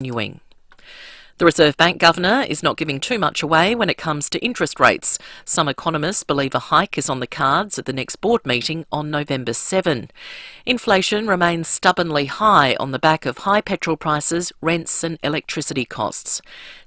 continuing. The Reserve Bank Governor is not giving too much away when it comes to interest rates. Some economists believe a hike is on the cards at the next board meeting on November 7. Inflation remains stubbornly high on the back of high petrol prices, rents and electricity costs.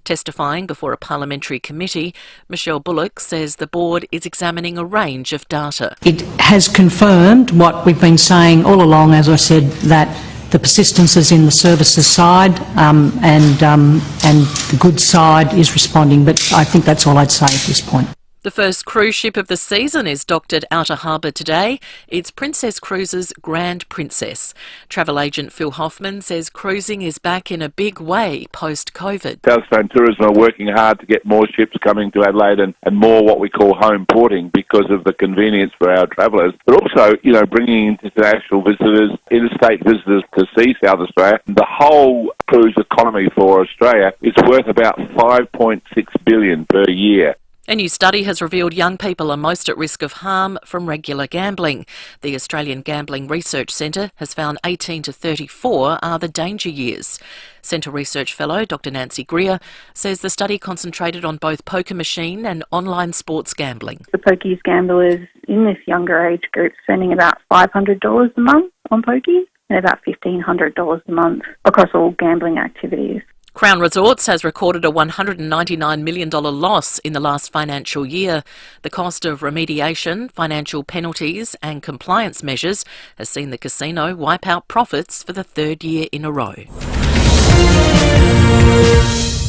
Testifying before a parliamentary committee, Michelle Bullock says the board is examining a range of data. It has confirmed what we've been saying all along, as I said, that the persistence is in the services side and the goods side is responding, but I think that's all I'd say at this point. The first cruise ship of the season is docked at Outer Harbour today. It's Princess Cruises' Grand Princess. Travel agent Phil Hoffman says cruising is back in a big way post-COVID. South Australian Tourism are working hard to get more ships coming to Adelaide and more what we call home porting because of the convenience for our travellers, but also, bringing international visitors, interstate visitors to see South Australia. The whole cruise economy for Australia is worth about $5.6 billion per year. A new study has revealed young people are most at risk of harm from regular gambling. The Australian Gambling Research Centre has found 18 to 34 are the danger years. Centre Research Fellow Dr Nancy Greer says the study concentrated on both poker machine and online sports gambling. The pokies gamblers in this younger age group spending about $500 a month on pokies and about $1,500 a month across all gambling activities. Crown Resorts has recorded a $199 million loss in the last financial year. The cost of remediation, financial penalties and compliance measures has seen the casino wipe out profits for the third year in a row.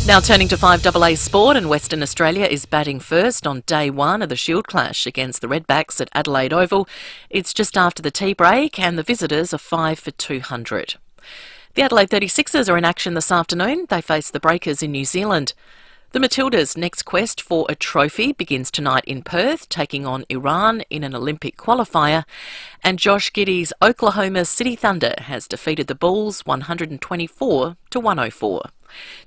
Now turning to FIVEAA sport, and Western Australia is batting first on day one of the Shield clash against the Redbacks at Adelaide Oval. It's just after the tea break and the visitors are 5 for 200. The Adelaide 36ers are in action this afternoon. They face the Breakers in New Zealand. The Matildas' next quest for a trophy begins tonight in Perth, taking on Iran in an Olympic qualifier. And Josh Giddey's Oklahoma City Thunder has defeated the Bulls 124 to 104.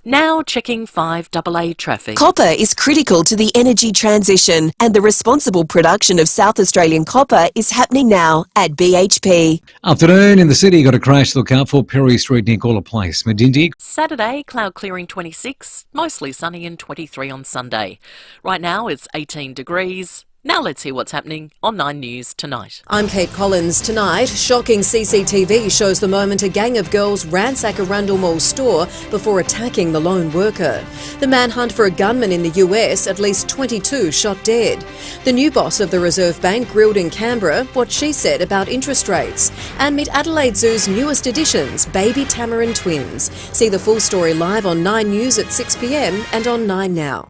Now checking FIVEAA traffic. Copper is critical to the energy transition, and the responsible production of South Australian copper is happening now at BHP. Afternoon in the city, got a crash to look out for Perry Street near Gawler Place. Medindi. Saturday, cloud clearing 26, mostly sunny and 23 on Sunday. Right now it's 18 degrees. Now let's hear what's happening on 9 News Tonight. I'm Kate Collins. Tonight, shocking CCTV shows the moment a gang of girls ransack a Rundle Mall store before attacking the lone worker. The manhunt for a gunman in the US, at least 22 shot dead. The new boss of the Reserve Bank grilled in Canberra what she said about interest rates. And meet Adelaide Zoo's newest additions, baby tamarin twins. See the full story live on 9 News at 6 p.m. and on 9 Now.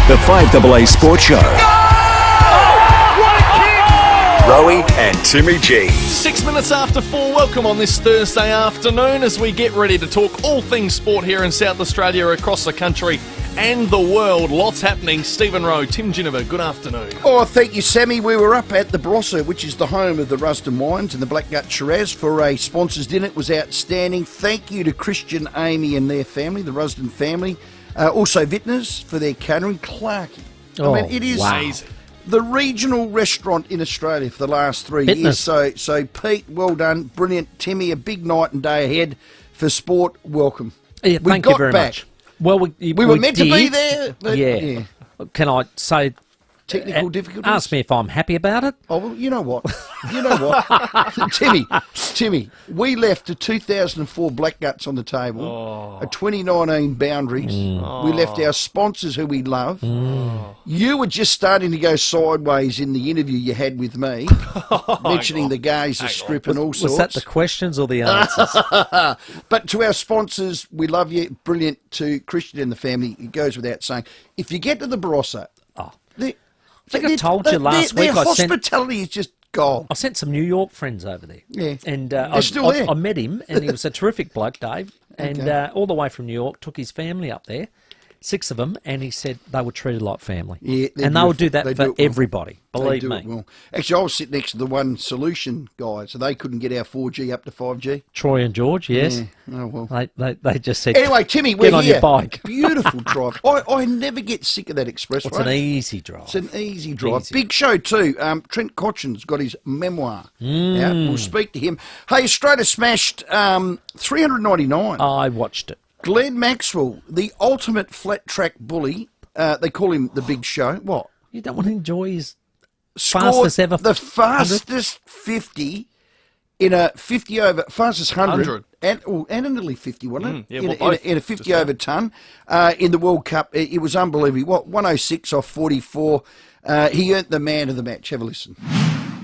The FIVEAA Sports Show. Rowey and Timmy G. 6 minutes after 4, welcome on this Thursday afternoon as we get ready to talk all things sport here in South Australia, across the country and the world. Lots happening. Stephen Rowe, Tim Ginniver, good afternoon. Oh, thank you, Sammy. We were up at the Barossa, which is the home of the Rusden Wines and the Blackgut Shiraz, for a sponsors dinner. It was outstanding. Thank you to Christian, Amy and their family, the Rusden family. Also Vintners for their catering. Clarkie. It is amazing. The regional restaurant in Australia for the last 3 years. So Pete, well done. Brilliant. Timmy, a big night and day ahead for sport. Welcome. Yeah, thank you very much. Well, we were meant to be there. But, yeah. Can I say... Technical difficulties? Ask me if I'm happy about it. Oh, well, you know what? Timmy, we left a 2004 Blackguts on the table, a 2019 Boundaries. We left our sponsors who we love. You were just starting to go sideways in the interview you had with me, mentioning the Gazer strip and all sorts. Was that the questions or the answers? But to our sponsors, we love you. Brilliant. To Christian and the family, it goes without saying. If you get to the Barossa, I think I told you last week. Their hospitality is just gold. I sent some New York friends over there. Yeah. And they're still there. I met him, and he was a terrific bloke, Dave. And all the way from New York, took his family up there, 6 of them, and he said they were treated like family. Yeah, and they would do that for everybody. Believe me. Well. Actually, I was sitting next to the One Solution guys, so they couldn't get our 4G up to 5G. Troy and George, yes. Yeah. Oh, well. They just said, anyway, Timmy, get we're on here. Your bike. Beautiful drive. I never get sick of that expressway. It's an easy drive. It's an easy drive. Big show too. Trent Cotchin's got his memoir out. We'll speak to him. Hey, Australia smashed 399. I watched it. Glenn Maxwell, the ultimate flat track bully. They call him the Big Show. What? You don't want to enjoy his Scored fastest ever. the fastest 50 in a 50 over, fastest 100. And a nearly 50, wasn't it? In a 50 over ton in the World Cup. It was unbelievable. What, 106 off 44. He earned the man of the match. Have a listen.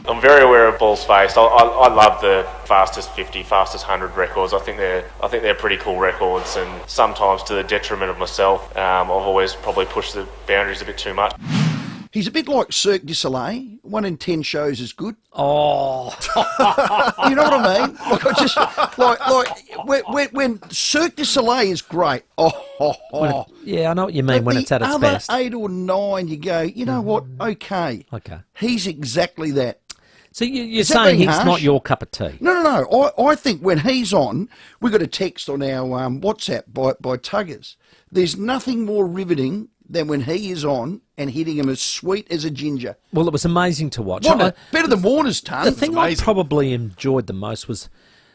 I'm very aware of balls faced. I love the fastest 50, fastest 100 records. I think they're pretty cool records, and sometimes to the detriment of myself, I've always probably pushed the boundaries a bit too much. He's a bit like Cirque du Soleil. 1 in 10 shows is good. Oh, you know what I mean? Like I just when Cirque du Soleil is great. yeah, I know what you mean when it's at its best. The other 8 or 9, you go, you know what? Okay. He's exactly that. So you're saying he's not your cup of tea? No. I think when he's on, we got a text on our WhatsApp by Tuggers. There's nothing more riveting than when he is on and hitting him as sweet as a ginger. Well, it was amazing to watch. Better than Warner's ton. The thing I probably enjoyed the most was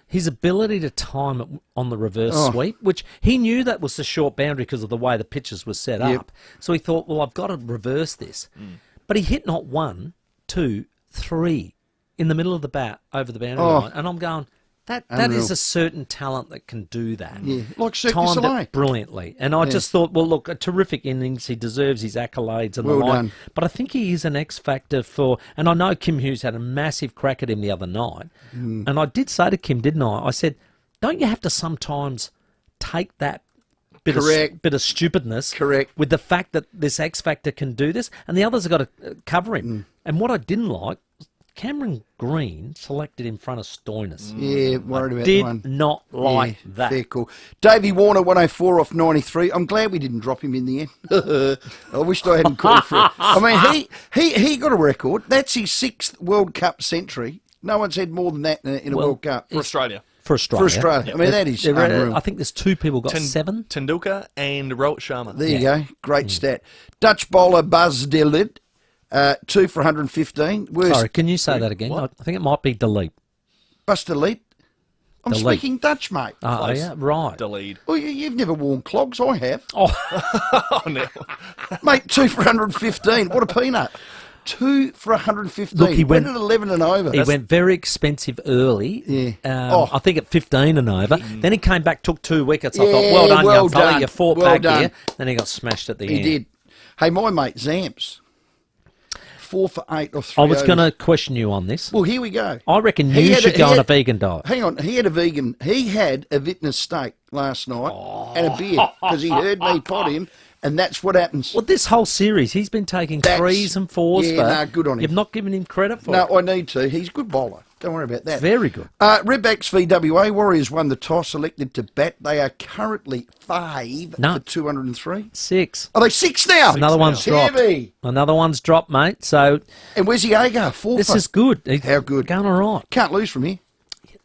his ability to time it on the reverse sweep, which he knew that was the short boundary because of the way the pitches were set up. So he thought, well, I've got to reverse this. But he hit not 1, 2, 3 in the middle of the bat over the boundary line. And I'm going, that is a certain talent that can do that. Yeah, like Cirque du Soleil. Timed it brilliantly. And I just thought, well, look, a terrific innings. He deserves his accolades and the like. Done. But I think he is an X factor for... And I know Kim Hughes had a massive crack at him the other night. And I did say to Kim, didn't I? I said, don't you have to sometimes take that bit of stupidness with the fact that this X factor can do this? And the others have got to cover him. And what I didn't like... Cameron Green selected in front of Stoinis. Yeah, worried about that one. Did not like that. Fair call. Davey Warner, 104 off 93. I'm glad we didn't drop him in the end. I wished I hadn't called for it. I mean, he got a record. That's his 6th World Cup century. No one's had more than that in a World Cup. For Australia. For Australia. Yep. I mean, that is unreal. I think there's 2 people got 7. Tendulkar and Rohit Sharma. There you go. Great stat. Dutch bowler Buzz Delid. 2 for 115. Sorry, can you say that again? What? I think it might be delete. Bus delete? I'm speaking Dutch, mate. Oh, yeah, right. Delete. Well, you've never worn clogs. I have. Oh, no. Mate, 2 for 115. What a peanut. 2 for 115. Look, he went at 11 and over. He went very expensive early. Yeah. I think at 15 and over. Then he came back, took 2 wickets. I thought, well done, young fella. You fought back here. Then he got smashed at the end. He did. Hey, my mate, Zamps. 4 for 8 or 3 I was going to question you on this. Well, here we go. I reckon you should go on a vegan diet. Hang on. He had a vintner's steak last night and a beer because he heard me pot him, and that's what happens. Well, this whole series, he's been taking 3s and 4s. Yeah, good on him. You've not given him credit for it. No, I need to. He's a good bowler. Don't worry about that. Very good. Redbacks FIVEAA. Warriors won the toss, elected to bat. They are currently 5 for 203. 6. Are they 6 now? Another one's dropped. Another one's dropped, mate. So. And where's the Agar? 4 This is good. How good? Going all right. Can't lose from here.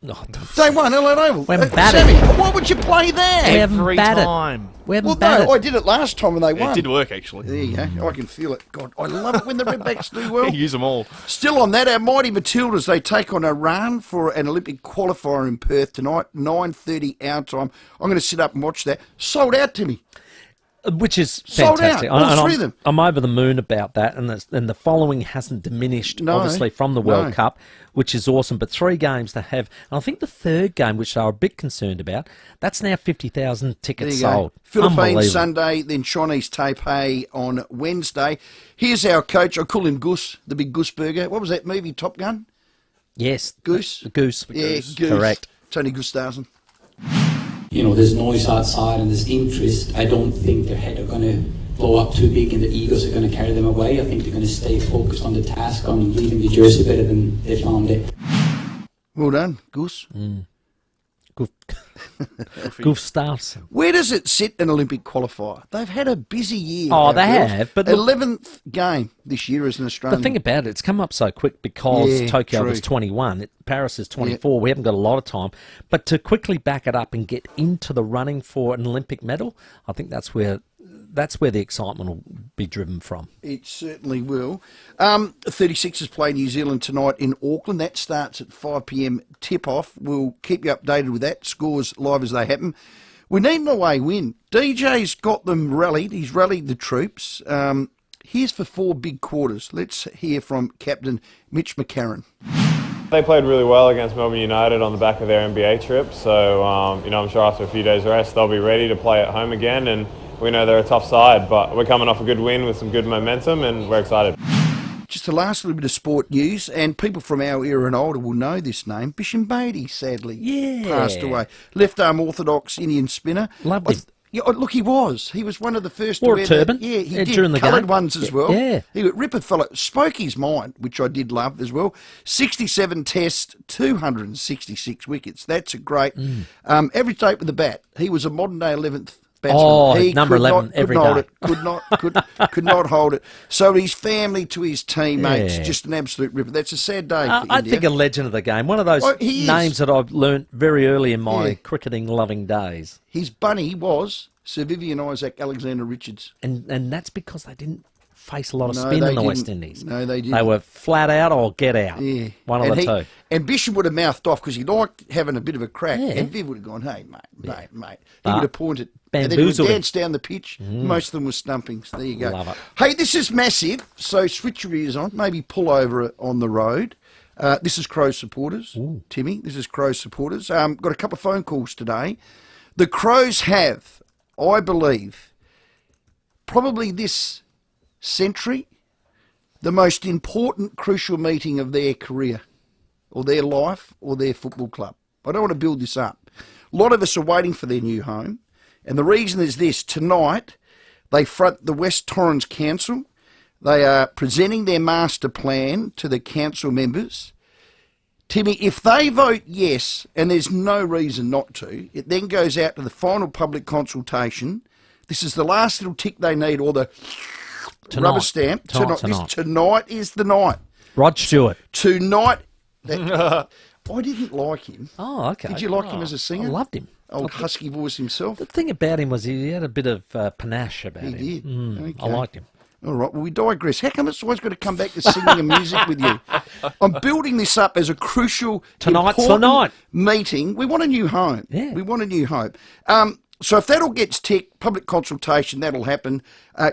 Oh, Day 1, Adelaide Oval. We haven't batted. Sammy, why would you play there? Every time. We haven't batted. No, I did it last time when they won. It did work, actually. There you go. I can feel it. God, I love it when the Redbacks do well. Use them all. Still on that, our mighty Matildas, they take on Iran for an Olympic qualifier in Perth tonight, 9:30 our time. I'm going to sit up and watch that. Sold out, Timmy. Which is Sold fantastic. out, all 3 of them. I'm over the moon about that, and the following hasn't diminished, obviously, from the World Cup, which is awesome. But 3 games to have, and I think the 3rd game, which they were a bit concerned about, that's now 50,000 tickets sold. Philippines Sunday, then Chinese Taipei on Wednesday. Here's our coach. I call him Goose, the big Goose Burger. What was that movie, Top Gun? Yes. Goose? Goose. Yeah, Goose. Correct. Tony Gustafsson. You know, there's noise outside and there's interest. I don't think their head are going to blow up too big and the egos are going to carry them away. I think they're going to stay focused on the task, on leaving the jersey better than they found it. Well done, Goose. Gustafsson. Where does it sit an Olympic qualifier? They've had a busy year. Oh, they have. But 11th game this year as an Australian. The thing about it, it's come up so quick because Tokyo was 21, Paris is 24. We haven't got a lot of time. But to quickly back it up and get into the running for an Olympic medal, I think that's where the excitement will be driven from. It certainly will. 36ers play New Zealand tonight in Auckland. That starts at 5 p.m. tip-off. We'll keep you updated with that. Scores live as they happen. We need an away win. DJ's got them rallied. He's rallied the troops. Here's for 4 big quarters. Let's hear from Captain Mitch McCarron. They played really well against Melbourne United on the back of their NBA trip. So, I'm sure after a few days rest, they'll be ready to play at home again. And we know they're a tough side, but we're coming off a good win with some good momentum and we're excited. Just the last little bit of sport news, and people from our era and older will know this name. Bisham Beatty, sadly, passed away. Left-arm orthodox Indian spinner. Loved him. Yeah, look, he was. He was one of the first Wore to a wear turban. Yeah, he did. During the Coloured game. ones as well. Yeah. He was a ripper fellow. Spoke his mind, which I did love as well. 67 tests, 266 wickets. That's a great average date with the bat. He was a modern-day 11th batsman. Oh, he number 11 not, every hold day. It, could not hold it. So his family to his teammates, just an absolute ripper. That's a sad day for I India. think a legend of the game. One of those names that I've learnt very early in my cricketing-loving days. His bunny was Sir Vivian Isaac Alexander Richards. And that's because they didn't face a lot of No, spin they in the didn't. West Indies. No, they didn't. They were flat out or get out. Yeah. One of the two. And Bishop would have mouthed off because he liked having a bit of a crack. Yeah. And Viv would have gone, hey, mate. He But would have pointed. And then he would bamboozled him. dance down the pitch. Most of them were stumping. So there you go. Love it. Hey, this is massive. So switch your ears on. Maybe pull over on the road. This is Crows supporters. Timmy, this is Crows supporters. Got a couple of phone calls today. The Crows have, I believe, probably this century, the most important, crucial meeting of their career or their life or their football club. I don't want to build this up. A lot of us are waiting for their new home. And the reason is this. Tonight, they front the West Torrens Council. They are presenting their master plan to the council members. Timmy, if they vote yes, and there's no reason not to, it then goes out to the final public consultation. This is the last little tick they need, or the rubber stamp. Tonight is the night. Rod Stewart. Tonight. I didn't like him. Oh, okay. Did you like him as a singer? I loved him. Old husky voice himself. The thing about him was he had a bit of panache about him. He did. Okay. I liked him. All right, well, we digress. How come it's always got to come back to singing and music with you? I'm building this up as a crucial, Tonight's the important night. meeting. We want a new home. Yeah. We want a new home. So if that all gets ticked, public consultation, that'll happen.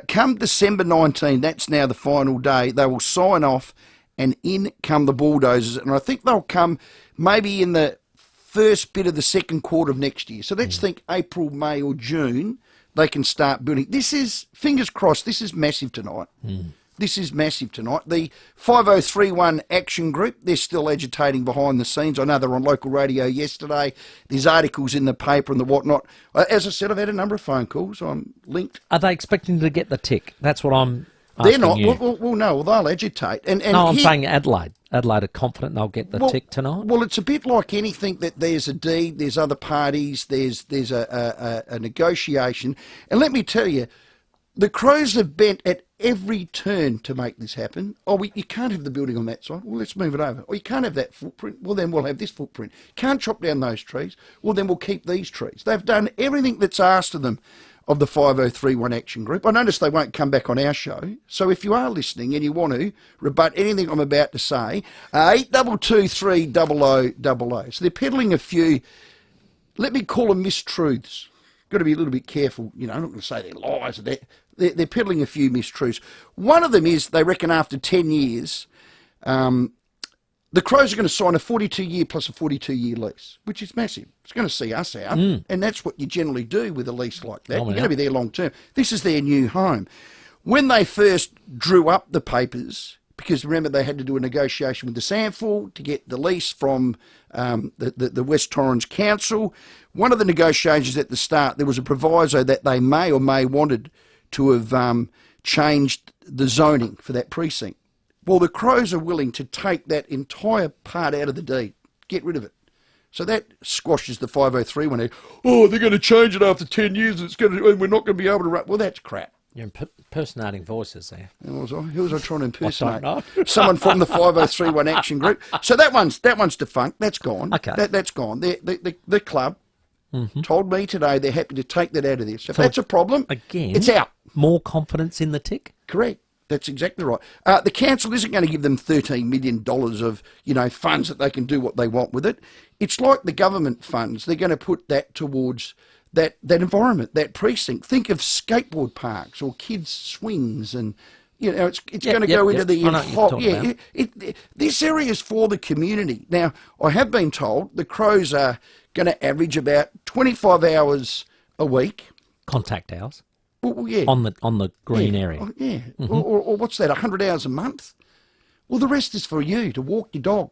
Come December 19, that's now the final day, they will sign off and in come the bulldozers. And I think they'll come maybe in the first bit of the second quarter of next year. So let's think April, May or June, they can start building. This is, fingers crossed, this is massive tonight. This is massive tonight. The 5031 Action Group, they're still agitating behind the scenes. I know they were on local radio yesterday. There's articles in the paper and the whatnot. As I said, I've had a number of phone calls. I'm linked. Are they expecting to get the tick? That's what I'm They're asking not. you. Well, no, they'll agitate. And no, I'm here- saying Adelaide. Adelaide are confident they'll get the tick tonight. Well, it's a bit like anything that there's a deed, there's other parties, there's a negotiation. And let me tell you, the Crows have bent at every turn to make this happen. Oh, you can't have the building on that side. Well, let's move it over. Or you can't have that footprint. Well, then we'll have this footprint. Can't chop down those trees. Well, then we'll keep these trees. They've done everything that's asked of them of the 5031 Action Group. I notice they won't come back on our show. So if you are listening and you want to rebut anything I'm about to say, 8223 0000. So they're peddling a few, let me call them mistruths. Got to be a little bit careful. You know, I'm not going to say they're lies. They're peddling a few mistruths. One of them is they reckon after 10 years, the Crows are going to sign a 42-year plus a 42-year lease, which is massive. It's going to see us out, and that's what you generally do with a lease like that. You're going to be there long term. This is their new home. When they first drew up the papers, because remember they had to do a negotiation with the SANFL to get the lease from the West Torrens Council, one of the negotiations at the start, there was a proviso that they may or may wanted to have changed the zoning for that precinct. Well, the Crows are willing to take that entire part out of the deed, get rid of it. So that squashes the 5031. Oh, they're going to change it after 10 years. And we're not going to be able to run. Well, that's crap. You're impersonating voices there. Who was I trying to impersonate? I don't know. Someone from the 5031 Action Group. So that one's defunct. That's gone. Okay. That's gone. The club told me today they're happy to take that out of this. If So that's a problem, again, it's out. More confidence in the tick? Correct. That's exactly right. The council isn't going to give them $13 million of, funds that they can do what they want with it. It's like the government funds. They're going to put that towards that environment, that precinct. Think of skateboard parks or kids' swings, and it's going to go into the this area is for the community. Now, I have been told the Crows are going to average about 25 hours a week. Contact hours. Well, yeah. On the green area. Oh, yeah. Or what's that, 100 hours a month? Well, the rest is for you to walk your dog,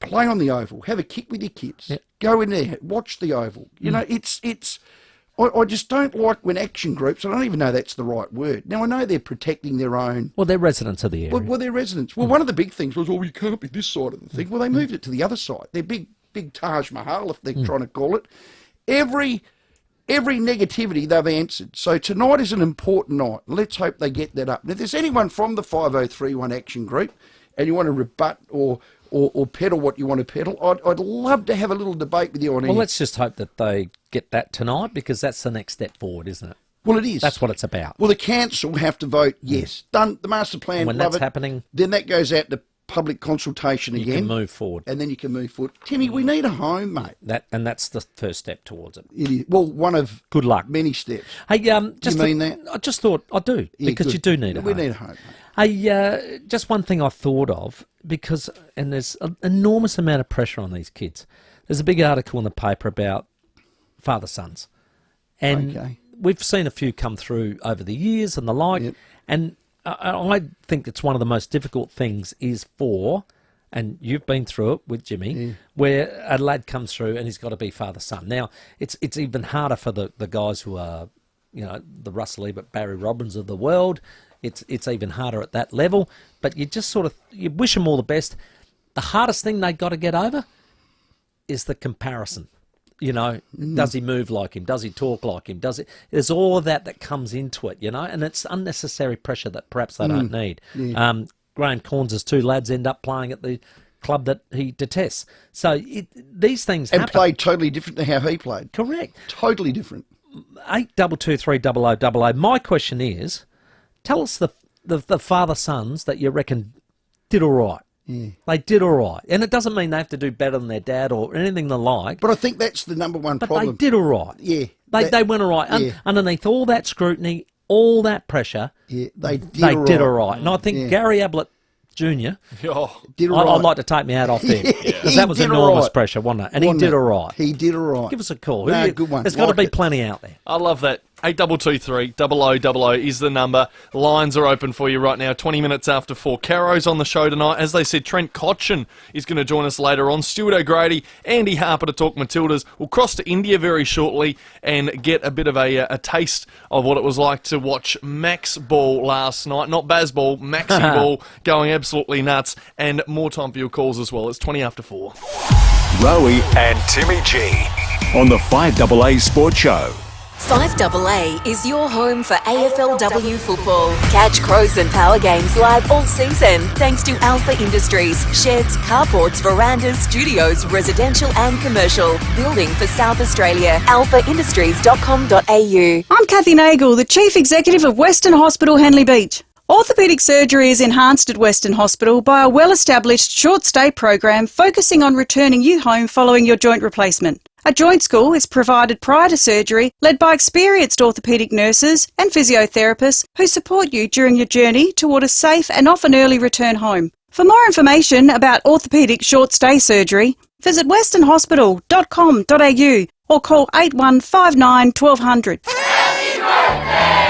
play on the oval, have a kick with your kids, go in there, watch the oval. I just don't like when action groups, I don't even know that's the right word. Now, I know they're protecting their own... Well, they're residents of the area. Well, they're residents. Well, one of the big things was, you can't be this side of the thing. Well, they moved it to the other side. They're big Taj Mahal, if they're trying to call it. Every negativity they've answered. So tonight is an important night. Let's hope they get that up. Now, if there's anyone from the 5031 Action Group and you want to rebut or peddle what you want to peddle, I'd love to have a little debate with you on it. Well, let's just hope that they get that tonight, because that's the next step forward, isn't it? Well, it is. That's what it's about. Well, the council have to vote yes. Done. The master plan, and when that's happening, then that goes out to public consultation again. You can move forward. And then you can move forward. Timmy, we need a home, mate. That's the first step towards it. It is. Well, one of good luck many steps. Hey, do you mean that? I just thought I do, because you do need a home. We need a home, mate. Hey, just one thing I thought of, because there's an enormous amount of pressure on these kids. There's a big article in the paper about father-sons. And we've seen a few come through over the years and the like. And I think it's one of the most difficult things is for, and you've been through it with Jimmy, where a lad comes through and he's got to be father-son. Now, it's even harder for the guys who are, the Russell Ebert, Barry Robbins of the world. It's even harder at that level, but you just you wish them all the best. The hardest thing they got to get over is the comparison. Does he move like him? Does he talk like him? There's all of that comes into it, and it's unnecessary pressure that perhaps they don't need. Graham Corns' two lads end up playing at the club that he detests. So these things happen. And played totally different to how he played. Correct. Totally different. 8223 My question is, tell us the father-sons that you reckon did all right. Yeah. They did all right. And it doesn't mean they have to do better than their dad or anything they like. But I think that's the number one problem. But they did all right. Yeah. They went all right. Underneath all that scrutiny, all that pressure, they did all right. And I think Gary Ablett Jr. did all right. I'd like to take my hat off there. Because that was enormous pressure, wasn't it? And he did all right. He did all right. Give us a call. Good one. There's got to be plenty out there. I love that. 8223 0000 is the number. Lines are open for you right now, 20 minutes after 4. Caro's on the show tonight. As they said, Trent Cotchin is going to join us later on. Stuart O'Grady, Andy Harper to talk Matildas. We'll cross to India very shortly and get a bit of a taste of what it was like to watch Max Ball last night. Not Baz Ball, Maxi Ball going absolutely nuts. And more time for your calls as well. It's 20 after 4. Rowey and Timmy G on the 5AA Sports Show. 5AA is your home for AFLW football. Catch Crows and Power games live all season thanks to Alpha Industries. Sheds, carports, verandas, studios, residential and commercial. Building for South Australia. alphaindustries.com.au. I'm Kathy Nagel, the Chief Executive of Western Hospital, Henley Beach. Orthopaedic surgery is enhanced at Western Hospital by a well-established short-stay program focusing on returning you home following your joint replacement. A joint school is provided prior to surgery, led by experienced orthopaedic nurses and physiotherapists who support you during your journey toward a safe and often early return home. For more information about orthopaedic short-stay surgery, visit westernhospital.com.au or call 8159 1200.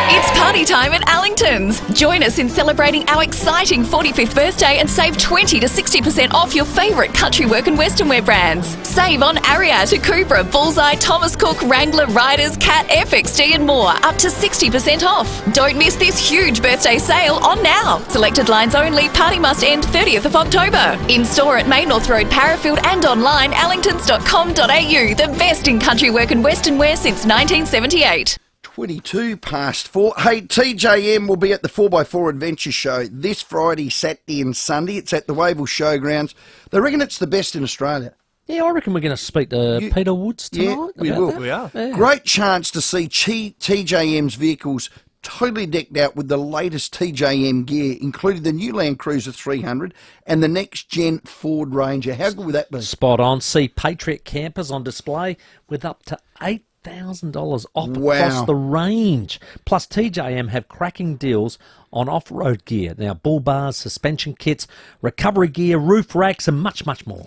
It's party time at Allington's. Join us in celebrating our exciting 45th birthday and save 20 to 60% off your favourite country work and western wear brands. Save on Ariat, Cobra, Bullseye, Thomas Cook, Wrangler, Riders, Cat, FXD and more, up to 60% off. Don't miss this huge birthday sale on now. Selected lines only. Party must end 30th of October. In store at Main North Road, Parafield and online allingtons.com.au. The best in country work and western wear since 1978. 22 past 4. Hey, TJM will be at the 4x4 Adventure Show this Friday, Saturday and Sunday. It's at the Wavell Showgrounds. They reckon it's the best in Australia. Yeah, I reckon we're going to speak to Peter Woods tonight. Yeah, we will. We are. Yeah. Great chance to see TJM's vehicles totally decked out with the latest TJM gear, including the new Land Cruiser 300 and the next-gen Ford Ranger. How good would that be? Spot on. See Patriot campers on display with up to 8,000 $1,000 off across the range. Plus, TJM have cracking deals on off-road gear. Now, bull bars, suspension kits, recovery gear, roof racks, and much, much more.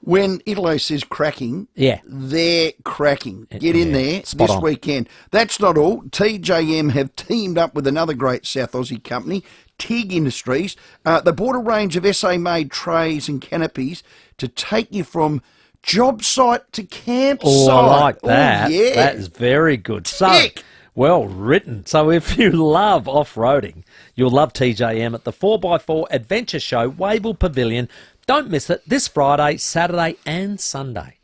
When Italo says cracking, they're cracking. Get in there this weekend. That's not all. TJM have teamed up with another great South Aussie company, TIG Industries. They bought a range of SA-made trays and canopies to take you from job site to campsite. Oh, I like that. Oh, yeah. That is very good. So, well written. So if you love off-roading, you'll love TJM at the 4x4 Adventure Show, Wavell Pavilion. Don't miss it this Friday, Saturday and Sunday.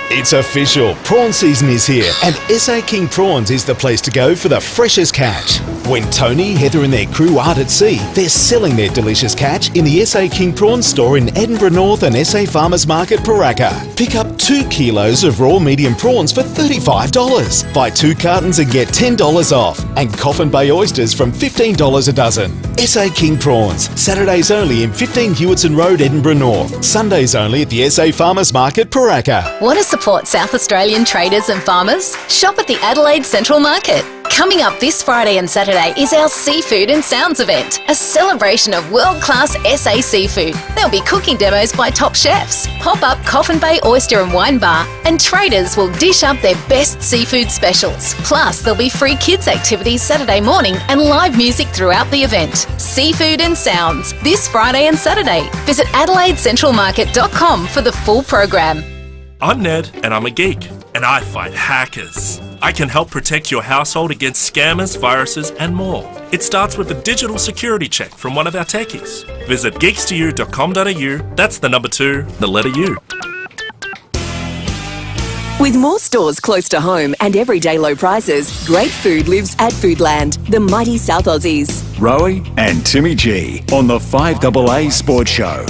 It's official. Prawn season is here, and SA King Prawns is the place to go for the freshest catch. When Tony, Heather and their crew aren't at sea, they're selling their delicious catch in the SA King Prawns store in Edinburgh North and SA Farmers Market, Paraka. Pick up 2 kilos of raw medium prawns for $35. Buy 2 cartons and get $10 off. And Coffin Bay oysters from $15 a dozen. SA King Prawns. Saturdays only in 15 Hewitson Road, Edinburgh North. Sundays only at the SA Farmers Market, Paraka. Want to support South Australian traders and farmers? Shop at the Adelaide Central Market. Coming up this Friday and Saturday is our Seafood and Sounds event, a celebration of world-class SA seafood. There'll be cooking demos by top chefs, pop-up Coffin Bay Oyster and Wine Bar, and traders will dish up their best seafood specials. Plus, there'll be free kids activities Saturday morning and live music throughout the event. Seafood and Sounds, this Friday and Saturday. Visit AdelaideCentralMarket.com for the full program. I'm Ned, and I'm a geek, and I fight hackers. I can help protect your household against scammers, viruses, and more. It starts with a digital security check from one of our techies. Visit geeks2u.com.au, that's the number 2, the letter U. With more stores close to home and everyday low prices, great food lives at Foodland, the mighty South Aussies. Rowey and Timmy G on the 5AA Sports Show.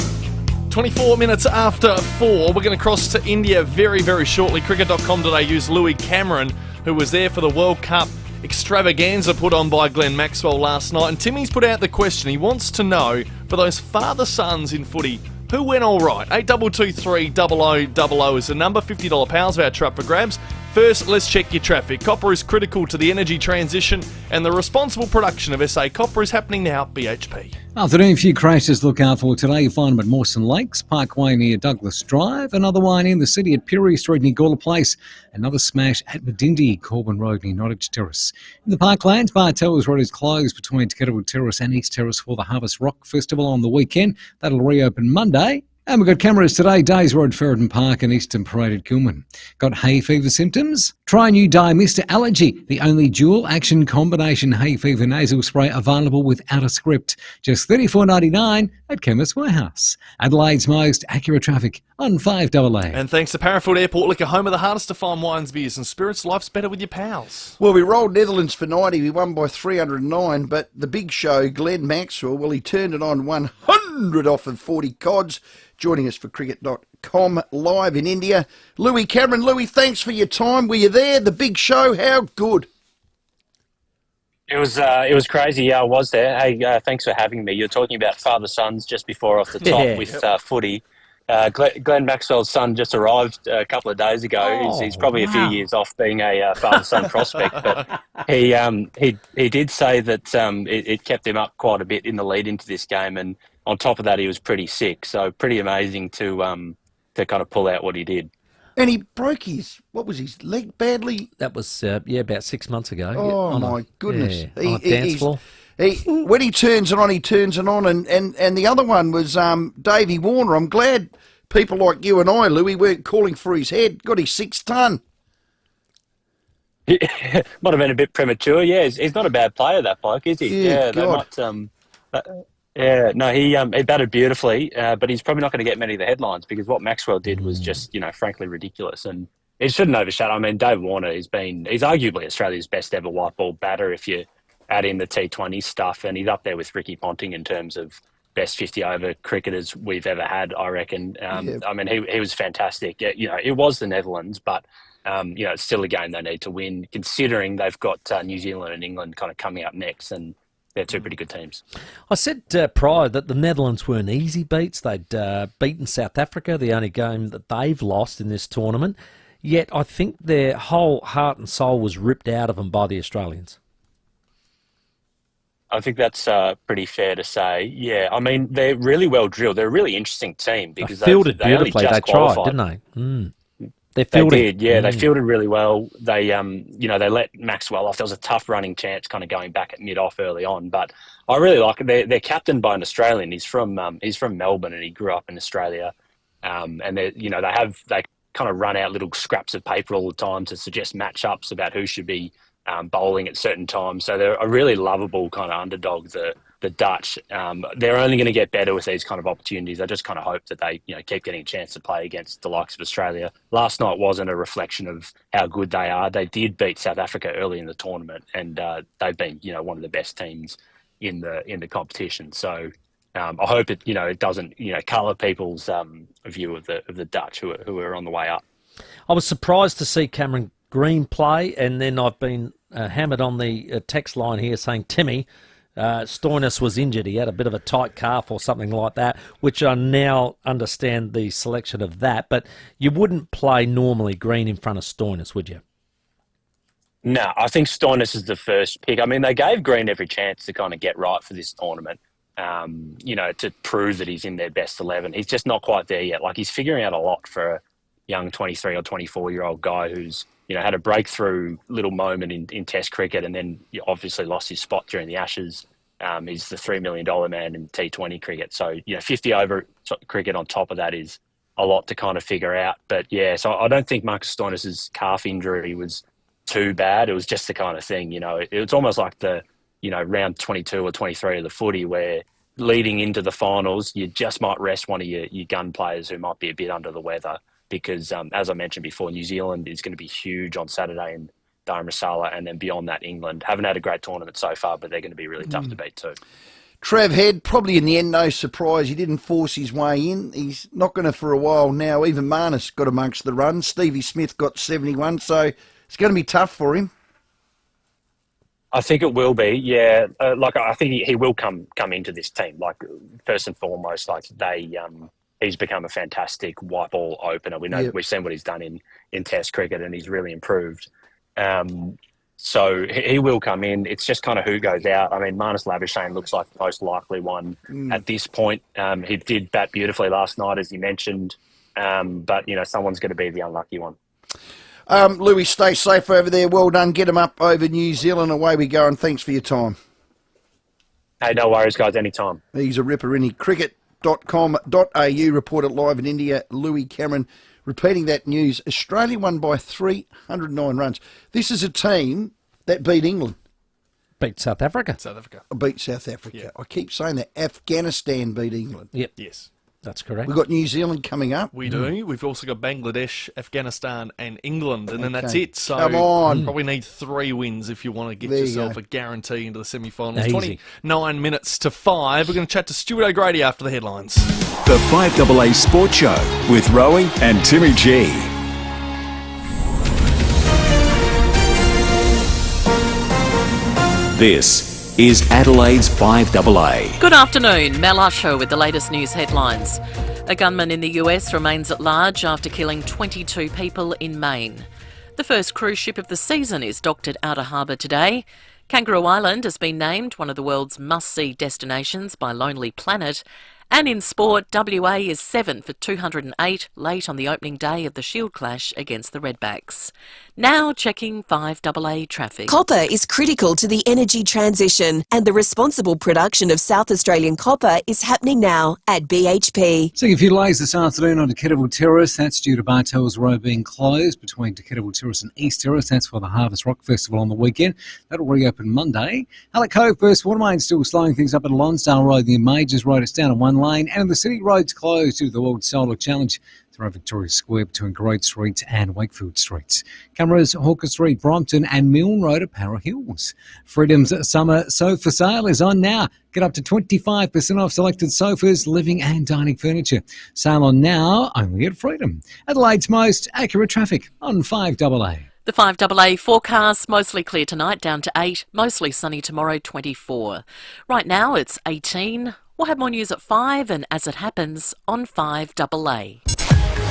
24 minutes after 4, we're going to cross to India very, very shortly. Cricket.com.au's Louis Cameron, who was there for the World Cup extravaganza put on by Glenn Maxwell last night. And Timmy's put out the question. He wants to know, for those father-sons in footy, who went all right? 8223 0000 is the number. $50 Pounds voucher up for grabs. First, let's check your traffic. Copper is critical to the energy transition, and the responsible production of SA copper is happening now at BHP. Afternoon, a few crashes to look out for today. You find them at Mawson Lakes, Parkway near Douglas Drive, another one in the city at Pirie Street near Gawler Place, another smash at Medindi, Corbin Road near Nottage Terrace. In the Parklands, Bartell's Road is closed between Ketterwood Terrace and East Terrace for the Harvest Rock Festival on the weekend. That'll reopen Monday. And we've got cameras today, Days Road, Ferreton Park and Eastern Parade at Gilman. Got hay fever symptoms? Try new Diamista Allergy, the only dual-action combination hay fever nasal spray available without a script. Just $34.99 at Chemist Warehouse. Adelaide's most accurate traffic on 5AA. And thanks to Parafield Airport Liquor, home of the hardest to find wines, beers and spirits. Life's better with your pals. Well, we rolled Netherlands for 90. We won by 309, but the big show, Glenn Maxwell, well, he turned it on 100 off of 40 cods. Joining us for cricket.com live in India. Louis Cameron. Louis, thanks for your time. Were you there? The big show, how good? It was crazy. Yeah, I was there. Hey, thanks for having me. You're talking about father-sons just before off the top with footy. Glenn Maxwell's son just arrived a couple of days ago. He's probably a few years off being a father-son prospect, but he did say that it kept him up quite a bit in the lead into this game, and on top of that, he was pretty sick. So pretty amazing to kind of pull out what he did. And he broke his leg badly? That was, about 6 months ago. Oh, my goodness. Yeah, on a dance floor. When he turns it on, he turns it on. And the other one was Davey Warner. I'm glad people like you and I, Louis, weren't calling for his head. Got his 6 ton. Might have been a bit premature. Yeah, he's not a bad player, that bloke, is he? Yeah, they might... Yeah, no, he batted beautifully, but he's probably not going to get many of the headlines because what Maxwell did was just, frankly ridiculous. And it shouldn't overshadow. I mean, Dave Warner he's arguably Australia's best ever white ball batter if you add in the T20 stuff, and he's up there with Ricky Ponting in terms of best 50-over cricketers we've ever had, I reckon. I mean, he was fantastic. It was the Netherlands, but it's still a game they need to win, considering they've got New Zealand and England kind of coming up next, and they're two pretty good teams. I said prior that the Netherlands weren't easy beats. They'd beaten South Africa, the only game that they've lost in this tournament. Yet I think their whole heart and soul was ripped out of them by the Australians. I think that's pretty fair to say. Yeah, I mean, they're really well drilled. They're a really interesting team because They fielded they only beautifully. just They qualified. tried, didn't they? Mm. They They fielded. did, yeah. They fielded really well. They, they let Maxwell off. There was a tough running chance, kind of going back at mid-off early on. But I really like it. They're captained by an Australian. He's from Melbourne and he grew up in Australia. And they kind of run out little scraps of paper all the time to suggest matchups about who should be bowling at certain times. So they're a really lovable kind of underdog, the Dutch. They're only going to get better with these kind of opportunities. I just kind of hope that they keep getting a chance to play against the likes of Australia. Last night wasn't a reflection of how good they are. They did beat South Africa early in the tournament, and they've been one of the best teams in the competition. So I hope it doesn't colour people's view of the Dutch who are on the way up. I was surprised to see Cameron Green play, and then I've been hammered on the text line here saying Timmy Stoinis was injured. He had a bit of a tight calf or something like that, which I now understand the selection of that. But you wouldn't play normally Green in front of Stoinis, would you? No, I think Stoinis is the first pick. I mean, they gave Green every chance to kind of get right for this tournament, to prove that he's in their best 11. He's just not quite there yet. Like, he's figuring out a lot for a young 23 or 24-year-old guy who's had a breakthrough little moment in Test cricket and then obviously lost his spot during the Ashes. He's the $3 million man in T20 cricket. So, 50 over cricket on top of that is a lot to kind of figure out. But, yeah, so I don't think Marcus Stoinis' calf injury was too bad. It was just the kind of thing, it's almost like the, round 22 or 23 of the footy where leading into the finals, you just might rest one of your gun players who might be a bit under the weather. Because, as I mentioned before, New Zealand is going to be huge on Saturday in Dharamsala, and then beyond that, England. Haven't had a great tournament so far, but they're going to be really tough to beat too. Trav Head, probably in the end, no surprise. He didn't force his way in. He's not going to for a while now. Even Marnus got amongst the runs. Stevie Smith got 71, so it's going to be tough for him. I think it will be, yeah. I think he will come into this team. Like, first and foremost, he's become a fantastic white ball opener. We know We've seen what he's done in Test cricket, and he's really improved. So he will come in. It's just kind of who goes out. I mean, Marnus Labuschagne looks like the most likely one at this point. He did bat beautifully last night, as you mentioned, but someone's going to be the unlucky one. Louis, stay safe over there. Well done. Get him up over New Zealand. Away we go, and thanks for your time. Hey, no worries, guys. Anytime. He's a ripper, any cricket.com.au, reported live in India. Louis Cameron repeating that news. Australia won by 309 runs. This is a team that beat England. Beat South Africa. Beat South Africa. Yeah. I keep saying that. Afghanistan beat England. Yep. Yes. That's correct. We've got New Zealand coming up. We do. We've also got Bangladesh, Afghanistan and England, and then that's Okay. it. So Come on. probably need 3 wins if you want to get There you yourself go. a guarantee into the semi-finals. Easy. 29 minutes to 5. We're going to chat to Stuart O'Grady after the headlines. The 5AA Sports Show with Rowey and Timmy G. This is Adelaide's 5AA. Good afternoon. Mel Usher with the latest news headlines. A gunman in the US remains at large after killing 22 people in Maine. The first cruise ship of the season is docked at Outer Harbour today. Kangaroo Island has been named one of the world's must-see destinations by Lonely Planet. And in sport, WA is 7 for 208 late on the opening day of the Shield clash against the Redbacks. Now checking 5AA traffic. Copper is critical to the energy transition, and the responsible production of South Australian copper is happening now at BHP. Seeing a few delays this afternoon on Decatable Terrace. That's due to Bartels Road being closed between Decatable Terrace and East Terrace. That's for the Harvest Rock Festival on the weekend. That'll reopen Monday. Hallett Cove Burst Watermain still slowing things up at Lonsdale Road. The Majors Road is down in one lane, and the City Road's closed due to the World Solar Challenge through Victoria Square between Great Street and Wakefield Streets. Cameras Hawker Street, Brompton and Milne Road at Para Hills. Freedom's summer sofa sale is on now. Get up to 25% off selected sofas, living and dining furniture. Sale on now, only at Freedom. Adelaide's most accurate traffic on 5AA. The 5AA forecast, mostly clear tonight, down to 8, mostly sunny tomorrow, 24. Right now it's 18. We'll have more news at 5 and as it happens on 5AA.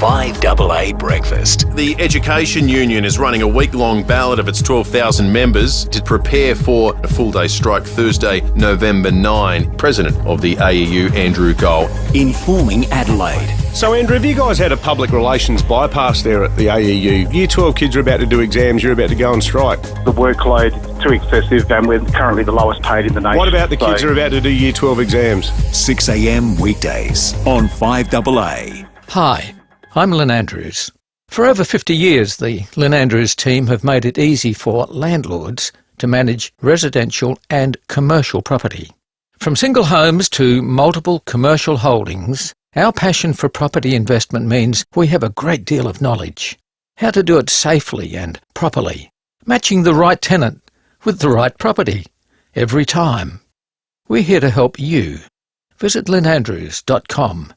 FIVEAA Breakfast. The Education Union is running a week-long ballot of its 12,000 members to prepare for a full-day strike Thursday, November 9. President of the AEU, Andrew Cole. Informing Adelaide. So, Andrew, have you guys had a public relations bypass there at the AEU? Year 12 kids are about to do exams, you're about to go on strike. The workload is too excessive and we're currently the lowest paid in the nation. What about the kids who are about to do Year 12 exams? 6 a.m. weekdays on 5AA. Hi, I'm Lynn Andrews. For over 50 years, the Lynn Andrews team have made it easy for landlords to manage residential and commercial property. From single homes to multiple commercial holdings, our passion for property investment means we have a great deal of knowledge. How to do it safely and properly, matching the right tenant with the right property every time. We're here to help you. Visit lynandrews.com.au.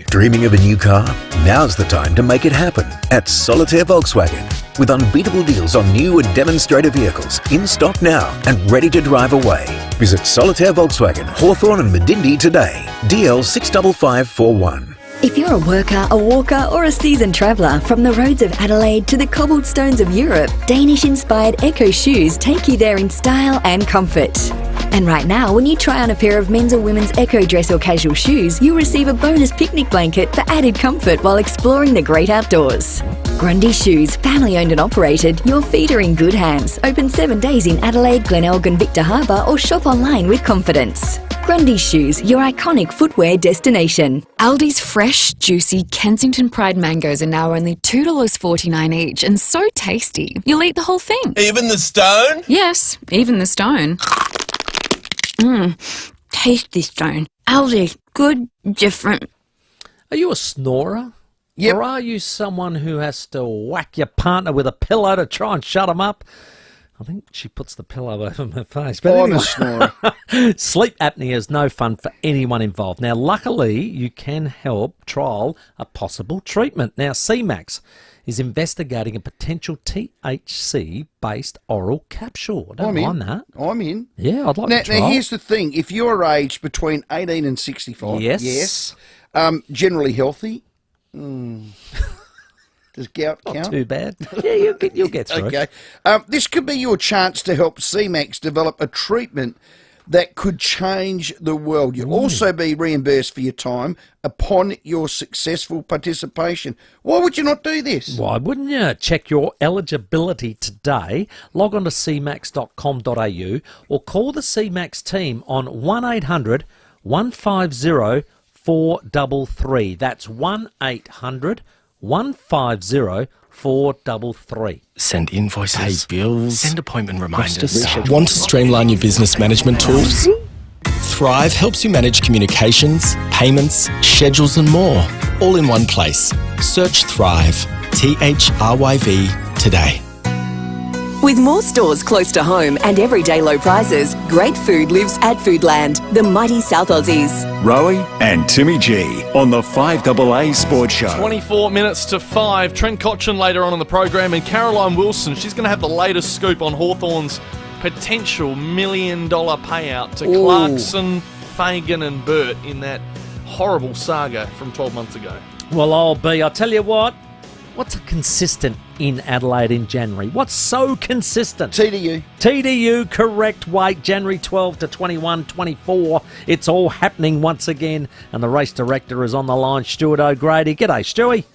Dreaming of a new car? Now's the time to make it happen at Solitaire Volkswagen. With unbeatable deals on new and demonstrator vehicles in stock now and ready to drive away. Visit Solitaire Volkswagen, Hawthorn and Medindi today. DL 65541. If you're a worker, a walker or a seasoned traveller, from the roads of Adelaide to the cobblestones of Europe, Danish-inspired Echo shoes take you there in style and comfort. And right now, when you try on a pair of men's or women's Echo dress or casual shoes, you'll receive a bonus picnic blanket for added comfort while exploring the great outdoors. Grundy Shoes, family owned and operated, your feet are in good hands. Open 7 days in Adelaide, Glenelg, Victor Harbour, or shop online with confidence. Grundy Shoes, your iconic footwear destination. Aldi's fresh, juicy Kensington Pride mangoes are now only $2.49 each and so tasty. You'll eat the whole thing. Even the stone? Yes, even the stone. Tasty stone. Aldi, good, different. Are you a snorer? Yep. Or are you someone who has to whack your partner with a pillow to try and shut him up? I think she puts the pillow over my face. But I'm anyway, a snorer. Sleep apnea is no fun for anyone involved. Now, luckily, you can help trial a possible treatment. Now, CMAX is investigating a potential THC-based oral capsule. I don't mind that. I'm in. Yeah, I'd like to try. Now, here's the thing. If you're aged between 18 and 65, Yes. generally healthy. Does gout count? Not too bad. Yeah, you'll get through. Okay. This could be your chance to help CMAX develop a treatment that could change the world. You'll also be reimbursed for your time upon your successful participation. Why would you not do this? Why wouldn't you? Check your eligibility today. Log on to cmax.com.au or call the CMAX team on 1800 150 433. That's 1800 150 433. Send invoices, Pay bills, send appointment reminders. Want to streamline your business management tools? Thrive helps you manage communications, payments, schedules and more, all in one place. Search Thrive, THRYV, today. With more stores close to home and everyday low prices, great food lives at Foodland, the mighty South Aussies. Rowey and Timmy G on the 5AA Sports Show. 24 minutes to 5. Trent Cotchin later on in the program, and Caroline Wilson, she's going to have the latest scoop on Hawthorn's potential $1 million payout to Clarkson, Fagan and Burt in that horrible saga from 12 months ago. Well, I'll tell you what, what's consistent in Adelaide in January? What's so consistent? TDU. TDU, correct weight, January 12 to 21, 24. It's all happening once again, and the race director is on the line, Stuart O'Grady. G'day, Stewie.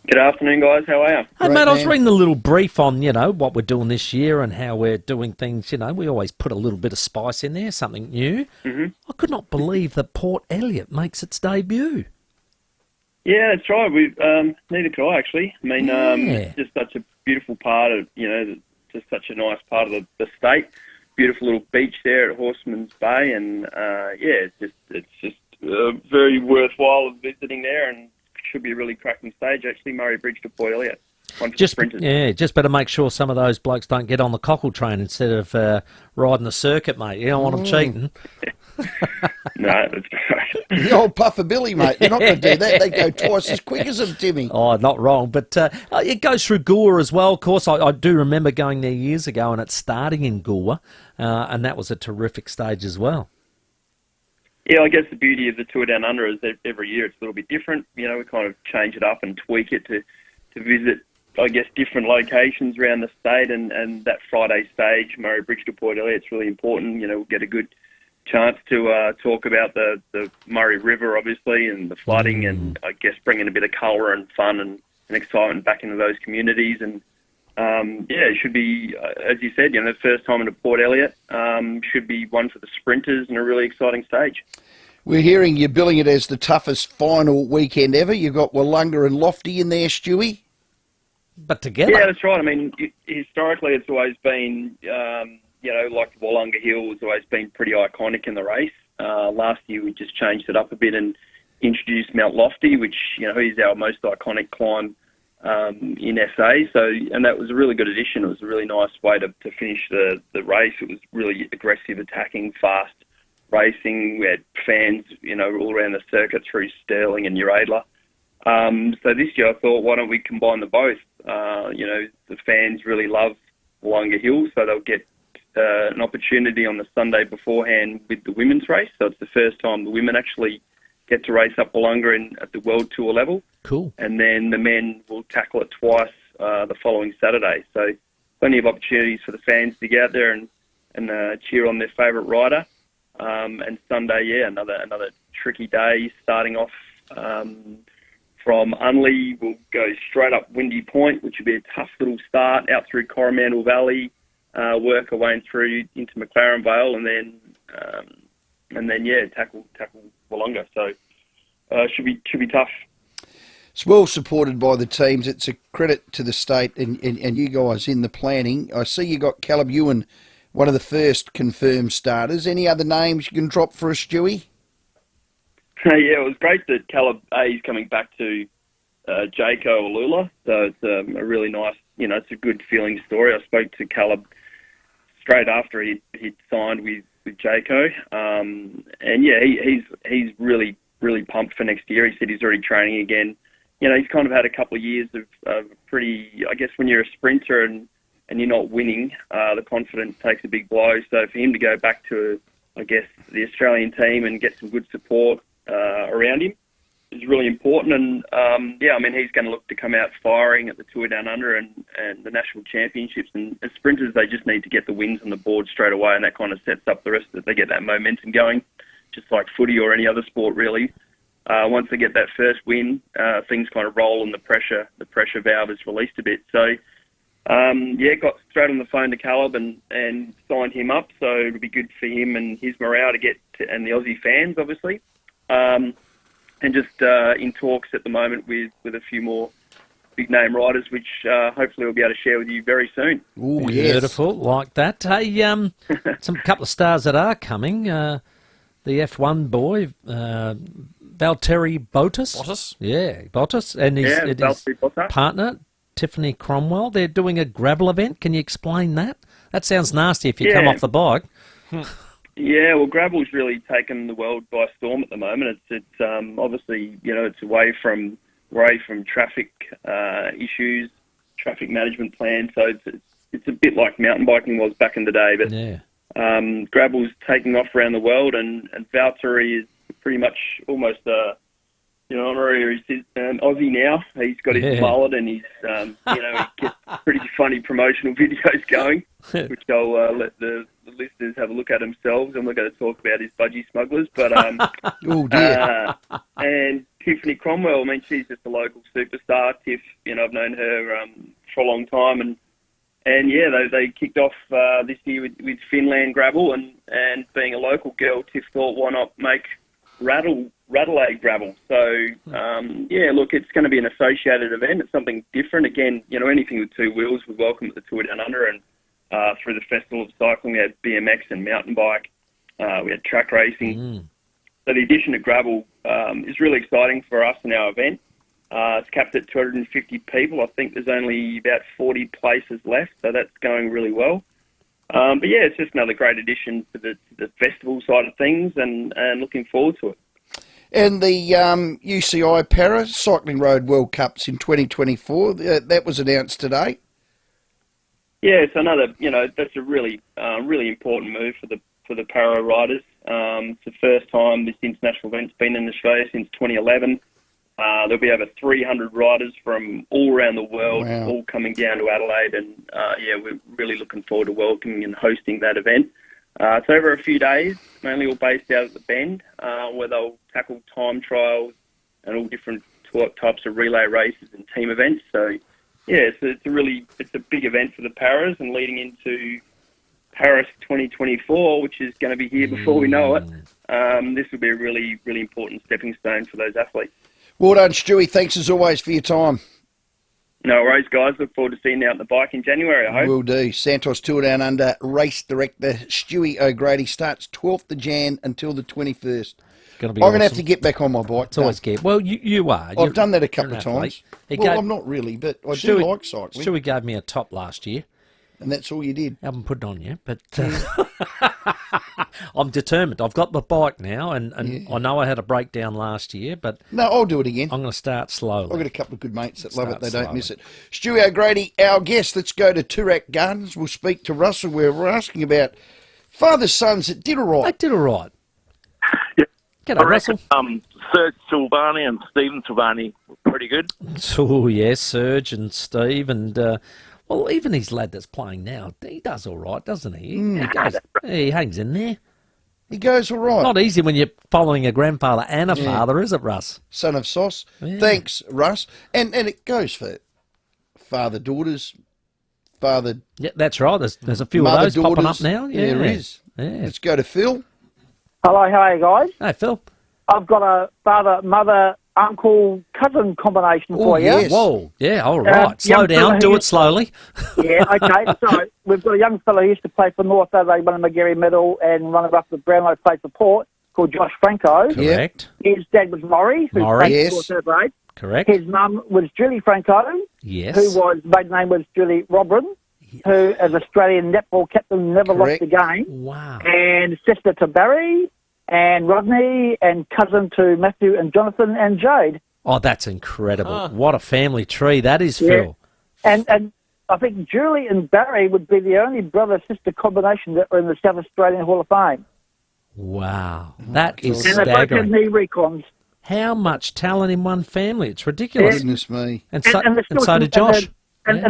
Good afternoon, guys. How are you? Hey, mate, I was reading the little brief on, what we're doing this year and how we're doing things. We always put a little bit of spice in there, something new. Mm-hmm. I could not believe that Port Elliot makes its debut. Yeah, that's right. We've neither could I, actually. I mean, it's just such a beautiful part of, just such a nice part of the state. Beautiful little beach there at Horseman's Bay, and it's just very worthwhile visiting there, and should be a really cracking stage, actually. Murray Bridge to Port Elliot. Just better make sure some of those blokes don't get on the cockle train instead of riding the circuit, mate. You don't want them cheating. No, that's right. The old puffer Billy, mate. They're not going to do that. They go twice as quick as them, Timmy. Oh, not wrong. But it goes through Goolwa as well. Of course, I do remember going there years ago, and it's starting in Goolwa, and that was a terrific stage as well. Yeah, I guess the beauty of the Tour Down Under is that every year it's a little bit different. We kind of change it up and tweak it to visit, I guess, different locations around the state. And that Friday stage, Murray Bridge to Port Elliot, it's really important. We'll get a good chance to talk about the Murray River, obviously, and the flooding, and I guess bringing a bit of colour and fun and excitement back into those communities. And it should be, as you said, the first time into Port Elliot, should be one for the sprinters and a really exciting stage. We're hearing you're billing it as the toughest final weekend ever. You've got Wollonga and Lofty in there, Stewie. But together. Yeah, that's right. I mean, historically it's always been, like the Wollonga Hill has always been pretty iconic in the race. Last year we just changed it up a bit and introduced Mount Lofty, which, is our most iconic climb in SA. And that was a really good addition. It was a really nice way to finish the race. It was really aggressive, attacking, fast racing. We had fans, all around the circuit through Stirling and Uradla. So this year I thought, why don't we combine the both? The fans really love Wollonga Hill, so they'll get an opportunity on the Sunday beforehand with the women's race. So it's the first time the women actually get to race up Wollonga at the World Tour level. Cool. And then the men will tackle it twice the following Saturday. So plenty of opportunities for the fans to get out there and cheer on their favourite rider. And Sunday, another tricky day, starting off from Unley. We'll go straight up Windy Point, which will be a tough little start, out through Coromandel Valley, work our way through into McLaren Vale, and then tackle Wollonga. So should be tough. It's well supported by the teams. It's a credit to the state and you guys in the planning. I see you got Caleb Ewan, one of the first confirmed starters. Any other names you can drop for us, Stewie? Yeah, it was great that Caleb is coming back to Jayco Alula. So it's a really nice, it's a good feeling story. I spoke to Caleb straight after he'd signed with Jayco. He's really, really pumped for next year. He said he's already training again. He's kind of had a couple of years of pretty, I guess when you're a sprinter and you're not winning, the confidence takes a big blow. So for him to go back to, I guess, the Australian team and get some good support around him is really important. And, he's going to look to come out firing at the Tour Down Under and the national championships. And as sprinters, they just need to get the wins on the board straight away, and that kind of sets up the rest of it. They get that momentum going, just like footy or any other sport, really. Once they get that first win, things kind of roll and the pressure valve is released a bit. So, got straight on the phone to Caleb and signed him up. So it'll be good for him and his morale to get and the Aussie fans, obviously. And just in talks at the moment with a few more big name riders, which hopefully we'll be able to share with you very soon. Ooh, yes. Beautiful, like that. Hey, some couple of stars that are coming. The F1 boy, Valtteri Bottas. Yeah, Bottas. And his partner, Tiffany Cromwell. They're doing a gravel event. Can you explain that? That sounds nasty if you come off the bike. Yeah, well, gravel's really taken the world by storm at the moment. It's obviously, it's away from traffic issues, traffic management plans. So it's a bit like mountain biking was back in the day. But gravel's taking off around the world, and Valtteri is pretty much almost honorary Aussie now. He's got his mullet and he's, he gets pretty funny promotional videos going, which I'll let the listeners have a look at themselves. I'm not going to talk about his budgie smugglers, but oh dear. And Tiffany Cromwell, I mean, she's just a local superstar. Tiff, I've known her for a long time, and they kicked off this year with Finland Gravel, and being a local girl, Tiff thought, why not make Adelaide Gravel? So, look, it's going to be an associated event. It's something different. Again, anything with two wheels, we welcome at the Tour Down Under, and through the Festival of Cycling, we had BMX and mountain bike. We had track racing. So the addition of gravel is really exciting for us in our event. It's capped at 250 people. I think there's only about 40 places left, so that's going really well. It's just another great addition to the festival side of things, and looking forward to it. And the UCI Para Cycling Road World Cups in 2024, that was announced today. Yeah, it's another, that's a really, really important move for for the para riders. It's the first time this international event's been in Australia since 2011. There'll be over 300 riders from all around the world, all coming down to Adelaide, and we're really looking forward to welcoming and hosting that event. It's over a few days, mainly all based out at the Bend, where they'll tackle time trials and all different types of relay races and team events. So, it's a big event for the paras, and leading into Paris 2024, which is going to be here before we know it. This will be a really, really important stepping stone for those athletes. Well done, Stewie. Thanks as always for your time. No worries, guys. Look forward to seeing you out in the bike in January, I hope. Will do. Santos Tour Down Under race director Stewie O'Grady starts 12th of Jan until the 21st. I'm going to have to get back on my bike. It's always good. Well, you are. I've done that a couple of times. I'm not really, but I do like cycling. Stewie gave me a top last year. And that's all you did? I haven't put it on yet, but I'm determined. I've got the bike now, and I know I had a breakdown last year, but... No, I'll do it again. I'm going to start slowly. I've got a couple of good mates that love it. They don't miss it. Stewie O'Grady, our guest. Let's go to Toorak Gardens. We'll speak to Russell, where we're asking about father sons that did all right. They did all right. G'day, Russell. Serge Silvani and Stephen Silvani were pretty good. Oh, yes, Serge and Steve, and... well, even his lad that's playing now, he does all right, doesn't he? He hangs in there. He goes all right. Not easy when you're following a grandfather and a father, is it, Russ? Son of Sauce. Yeah. Thanks, Russ. And it goes for father-daughters, father... Yeah, that's right. There's a few of those popping up now. Yeah, there is. Yeah. Let's go to Phil. Hello, how are you guys? Hey, Phil. I've got a father, mother, uncle, cousin combination for you. Yes. Whoa, yeah, all right. Slow down, do it slowly. Yeah, okay. So we've got a young fellow who used to play for North Adelaide, won a McGarry medal, and runner-up for Brownlow, played for Port, called Josh Franco. Correct. His dad was Maury, who played for North Adelaide. Correct. His mum was Julie Franco, who maiden name was Julie Robin, who, as Australian netball captain, never lost a game. Wow. And sister to Barry, and Rodney, and cousin to Matthew and Jonathan and Jade. Oh, that's incredible. What a family tree that is, Phil. And I think Julie and Barry would be the only brother-sister combination that are in the South Australian Hall of Fame. Wow. That is staggering. And they both had knee recons. How much talent in one family. It's ridiculous. Goodness me. And so did Josh. And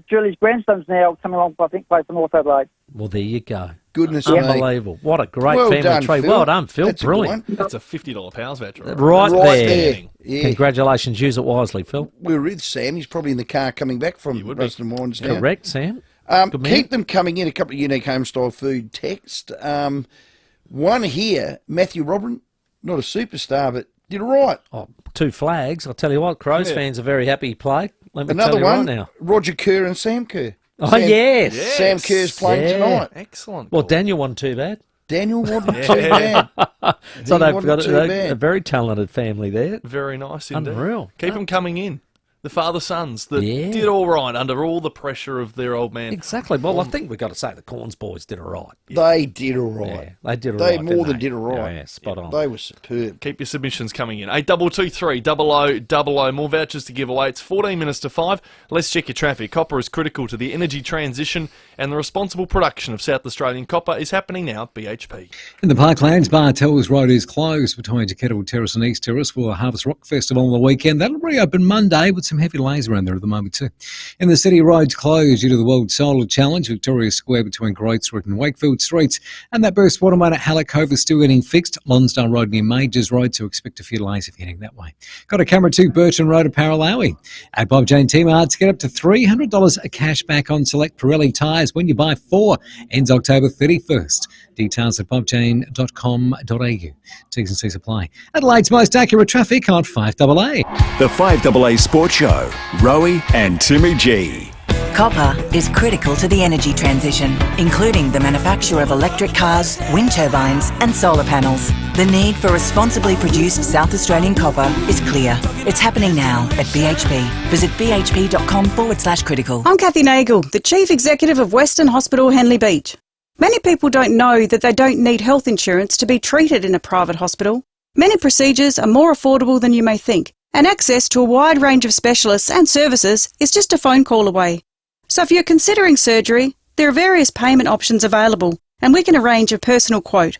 Julie's grandsons now coming along, I think, play for North Adelaide. Well, there you go. Goodness me. Unbelievable. What a great family done, tree. Phil. Well done, Phil. That's brilliant. That's a $50 powers voucher. Right there. Yeah. Congratulations. Use it wisely, Phil. We're with Sam. He's probably in the car coming back from Ruston Wines now. Correct, Sam. Keep them coming in. A couple of unique home-style food text. One here, Matthew Robin, not a superstar, but did all right. Oh, 2 flags. I'll tell you what, Crows fans are very happy he played. Let me Another tell you one, right now. Roger Kerr and Sam Kerr. Oh, yes. Sam Kerr's playing tonight. Excellent. Well, Daniel wasn't too bad. Daniel wasn't too bad. So they've got a very talented family there. Very nice indeed. Unreal. Keep them coming in. The father-sons that did all right under all the pressure of their old man. Exactly. Well, I think we've got to say the Corns boys did all right. They did all right. Yeah, they did all they right. More than did all right. Yeah, spot on. They were superb. Keep your submissions coming in. 8223 0000. More vouchers to give away. It's 14 minutes to 5. Let's check your traffic. Copper is critical to the energy transition, and the responsible production of South Australian copper is happening now at BHP. In the Parklands, Bartels Road is closed between Kettle Terrace and East Terrace for Harvest Rock Festival on the weekend. That'll reopen Monday with some heavy lanes around there at the moment too. In the city, roads closed due to the World Solar Challenge. Victoria Square between Great Street and Wakefield Streets, and that burst watermain at Halleck Cove is still getting fixed. Lonsdale Road near Majors Road, so expect a few delays if you're heading that way. Got a camera to Burton Road at Paralawi. At Bob Jane T-Marts, get up to $300 a cash back on select Pirelli tyres when you buy 4. Ends October 31st. Details at bobjane.com.au. T's and C's apply. Adelaide's most accurate traffic on 5AA. The 5AA Sports Show, Rowey and Timmy G. Copper is critical to the energy transition, including the manufacture of electric cars, wind turbines and solar panels. The need for responsibly produced South Australian copper is clear. It's happening now at BHP. Visit bhp.com/critical. I'm Kathy Nagel, the Chief Executive of Western Hospital Henley Beach. Many people don't know that they don't need health insurance to be treated in a private hospital. Many procedures are more affordable than you may think, and access to a wide range of specialists and services is just a phone call away. So if you're considering surgery, there are various payment options available, and we can arrange a personal quote.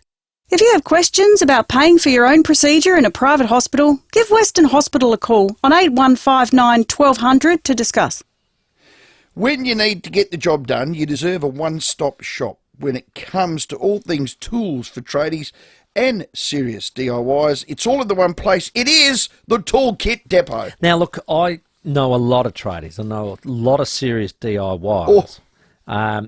If you have questions about paying for your own procedure in a private hospital, give Western Hospital a call on 8159 1200 to discuss. When you need to get the job done, you deserve a one-stop shop when it comes to all things tools for tradies and serious DIYs. It's all in the one place. It is the Toolkit Depot. Now, look, I know a lot of tradies. I know a lot of serious DIYs.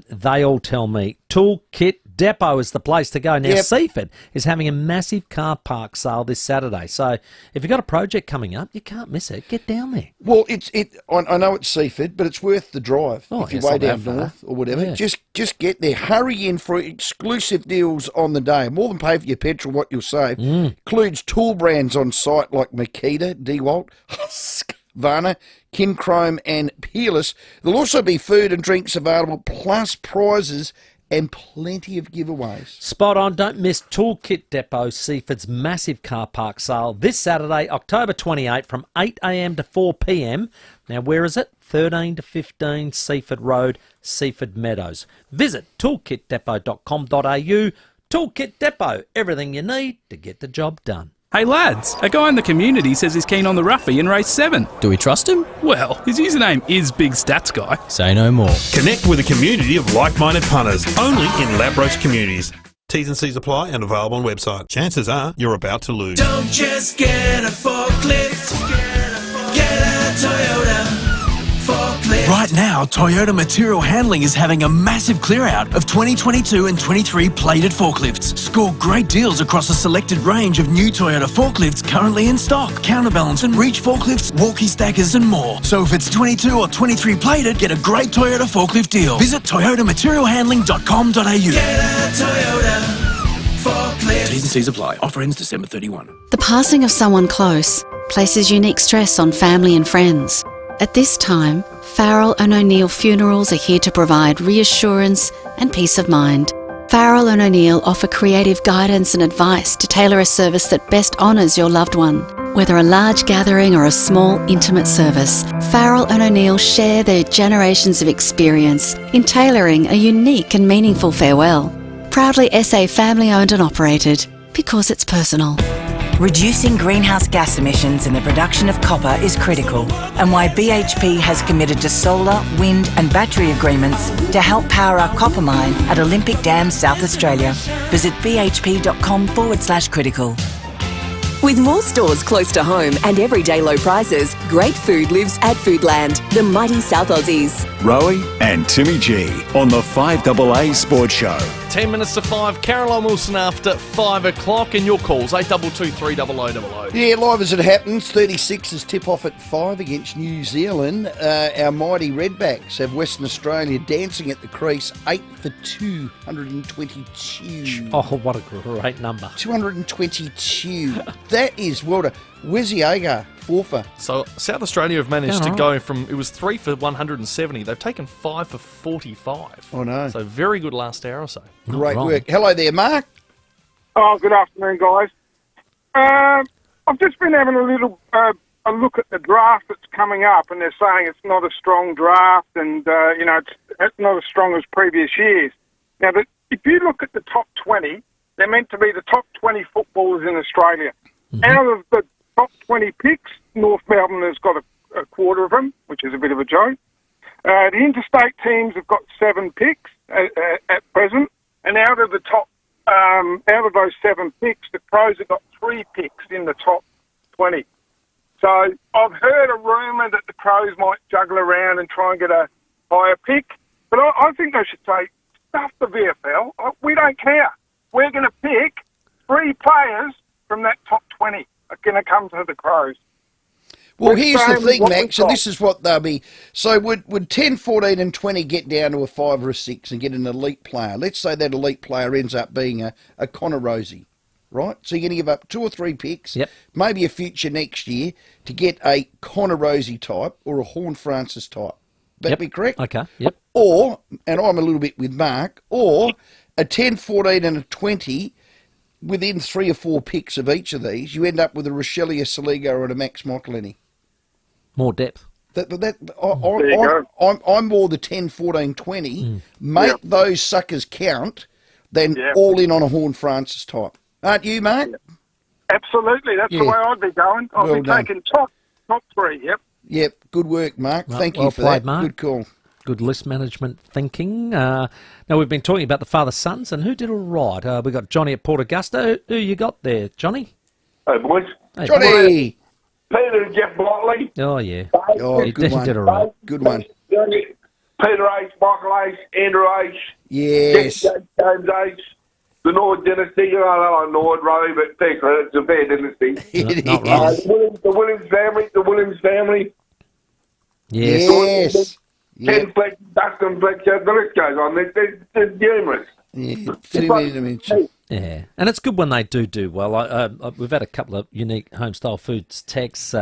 They all tell me Toolkit Depot is the place to go. Now, Seaford is having a massive car park sale this Saturday. So if you've got a project coming up, you can't miss it. Get down there. Well, I know it's Seaford, but it's worth the drive if you're way down north or whatever. Yeah. Just get there. Hurry in for exclusive deals on the day. More than pay for your petrol, what you'll save. Includes tool brands on site like Makita, DeWalt, Husqvarna, Kinchrome and Peerless. There'll also be food and drinks available, plus prizes and plenty of giveaways. Spot on. Don't miss Toolkit Depot, Seaford's massive car park sale this Saturday, October 28 from 8 a.m. to 4 p.m. Now, where is it? 13 to 15 Seaford Road, Seaford Meadows. Visit toolkitdepot.com.au. Toolkit Depot, everything you need to get the job done. Hey lads, a guy in the community says he's keen on the roughie in race 7. Do we trust him? Well, his username is Big Stats Guy. Say no more. Connect with a community of like-minded punters, only in Ladbrokes communities. T's and C's apply and available on website. Chances are you're about to lose. Don't just get a forklift, get a Toyota forklift. Right now, Toyota Material Handling is having a massive clear-out of 2022 and 23 plated forklifts. Score great deals across a selected range of new Toyota forklifts currently in stock. Counterbalance and reach forklifts, walkie stackers and more. So if it's 22 or 23 plated, get a great Toyota forklift deal. Visit toyotamaterialhandling.com.au. Get a Toyota forklift. T's and C's apply. Offer ends December 31. The passing of someone close places unique stress on family and friends. At this time, Farrell and O'Neill Funerals are here to provide reassurance and peace of mind. Farrell and O'Neill offer creative guidance and advice to tailor a service that best honours your loved one. Whether a large gathering or a small, intimate service, Farrell and O'Neill share their generations of experience in tailoring a unique and meaningful farewell. Proudly SA family-owned and operated, because it's personal. Reducing greenhouse gas emissions in the production of copper is critical, and why BHP has committed to solar, wind and battery agreements to help power our copper mine at Olympic Dam, South Australia. Visit bhp.com/critical. With more stores close to home and everyday low prices, great food lives at Foodland, the mighty South Aussies. Rowey and Timmy G on the 5AA Sports Show. 10 minutes to 5, Caroline Wilson after 5 o'clock, and your calls, 8223 0000. Yeah, live as it happens, 36ers tip off at 5 against New Zealand. Our mighty Redbacks have Western Australia dancing at the crease, 8 for 222. Oh, what a great number. 222. That is, well done. Weziaga, 4 for. So South Australia have managed to go from, it was 3 for 170. They've taken 5 for 45. Oh, no. So very good last hour or so. Great work. Hello there, Mark. Oh, good afternoon, guys. I've just been having a little a look at the draft that's coming up, and they're saying it's not a strong draft, and it's not as strong as previous years. Now, but if you look at the top 20, they're meant to be the top 20 footballers in Australia. Mm-hmm. Out of the top 20 picks, North Melbourne has got a quarter of them, which is a bit of a joke. The interstate teams have got 7 picks at present, and out of those 7 picks, the Crows have got 3 picks in the top 20. So I've heard a rumour that the Crows might juggle around and try and get a higher pick, but I think they should say, stuff the VFL. We don't care. We're going to pick 3 players from that top 20 are going to come to the Crows. Well, here's the thing, Max, and this is what they'll be. So would 10, 14 and 20 get down to a 5 or a 6 and get an elite player? Let's say that elite player ends up being a Connor Rowey, right? So you're going to give up 2 or 3 picks, maybe a future next year, to get a Connor Rowey type or a Horn Francis type. That be correct? Okay, yep. Or, and I'm a little bit with Mark, or a 10, 14 and a 20, within 3 or 4 picks of each of these, you end up with a Rochelle, a Saligo and a Max Michelini. More depth. I'm more the 10, 14, 20. Make those suckers count. than all in on a Horn Francis type. Aren't you, mate? Absolutely. That's the way I'd be going. I'd be taking top 3, yep. Yep, good work, Mark. Thank you for played, that. Mark. Good call. Good list management thinking. Now, we've been talking about the father-sons and who did all right. We've got Johnny at Port Augusta. Who you got there, Johnny? Hey, boys. Hey, Johnny! Peter and Jeff Blockley. Oh, yeah. Oh, He good one. did all right. Good one. Peter H, Michael H, Andrew H. Yes. James H. The Nord dynasty. I like Nord, Rowey, but fair credit, it's a fair dynasty. Not wrong. The Williams family. Yes. Ken Fletcher, Dustin Fletcher, the list goes on. There's numerous. Yeah, too many to mention. Yeah, and it's good when they do well. We've had a couple of unique homestyle foods texts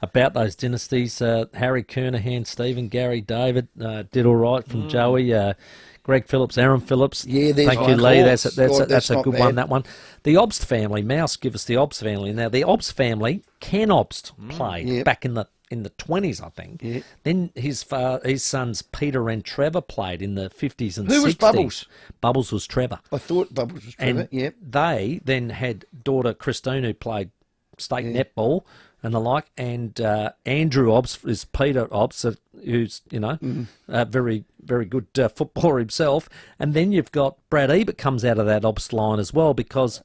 about those dynasties. Harry Kernahan, Stephen, Gary, David did all right from Joey. Greg Phillips, Aaron Phillips. Yeah, there's thank you, Lee. That's a good bad one. That one. The Obst family. Mouse give us the Obst family. Now the Obst family, Ken Obst played back in the 20s, I think. Yeah. Then his sons Peter and Trevor played in the 50s and 60s. Who was Bubbles? Bubbles was Trevor. I thought Bubbles was Trevor. And they then had daughter Christine, who played state netball and the like, and Andrew Obst is Peter Obst, who's a very, very good footballer himself. And then you've got Brad Ebert comes out of that Obst line as well, because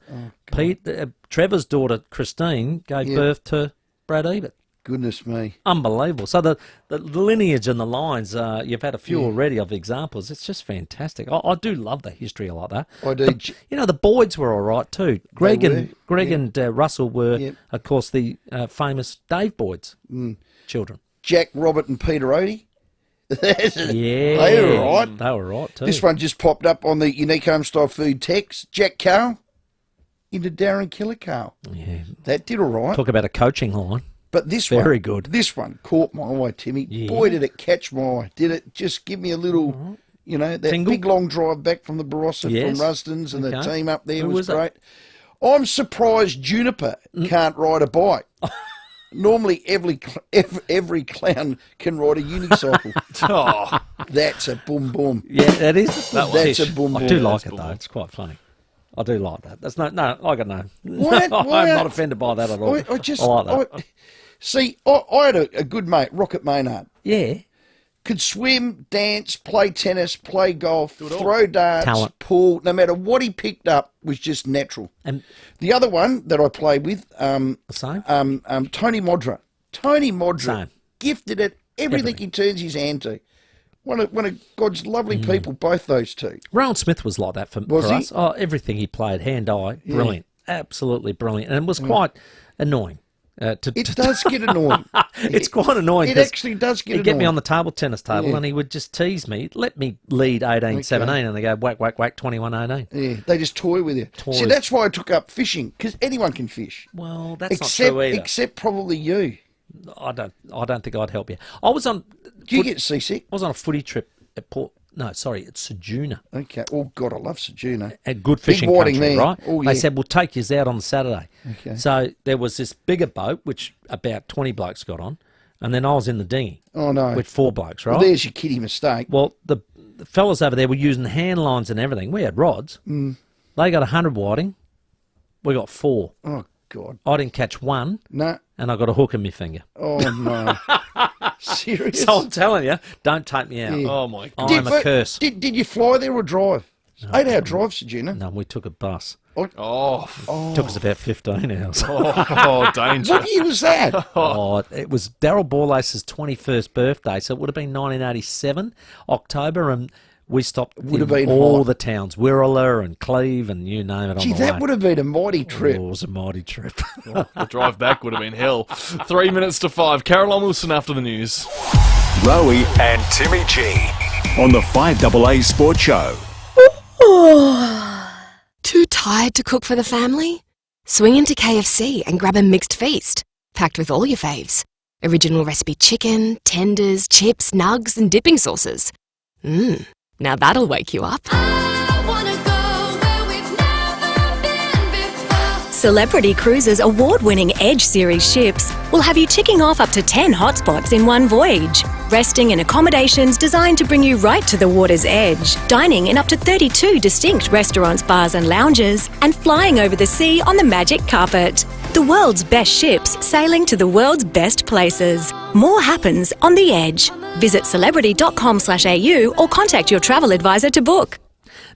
Trevor's daughter Christine gave birth to Brad Ebert. Goodness me. Unbelievable. So the lineage and the lines, you've had a few already of examples. It's just fantastic. I do love the history like that. I do. The Boyds were all right too. Greg and Russell were, of course, the famous Dave Boyd's children. Jack, Robert and Peter Odie. Yeah. They were all right. They were right too. This one just popped up on the Unique Homestyle Food text. Jack Carl into Darren Killicarl. Yeah. That did all right. Talk about a coaching line. But this Very good. This one caught my eye, Timmy. Yeah. Boy, did it catch my eye. Did it just give me a little, that Tingle? big long drive back from the Barossa Yes. from Rusden's and the Okay. team up there Who was was it? great. I'm surprised Juniper can't ride a bike. Normally, every clown can ride a unicycle. That's a boom boom. Yeah, that is. That's a boom boom. I do like it though. It's quite funny. I do like that. That's no. I got no. Why- I'm not offended by that at all. I just like that. See, I had a good mate, Rocket Maynard. Yeah. Could swim, dance, play tennis, play golf, throw darts, Talent. pool. No matter what he picked up was just natural. And the other one that I played with, same? Tony Modra. Tony Modra, Same. gifted at everything he turns his hand to. One of God's lovely people, both those two. Rowan Smith was like that for Was he? us. Oh, everything he played, hand-eye, brilliant, absolutely brilliant, and it was quite annoying. It does get annoying. It's quite annoying. It 'cause actually does get He'd get me annoying. on the table tennis table, and he would just tease me, let me lead 18-17, and they go whack, whack, whack, 21-18. Yeah, they just toy with you. Toy. See, that's why I took up fishing, because anyone can fish. Well, that's except, not true either. Except probably you. I don't think I'd help you. I was on. Do you get seasick? I was on a footy trip at Port. No, sorry, it's Sejuna. Okay. Oh God, I love Sejuna. A good Big fishing whiting country, there. right? Oh, They yeah. said we'll take you out on the Saturday. Okay. So there was this bigger boat, which about 20 blokes got on, and then I was in the dinghy. Oh no. With 4 blokes, right? Well, there's your kiddie mistake. Well, the fellas over there were using hand lines and everything. We had rods. Mm. They got 100 whiting. We got 4. Oh God. I didn't catch one. No. And I got a hook in my finger. Oh no. Serious? So I'm telling you, don't take me out. Yeah. Oh my God. I'm a curse. Did you fly there or drive? 8-hour drive, Sejuna. No, we took a bus. Oh. Took us about 15 hours. Oh, danger. What year was that? Oh, it was Daryl Borlace's 21st birthday, so it would have been 1987, October, and we stopped Would have in been all hot. the towns, Wirralur and Cleve and you name it on Gee, the that way. would have been a mighty trip. Oh, it was a mighty trip. The drive back would have been hell. 3 minutes to 5. Caroline Wilson after the news. Rowey and Timmy G on the 5AA Sports Show. Too tired to cook for the family? Swing into KFC and grab a mixed feast, packed with all your faves. Original recipe chicken, tenders, chips, nugs, and dipping sauces. Now that'll wake you up. Celebrity Cruises' award-winning Edge Series ships will have you ticking off up to 10 hotspots in one voyage. resting in accommodations designed to bring you right to the water's edge, dining in up to 32 distinct restaurants, bars and lounges, and flying over the sea on the magic carpet. The world's best ships sailing to the world's best places. More happens on the Edge. Visit celebrity.com/au or contact your travel advisor to book.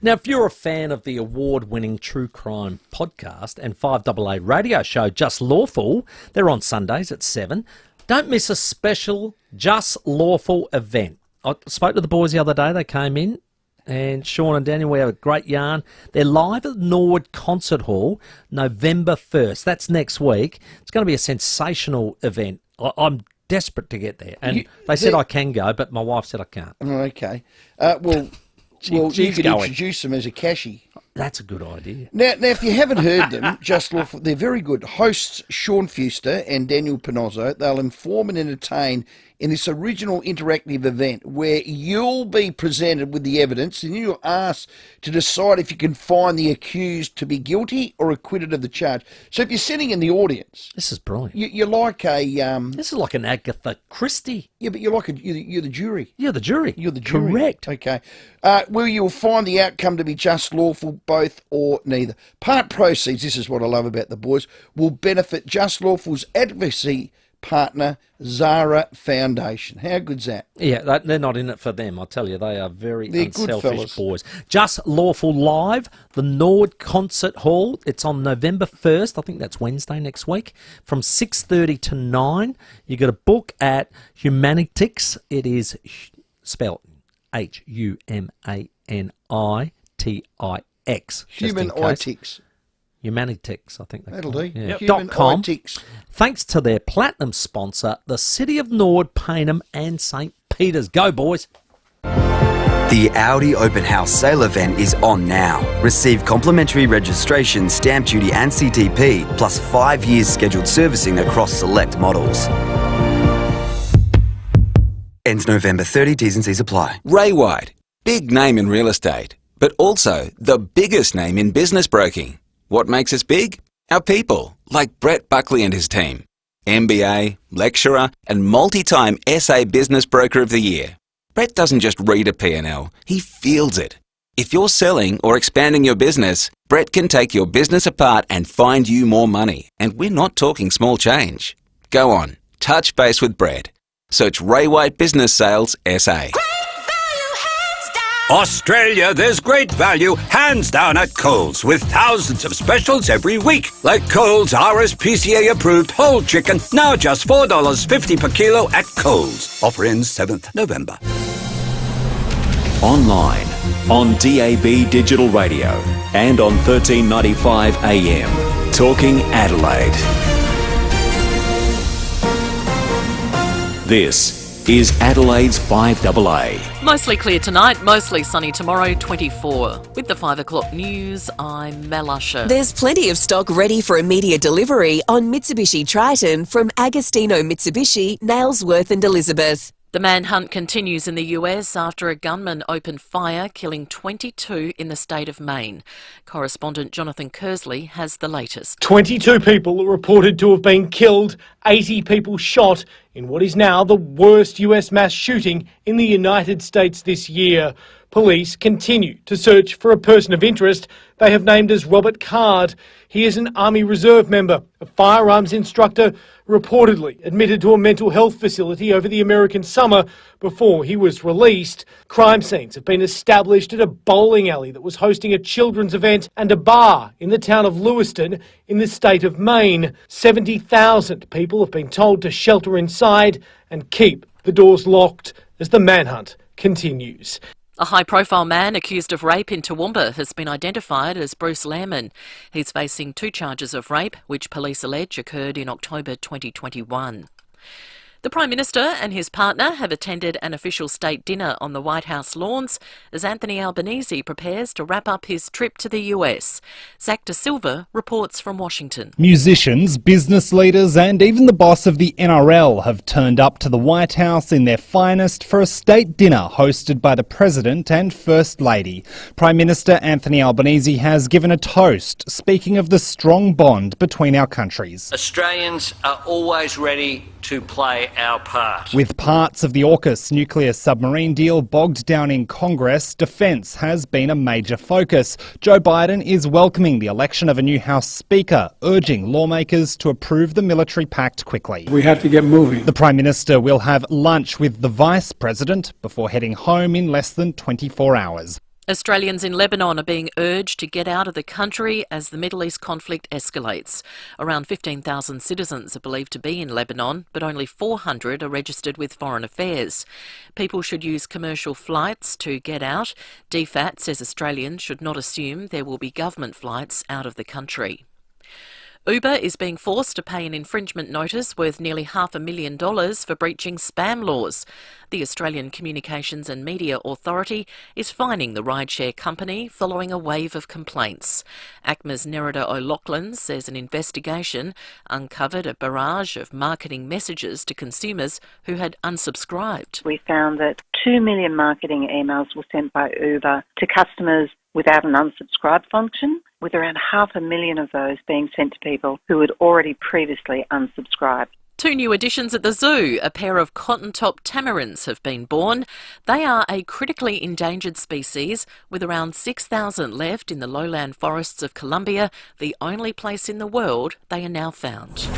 Now, if you're a fan of the award-winning true crime podcast and 5AA radio show Just Lawful, they're on Sundays at 7. Don't miss a special Just Lawful event. I spoke to the boys the other day. They came in, and Sean and Daniel, we have a great yarn. They're live at Norwood Concert Hall, November 1st. That's next week. It's going to be a sensational event. I'm desperate to get there. And they said I can go, but my wife said I can't. Oh, okay. Well, you could introduce them as a cashy. That's a good idea. Now, if you haven't heard them, Just Lawful, they're very good. Hosts Sean Fuster and Daniel Pinozzo, they'll inform and entertain in this original interactive event where you'll be presented with the evidence and you're asked to decide if you can find the accused to be guilty or acquitted of the charge. So if you're sitting in the audience... This is brilliant. You're like a... this is like an Agatha Christie. Yeah, but you're like you're the jury. You're the jury. You're the jury. Correct. Okay. Where you'll find the outcome to be just lawful, both or neither. Part proceeds, this is what I love about the boys, will benefit Just Lawful's advocacy partner, Zara Foundation. How good's that? Yeah, they're not in it for them, I tell you. They are very unselfish good boys. Just Lawful Live, the Norwood Concert Hall. It's on November 1st. I think that's Wednesday next week. From 6:30 to 9. You got a book at Humanitix. It is spelled Humanitix. Humanitix. Humanitix, I think. That'll do. Yeah. .com. Thanks to their platinum sponsor, the City of Norwood, Payneham and St. Peters. Go, boys. The Audi Open House sale event is on now. Receive complimentary registration, stamp duty and CTP, plus 5 years scheduled servicing across select models. Ends November 30, T's and C's apply. Ray White, big name in real estate, but also the biggest name in business broking. What makes us big? Our people, like Brett Buckley and his team. MBA, lecturer, and multi-time SA Business Broker of the Year. Brett doesn't just read a P&L, he feels it. If you're selling or expanding your business, Brett can take your business apart and find you more money. And we're not talking small change. Go on, touch base with Brett. Search Ray White Business Sales SA. Australia, there's great value, hands down at Coles, with thousands of specials every week. Like Coles RSPCA approved whole chicken, now just $4.50 per kilo at Coles. Offer ends 7th November. Online, on DAB Digital Radio, and on 1395 AM. Talking Adelaide. This is Adelaide's 5AA. Mostly clear tonight, mostly sunny tomorrow, 24. With the 5 o'clock news, I'm Mel Usher. There's plenty of stock ready for immediate delivery on Mitsubishi Triton from Agostino Mitsubishi, Nailsworth and Elizabeth. The manhunt continues in the US after a gunman opened fire, killing 22 in the state of Maine. Correspondent Jonathan Kersley has the latest. 22 people are reported to have been killed, 80 people shot in what is now the worst US mass shooting in the United States this year. Police continue to search for a person of interest they have named as Robert Card. He is an Army Reserve member, a firearms instructor, reportedly admitted to a mental health facility over the American summer before he was released. Crime scenes have been established at a bowling alley that was hosting a children's event and a bar in the town of Lewiston in the state of Maine. 70,000 people have been told to shelter inside and keep the doors locked as the manhunt continues. A high-profile man accused of rape in Toowoomba has been identified as Bruce Lehrman. He's facing 2 charges of rape, which police allege occurred in October 2021. The Prime Minister and his partner have attended an official state dinner on the White House lawns as Anthony Albanese prepares to wrap up his trip to the US. Zach De Silva reports from Washington. Musicians, business leaders and even the boss of the NRL have turned up to the White House in their finest for a state dinner hosted by the President and First Lady. Prime Minister Anthony Albanese has given a toast, speaking of the strong bond between our countries. Australians are always ready to play our part. With parts of the AUKUS nuclear submarine deal bogged down in Congress, defence has been a major focus. Joe Biden is welcoming the election of a new House Speaker, urging lawmakers to approve the military pact quickly. We have to get moving. The Prime Minister will have lunch with the Vice President before heading home in less than 24 hours. Australians in Lebanon are being urged to get out of the country as the Middle East conflict escalates. Around 15,000 citizens are believed to be in Lebanon, but only 400 are registered with Foreign Affairs. People should use commercial flights to get out. DFAT says Australians should not assume there will be government flights out of the country. Uber is being forced to pay an infringement notice worth nearly $500,000 for breaching spam laws. The Australian Communications and Media Authority is fining the rideshare company following a wave of complaints. ACMA's Nerida O'Loughlin says an investigation uncovered a barrage of marketing messages to consumers who had unsubscribed. We found that 2 million marketing emails were sent by Uber to customers without an unsubscribe function, with around 500,000 of those being sent to people who had already previously unsubscribed. 2 new additions at the zoo. A pair of cotton-top tamarins have been born. They are a critically endangered species, with around 6,000 left in the lowland forests of Colombia, the only place in the world they are now found.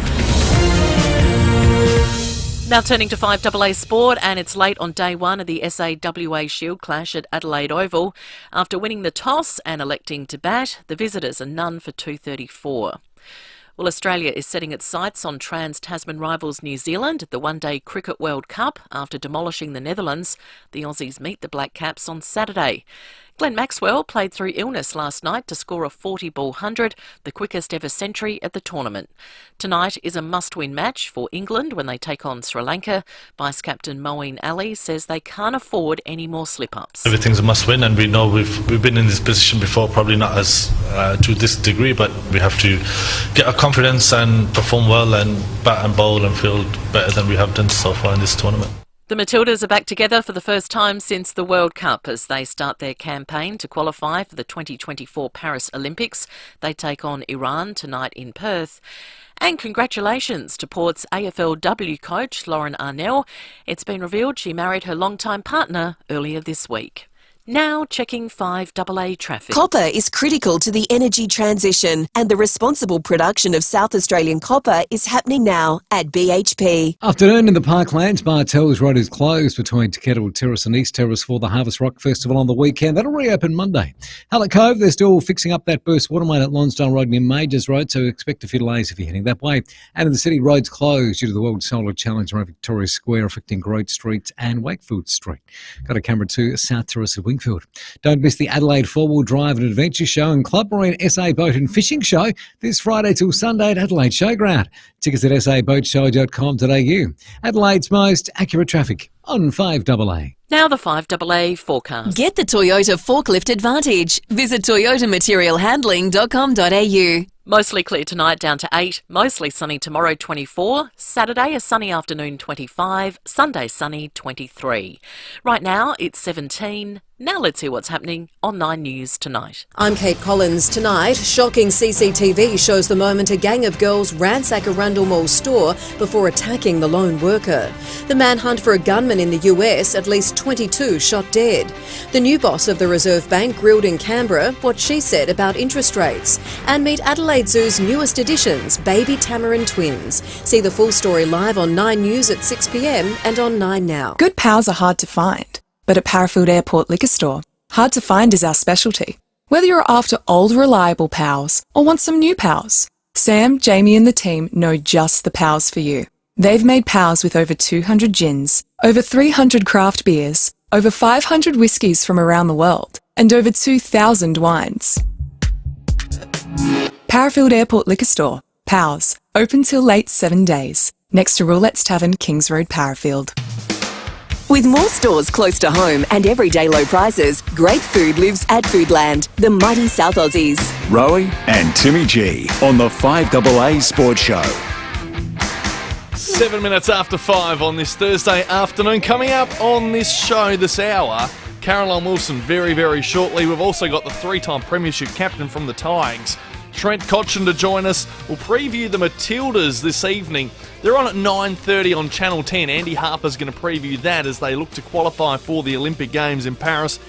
Now turning to 5AA Sport, and it's late on day one of the SAWA Shield clash at Adelaide Oval. After winning the toss and electing to bat, the visitors are none for 234. Well, Australia is setting its sights on trans-Tasman rivals New Zealand at the One-Day Cricket World Cup after demolishing the Netherlands. The Aussies meet the Black Caps on Saturday. Glenn Maxwell played through illness last night to score a 40-ball 100, the quickest ever century at the tournament. Tonight is a must-win match for England when they take on Sri Lanka. Vice-Captain Moeen Ali says they can't afford any more slip-ups. Everything's a must-win, and we know we've been in this position before, probably not as to this degree, but we have to get our confidence and perform well and bat and bowl and field better than we have done so far in this tournament. The Matildas are back together for the first time since the World Cup as they start their campaign to qualify for the 2024 Paris Olympics. They take on Iran tonight in Perth. And congratulations to Port's AFLW coach Lauren Arnell. It's been revealed she married her longtime partner earlier this week. Now checking 5AA traffic. Copper is critical to the energy transition, and the responsible production of South Australian copper is happening now at BHP. Afternoon in the Parklands. Bartels Road is closed between Te Kettle Terrace and East Terrace for the Harvest Rock Festival on the weekend. That'll reopen Monday. Hallett Cove, they're still fixing up that burst waterway at Lonsdale Road near Majors Road, so expect a few delays if you're heading that way. And in the city, roads closed due to the World Solar Challenge around Victoria Square affecting Grote Street and Wakefield Street. Got a camera to South Terrace at Wingfield. Don't miss the Adelaide Four-Wheel Drive and Adventure Show and Club Marine SA Boat and Fishing Show this Friday till Sunday at Adelaide Showground. Tickets at saboatshow.com.au. Adelaide's most accurate traffic on 5AA. Now the 5AA forecast. Get the Toyota Forklift Advantage. Visit toyotamaterialhandling.com.au. Mostly clear tonight down to 8, mostly sunny tomorrow 24, Saturday a sunny afternoon 25, Sunday sunny 23. Right now it's 17. Now let's hear what's happening on 9 News tonight. I'm Kate Collins. Tonight, shocking CCTV shows the moment a gang of girls ransack a Rundle Mall store before attacking the lone worker. The manhunt for a gunman in the US, at least 22 shot dead. The new boss of the Reserve Bank grilled in Canberra what she said about interest rates. And meet Adelaide Zoo's newest additions, baby tamarin twins. See the full story live on 9 News at 6 p.m. and on 9 Now. Good pals are hard to find, but at Parafield Airport Liquor Store, hard to find is our specialty. Whether you're after old reliable pals or want some new pals, Sam, Jamie and the team know just the pals for you. They've made pals with over 200 gins, over 300 craft beers, over 500 whiskies from around the world, and over 2,000 wines. Parafield Airport Liquor Store, Pals, open till late 7 days, next to Roulette's Tavern, Kings Road, Parafield. With more stores close to home and everyday low prices, great food lives at Foodland, the mighty South Aussies. Rowey and Timmy G on the 5AA Sports Show. 7 minutes after 5 on this Thursday afternoon. Coming up on this show this hour, Caroline Wilson very, very shortly. We've also got the 3-time premiership captain from the Tigers, Trent Cotchin to join us. We'll preview the Matildas this evening. They're on at 9:30 on Channel 10. Andy Harper's going to preview that as they look to qualify for the Olympic Games in Paris.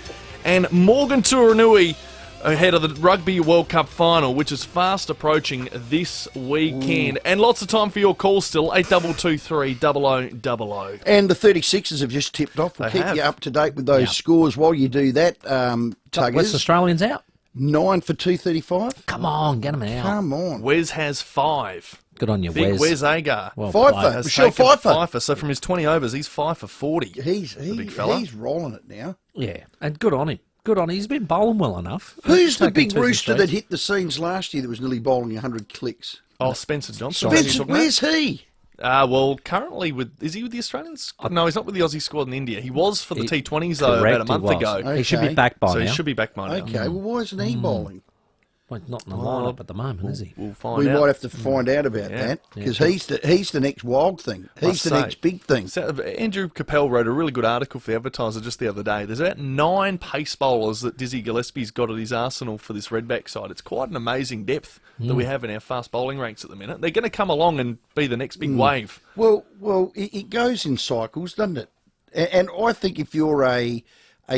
And Morgan Turanui ahead of the Rugby World Cup final, which is fast approaching this weekend. Ooh. And lots of time for your call still, 8223 0000. And the 36ers have just tipped off. We'll keep you up to date with those scores while you do that, Tuggers. West Australians out. 9 for 235. Come on, get them out. Come on. Wes has 5. Good on you, Big Wes. Wes Agar. Well Pfeiffer. Michelle Pfeiffer. So from his 20 overs, he's 5 for 40. He's big fella. He's rolling it now. Yeah, and good on him. Good on him. He's been bowling well enough. Who's the Taking big twos and rooster threes. that hit the scenes last year that was nearly bowling 100 clicks? Oh, Spencer Johnson. Spencer, where's he? Well, currently is he with the Australians? No, he's not with the Aussie squad in India. He was for the T20s though about a month ago. Okay. He should be back by So now. he should be back by now. Okay, well, why isn't he bowling? Well, not in the lineup at the moment, is he? We'll find We out. might have to find out about that because he's the next wild thing. He's the next big thing. So, Andrew Capel wrote a really good article for the Advertiser just the other day. There's about 9 pace bowlers that Dizzy Gillespie's got at his arsenal for this Redback side. It's quite an amazing depth that we have in our fast bowling ranks at the minute. They're going to come along and be the next big wave. Well, it goes in cycles, doesn't it? And I think if you're a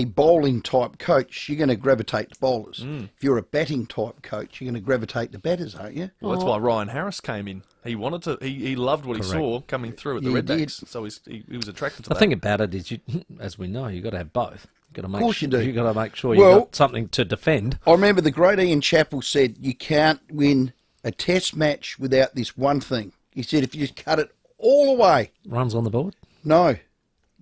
bowling type coach, you're going to gravitate to bowlers. If you're a batting type coach, you're going to gravitate to batters, aren't you? Well, that's why Ryan Harris came in. He wanted to. He loved what he saw coming through at the Redbacks, so he was attracted to that. The thing about it is, as we know, you've got to have both. You've got to make Of course you do. You've got to make sure you've got something to defend. I remember the great Ian Chappell said, you can't win a test match without this one thing. He said, if you just cut it all away. Runs on the board? No.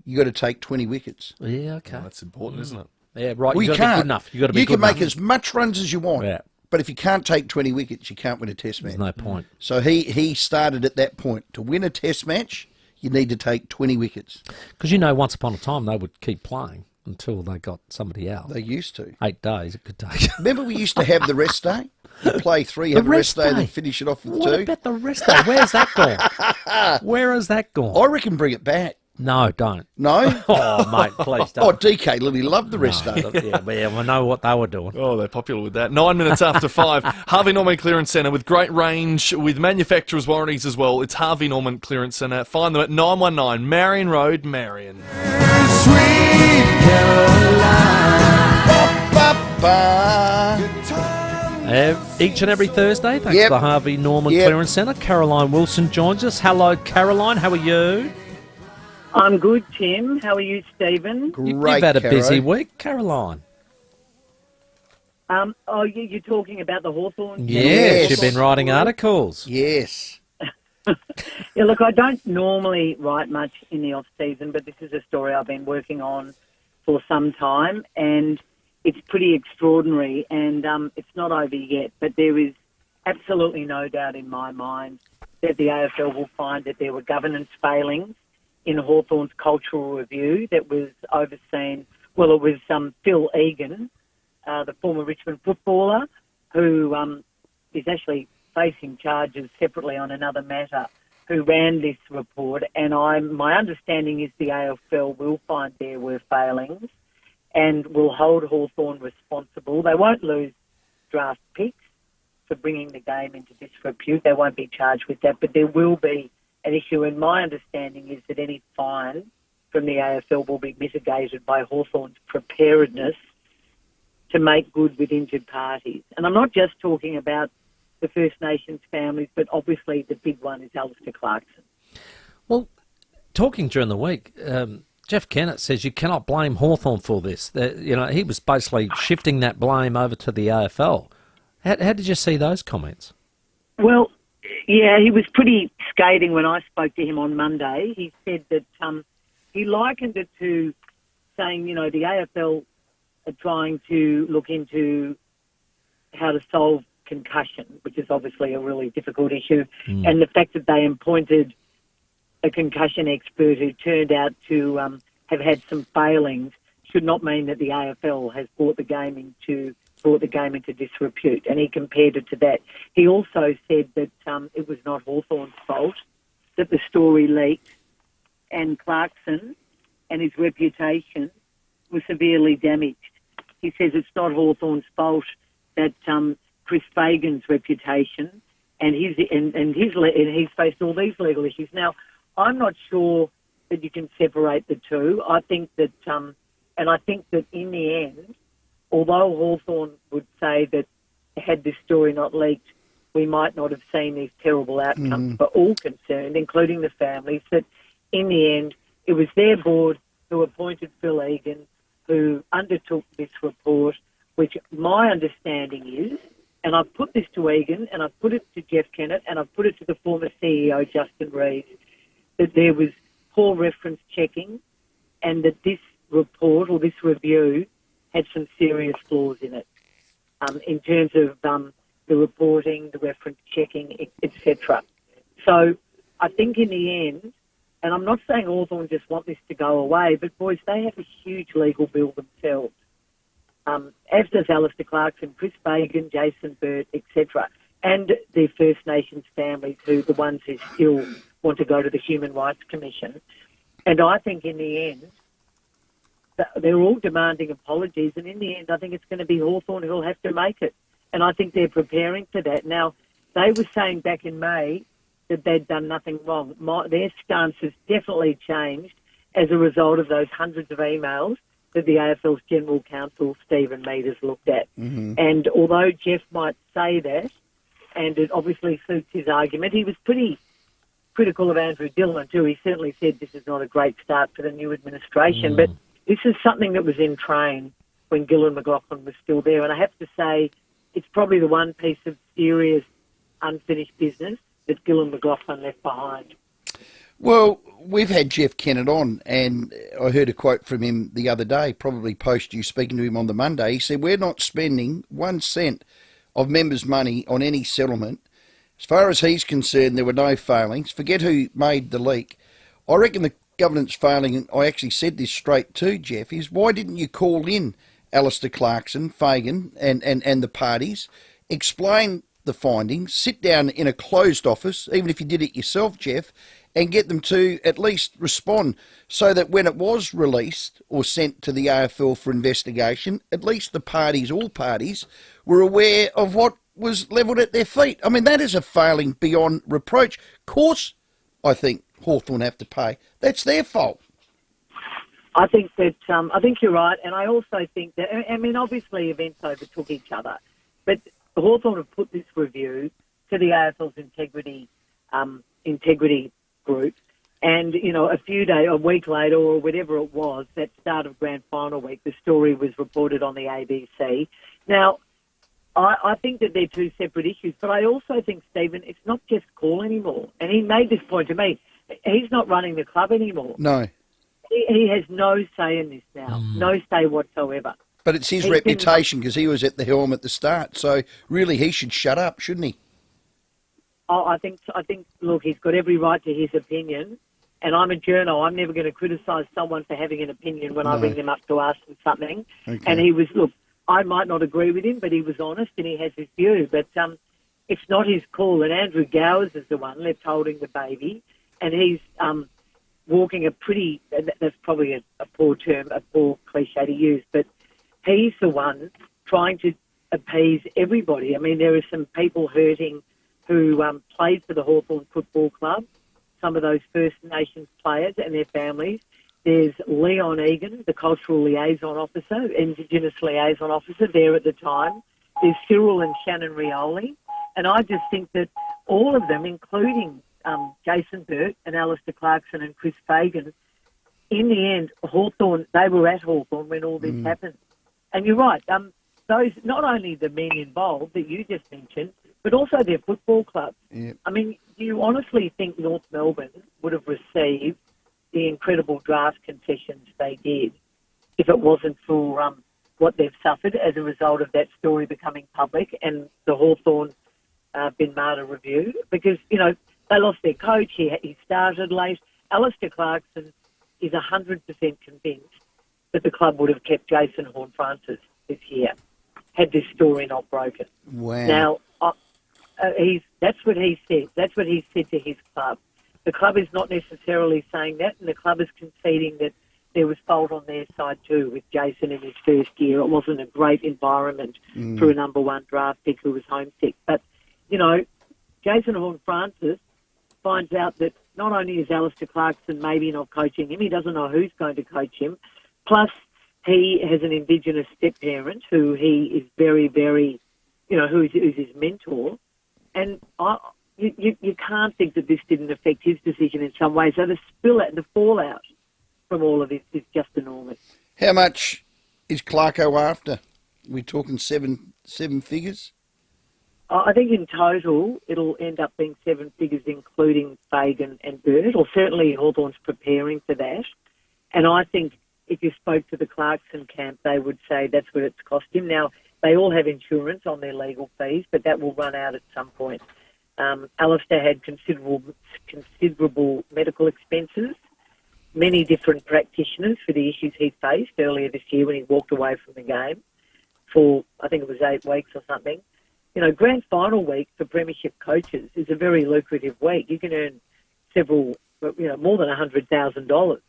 You got to take 20 wickets. Yeah, okay. Well, that's important, isn't it? Yeah, right. Well, You've got to be good enough. You've got to be You good can make enough. as much runs as you want. Yeah. But if you can't take 20 wickets, you can't win a test match. There's no point. So he started at that point. To win a test match, you need to take 20 wickets. Because, once upon a time, they would keep playing until they got somebody out. They used to. 8 days, it could take. Remember we used to have the rest day? You play 3, have a rest day, then finish it off with 2. What about the rest day? Where's that gone? Where has that gone? I reckon bring it back. No, don't. No? Oh, mate, please don't. Oh, DK Lilly loved the rest day. Yeah, we know what they were doing. Oh, they're popular with that. 9 minutes after 5. Harvey Norman Clearance Centre with great range, with manufacturer's warranties as well. It's Harvey Norman Clearance Centre. Find them at 919 Marion Road, Marion. Sweet Caroline. Ba-ba-ba. Each and every Thursday, thanks to the Harvey Norman Clearance Centre. Caroline Wilson joins us. Hello, Caroline. How are you? I'm good, Tim. How are you, Stephen? You've had a busy week, Caroline. You're talking about the Hawthorn? Yes, you've been writing articles. Yes. Yeah, look, I don't normally write much in the off-season, but this is a story I've been working on for some time, and it's pretty extraordinary, and it's not over yet, but there is absolutely no doubt in my mind that the AFL will find that there were governance failings in Hawthorn's cultural review that was overseen. Well, it was Phil Egan, the former Richmond footballer, who is actually facing charges separately on another matter, who ran this report. And my understanding is the AFL will find there were failings and will hold Hawthorn responsible. They won't lose draft picks for bringing the game into disrepute. They won't be charged with that, but there will be an issue, and my understanding is that any fine from the AFL will be mitigated by Hawthorn's preparedness to make good with injured parties. And I'm not just talking about the First Nations families, but obviously the big one is Alistair Clarkson. Well, talking during the week, Jeff Kennett says you cannot blame Hawthorn for this. He was basically shifting that blame over to the AFL. How did you see those comments? Well, yeah, he was pretty scathing when I spoke to him on Monday. He said that he likened it to saying, the AFL are trying to look into how to solve concussion, which is obviously a really difficult issue, and the fact that they appointed a concussion expert who turned out to have had some failings should not mean that the AFL has brought the game into disrepute, and he compared it to that. He also said that it was not Hawthorn's fault that the story leaked, and Clarkson and his reputation were severely damaged. He says it's not Hawthorn's fault that Chris Fagan's reputation, and he's faced all these legal issues. Now, I'm not sure that you can separate the two. I think that, and I think that in the end, although Hawthorn would say that had this story not leaked, we might not have seen these terrible outcomes for all concerned, including the families, that in the end, it was their board who appointed Phil Egan, who undertook this report, which my understanding is, and I've put this to Egan, and I've put it to Jeff Kennett, and I've put it to the former CEO, Justin Reeves, that there was poor reference checking and that this report or this review had some serious flaws in it in terms of the reporting, the reference checking, etc. So I think in the end, and I'm not saying Hawthorn just want this to go away, but boys, they have a huge legal bill themselves. As does Alistair Clarkson, Chris Fagan, Jason Burt, etc. And their First Nations families, who the ones who still want to go to the Human Rights Commission. And I think in the end, they're all demanding apologies, and in the end, I think it's going to be Hawthorn who'll have to make it. And I think they're preparing for that. Now, they were saying back in May that they'd done nothing wrong. Their stance has definitely changed as a result of those hundreds of emails that the AFL's General Counsel, Stephen Mead, has looked at. And although Jeff might say that, and it obviously suits his argument, he was pretty critical of Andrew Dillon too. He certainly said this is not a great start for the new administration, but this is something that was in train when Gillon McLachlan was still there. And I have to say, it's probably the one piece of serious unfinished business that Gillon McLachlan left behind. Well, we've had Jeff Kennett on, and I heard a quote from him the other day, probably post you speaking to him on the Monday. He said, "We're not spending 1 cent of members' money on any settlement. As far as he's concerned, there were no failings. Forget who made the leak. I reckon the governance failing," and I actually said this straight to Jeff, is why didn't you call in Alistair Clarkson, Fagan, and the parties, explain the findings, sit down in a closed office, even if you did it yourself, Jeff, and get them to at least respond so that when it was released or sent to the AFL for investigation, at least the parties, all parties, were aware of what was levelled at their feet. I mean, that is a failing beyond reproach. Of course, I think Hawthorn have to pay. That's their fault. I think that I think you're right, and I also think that, I mean, obviously events overtook each other, but Hawthorn have put this review to the AFL's integrity group, and a week later or whatever it was, that start of grand final week, the story was reported on the ABC. Now, I think that they're two separate issues, but I also think, Stephen, it's not just call anymore, and he made this point to me. He's not running the club anymore. No. He has no say in this now, no say whatsoever. But it's his reputation because he was at the helm at the start. So really, he should shut up, shouldn't he? Oh, I think. Look, he's got every right to his opinion, and I'm a journo. I'm never going to criticise someone for having an opinion when I ring them up to ask them something. Okay. And he was. Look, I might not agree with him, but he was honest and he has his view. But it's not his call. And Andrew Gowers is the one left holding the baby, and he's walking a pretty. That's probably a poor term, a poor cliche to use, but he's the one trying to appease everybody. I mean, there are some people hurting who played for the Hawthorn Football Club, some of those First Nations players and their families. There's Leon Egan, the Cultural Liaison Officer, Indigenous Liaison Officer there at the time. There's Cyril and Shannon Rioli. And I just think that all of them, including Jason Burt and Alistair Clarkson and Chris Fagan, in the end, Hawthorn, they were at Hawthorn when all this happened. And you're right, those, not only the men involved that you just mentioned, but also their football clubs. Yep. I mean, do you honestly think North Melbourne would have received the incredible draft concessions they did if it wasn't for what they've suffered as a result of that story becoming public and the Hawthorn Bin Marta review? Because, they lost their coach, he started late. Alistair Clarkson is 100% convinced that the club would have kept Jason Horne-Francis this year had this story not broken. Wow. Now, that's what he said. That's what he said to his club. The club is not necessarily saying that, and the club is conceding that there was fault on their side too with Jason in his first year. It wasn't a great environment for a number one draft pick who was homesick. But, Jason Horne-Francis finds out that not only is Alistair Clarkson maybe not coaching him, he doesn't know who's going to coach him, plus he has an Indigenous step-parent who he is very, very, who's his mentor. And you can't think that this didn't affect his decision in some way. So the fallout from all of this is just enormous. How much is Clarko after? We're talking seven figures? I think in total it'll end up being 7 figures, including Fagan and Burt, or certainly Hawthorn's preparing for that. And I think if you spoke to the Clarkson camp, they would say that's what it's cost him. Now, they all have insurance on their legal fees, but that will run out at some point. Alistair had considerable medical expenses, many different practitioners for the issues he faced earlier this year when he walked away from the game for, I think it was 8 weeks or something. Grand final week for premiership coaches is a very lucrative week. You can earn more than $100,000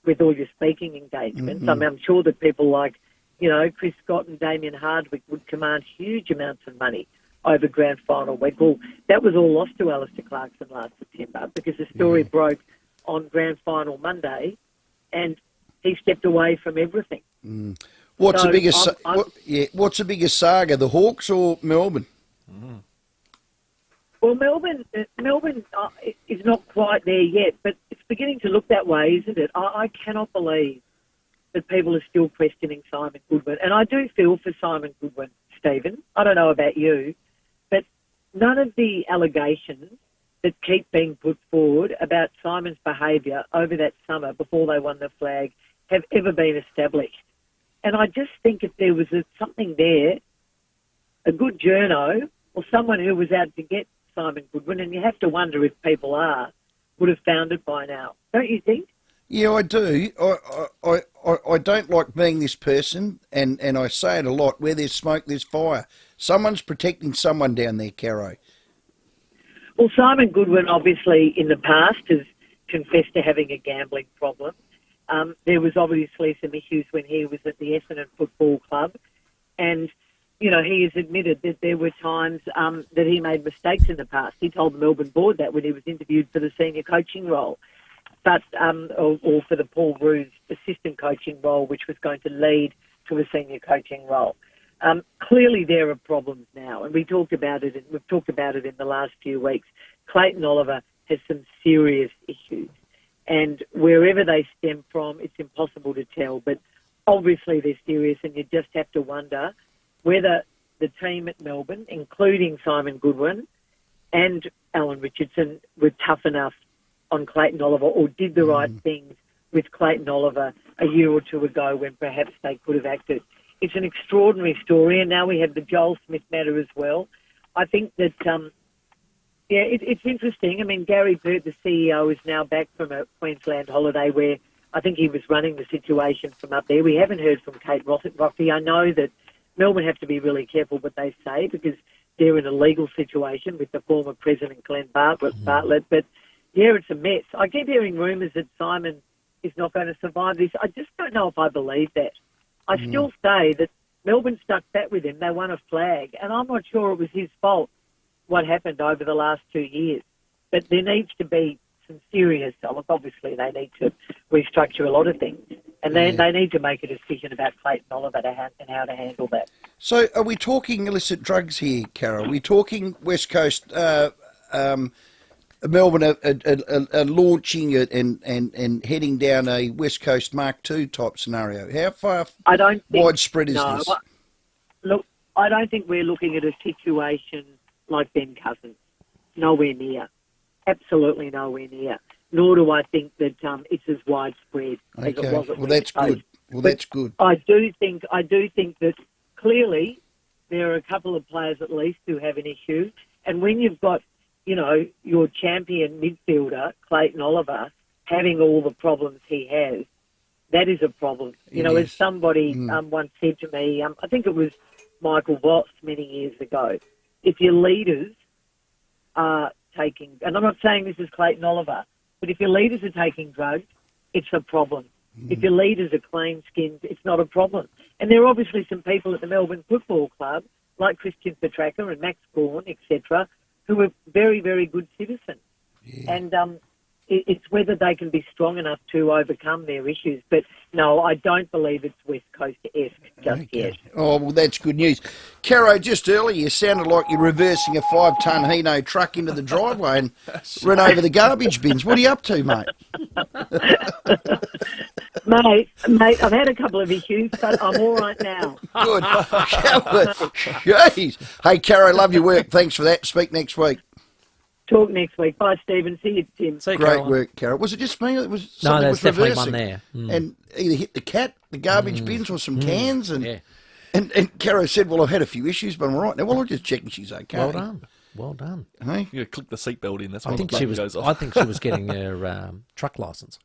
with all your speaking engagements. Mm-hmm. I'm sure that people like, Chris Scott and Damien Hardwick would command huge amounts of money over grand final week. Well, that was all lost to Alistair Clarkson last September because the story broke on grand final Monday and he stepped away from everything. Mm. What's the biggest saga, the Hawks or Melbourne? Well, Melbourne is not quite there yet, but it's beginning to look that way, isn't it? I cannot believe that people are still questioning Simon Goodwin. And I do feel for Simon Goodwin, Stephen. I don't know about you, but none of the allegations that keep being put forward about Simon's behaviour over that summer before they won the flag have ever been established. And I just think if there was something there, a good journo or someone who was out to get Simon Goodwin, and you have to wonder if people would have found it by now. Don't you think? Yeah, I do. I don't like being this person, and I say it a lot, where there's smoke, there's fire. Someone's protecting someone down there, Caro. Well, Simon Goodwin, obviously, in the past has confessed to having a gambling problem. There was obviously some issues when he was at the Essendon Football Club, and he has admitted that there were times that he made mistakes in the past. He told the Melbourne board that when he was interviewed for the senior coaching role, but or for the Paul Roos assistant coaching role, which was going to lead to a senior coaching role. Clearly, there are problems now, and we've talked about it in the last few weeks. Clayton Oliver has some serious issues, and wherever they stem from, it's impossible to tell. But obviously, they're serious, and you just have to wonder whether the team at Melbourne, including Simon Goodwin and Alan Richardson, were tough enough on Clayton Oliver or did the right things with Clayton Oliver a year or two ago when perhaps they could have acted. It's an extraordinary story, and now we have the Joel Smith matter as well. I think that, it's interesting. I mean, Gary Burt, the CEO, is now back from a Queensland holiday where I think he was running the situation from up there. We haven't heard from Kate Rocky. I know that Melbourne have to be really careful what they say because they're in a legal situation with the former president, Glenn Bartlett. But, yeah, it's a mess. I keep hearing rumours that Simon is not going to survive this. I just don't know if I believe that. I still say that Melbourne stuck that with him. They won a flag, and I'm not sure it was his fault what happened over the last 2 years. But there needs to be some serious, obviously they need to restructure a lot of things, and they need to make a decision about Clayton Oliver and how to handle that. So are we talking illicit drugs here, Carol? Are we talking West Coast, Melbourne are launching it and heading down a West Coast Mark II type scenario? How far widespread is this? Look, I don't think we're looking at a situation like Ben Cousins. Nowhere near. Absolutely nowhere near. Nor do I think that it's as widespread as it was at West Coast. That's good. I do think that clearly there are a couple of players at least who have an issue. And when you've got, your champion midfielder, Clayton Oliver, having all the problems he has, that is a problem. As somebody once said to me, I think it was Michael Voss many years ago, if your leaders are taking, and I'm not saying this is Clayton Oliver, but if your leaders are taking drugs, it's a problem. If your leaders are clean skins, it's not a problem. And there are obviously some people at the Melbourne Football Club, like Christian Petracca and Max Gawn, etc., who are very, very good citizens. Yeah. And it's whether they can be strong enough to overcome their issues. But no, I don't believe it's West Coast-esque just yet. Oh, well, that's good news. Caro, just earlier you sounded like you're reversing a 5-ton Hino truck into the driveway and ran over the garbage bins. What are you up to, mate? Mate, I've had a couple of issues, but I'm all right now. Good. Jeez. Hey, Caro, love your work. Thanks for that. Speak next week. Talk next week. Bye, Stephen. See you, Tim. See you, Great Caroline. Work, Carol. Was it just me? It was something there's was definitely reversing. one there. And either hit the cat, the garbage bins, or some cans. And Carol said, well, I've had a few issues, but I'm all right now. Well, I'm just checking she's okay. Well done. Well done. Hey? You click the seatbelt in. That's I when think the she button was. goes off. I think she was getting her truck license.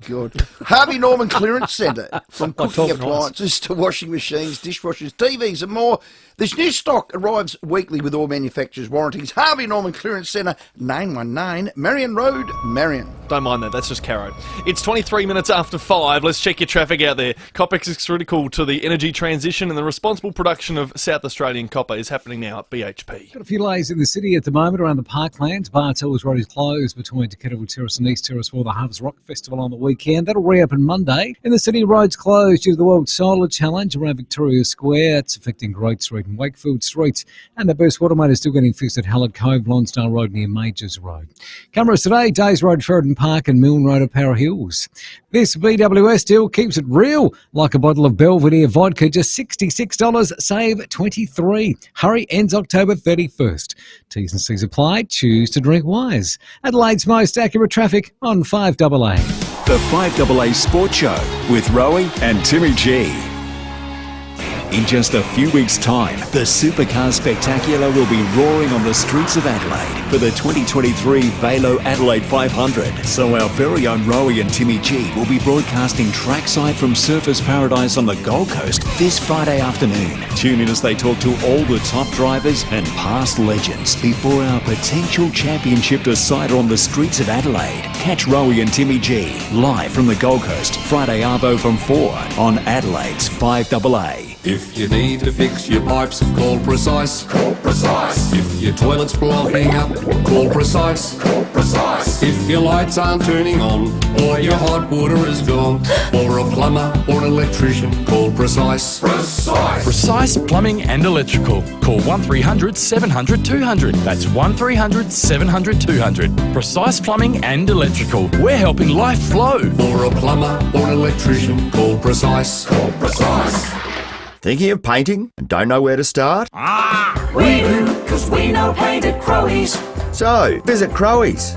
God. Harvey Norman Clearance Centre. From I cooking talk appliances to washing machines, dishwashers, TVs and more. This new stock arrives weekly with all manufacturers' warranties. Harvey Norman Clearance Centre, 919 Marion Road, Marion. Don't mind that, that's just Caro. It's 23 minutes after 5. Let's check your traffic out there. Copex is critical to the energy transition, and the responsible production of South Australian copper is happening now at BHP. Got a few delays in the city at the moment around the parklands. Bartels Road is closed between Kettle Terrace and East Terrace for the Harvest Rock Festival on the weekend. That'll reopen Monday. In the city, roads closed due to the World Solar Challenge around Victoria Square. It's affecting Great Street and Wakefield Streets. And the burst water main is still getting fixed at Hallett Cove, Lonsdale Road near Majors Road. Cameras today, Days Road, Ferreton Park and Milne Road at Para Hills. This BWS deal keeps it real. Like a bottle of Belvedere vodka, just $66, save $23. Hurry, ends October 31st. T's and C's apply. Choose to drink wise. Adelaide's most accurate traffic on 5AA. The 5AA Sports Show with Rowey and Timmy G. In just a few weeks' time, the Supercar Spectacular will be roaring on the streets of Adelaide for the 2023 Velo Adelaide 500. So our very own Rowey and Timmy G will be broadcasting trackside from Surfers Paradise on the Gold Coast this Friday afternoon. Tune in as they talk to all the top drivers and past legends before our potential championship decider on the streets of Adelaide. Catch Rowey and Timmy G live from the Gold Coast Friday arvo from 4 on Adelaide's 5AA. If you need to fix your pipes, call Precise. Call Precise. If your toilet's blocking up, call Precise. Call Precise. If your lights aren't turning on, or your hot water is gone, or a plumber or an electrician, call Precise. Precise. Precise Plumbing and Electrical. Call 1300 700 200. That's 1300 700 200. Precise Plumbing and Electrical. We're helping life flow. For a plumber or an electrician, call Precise. Call Precise. Thinking of painting and don't know where to start? We do, because we know paint at Crowey's. So, visit Crowey's.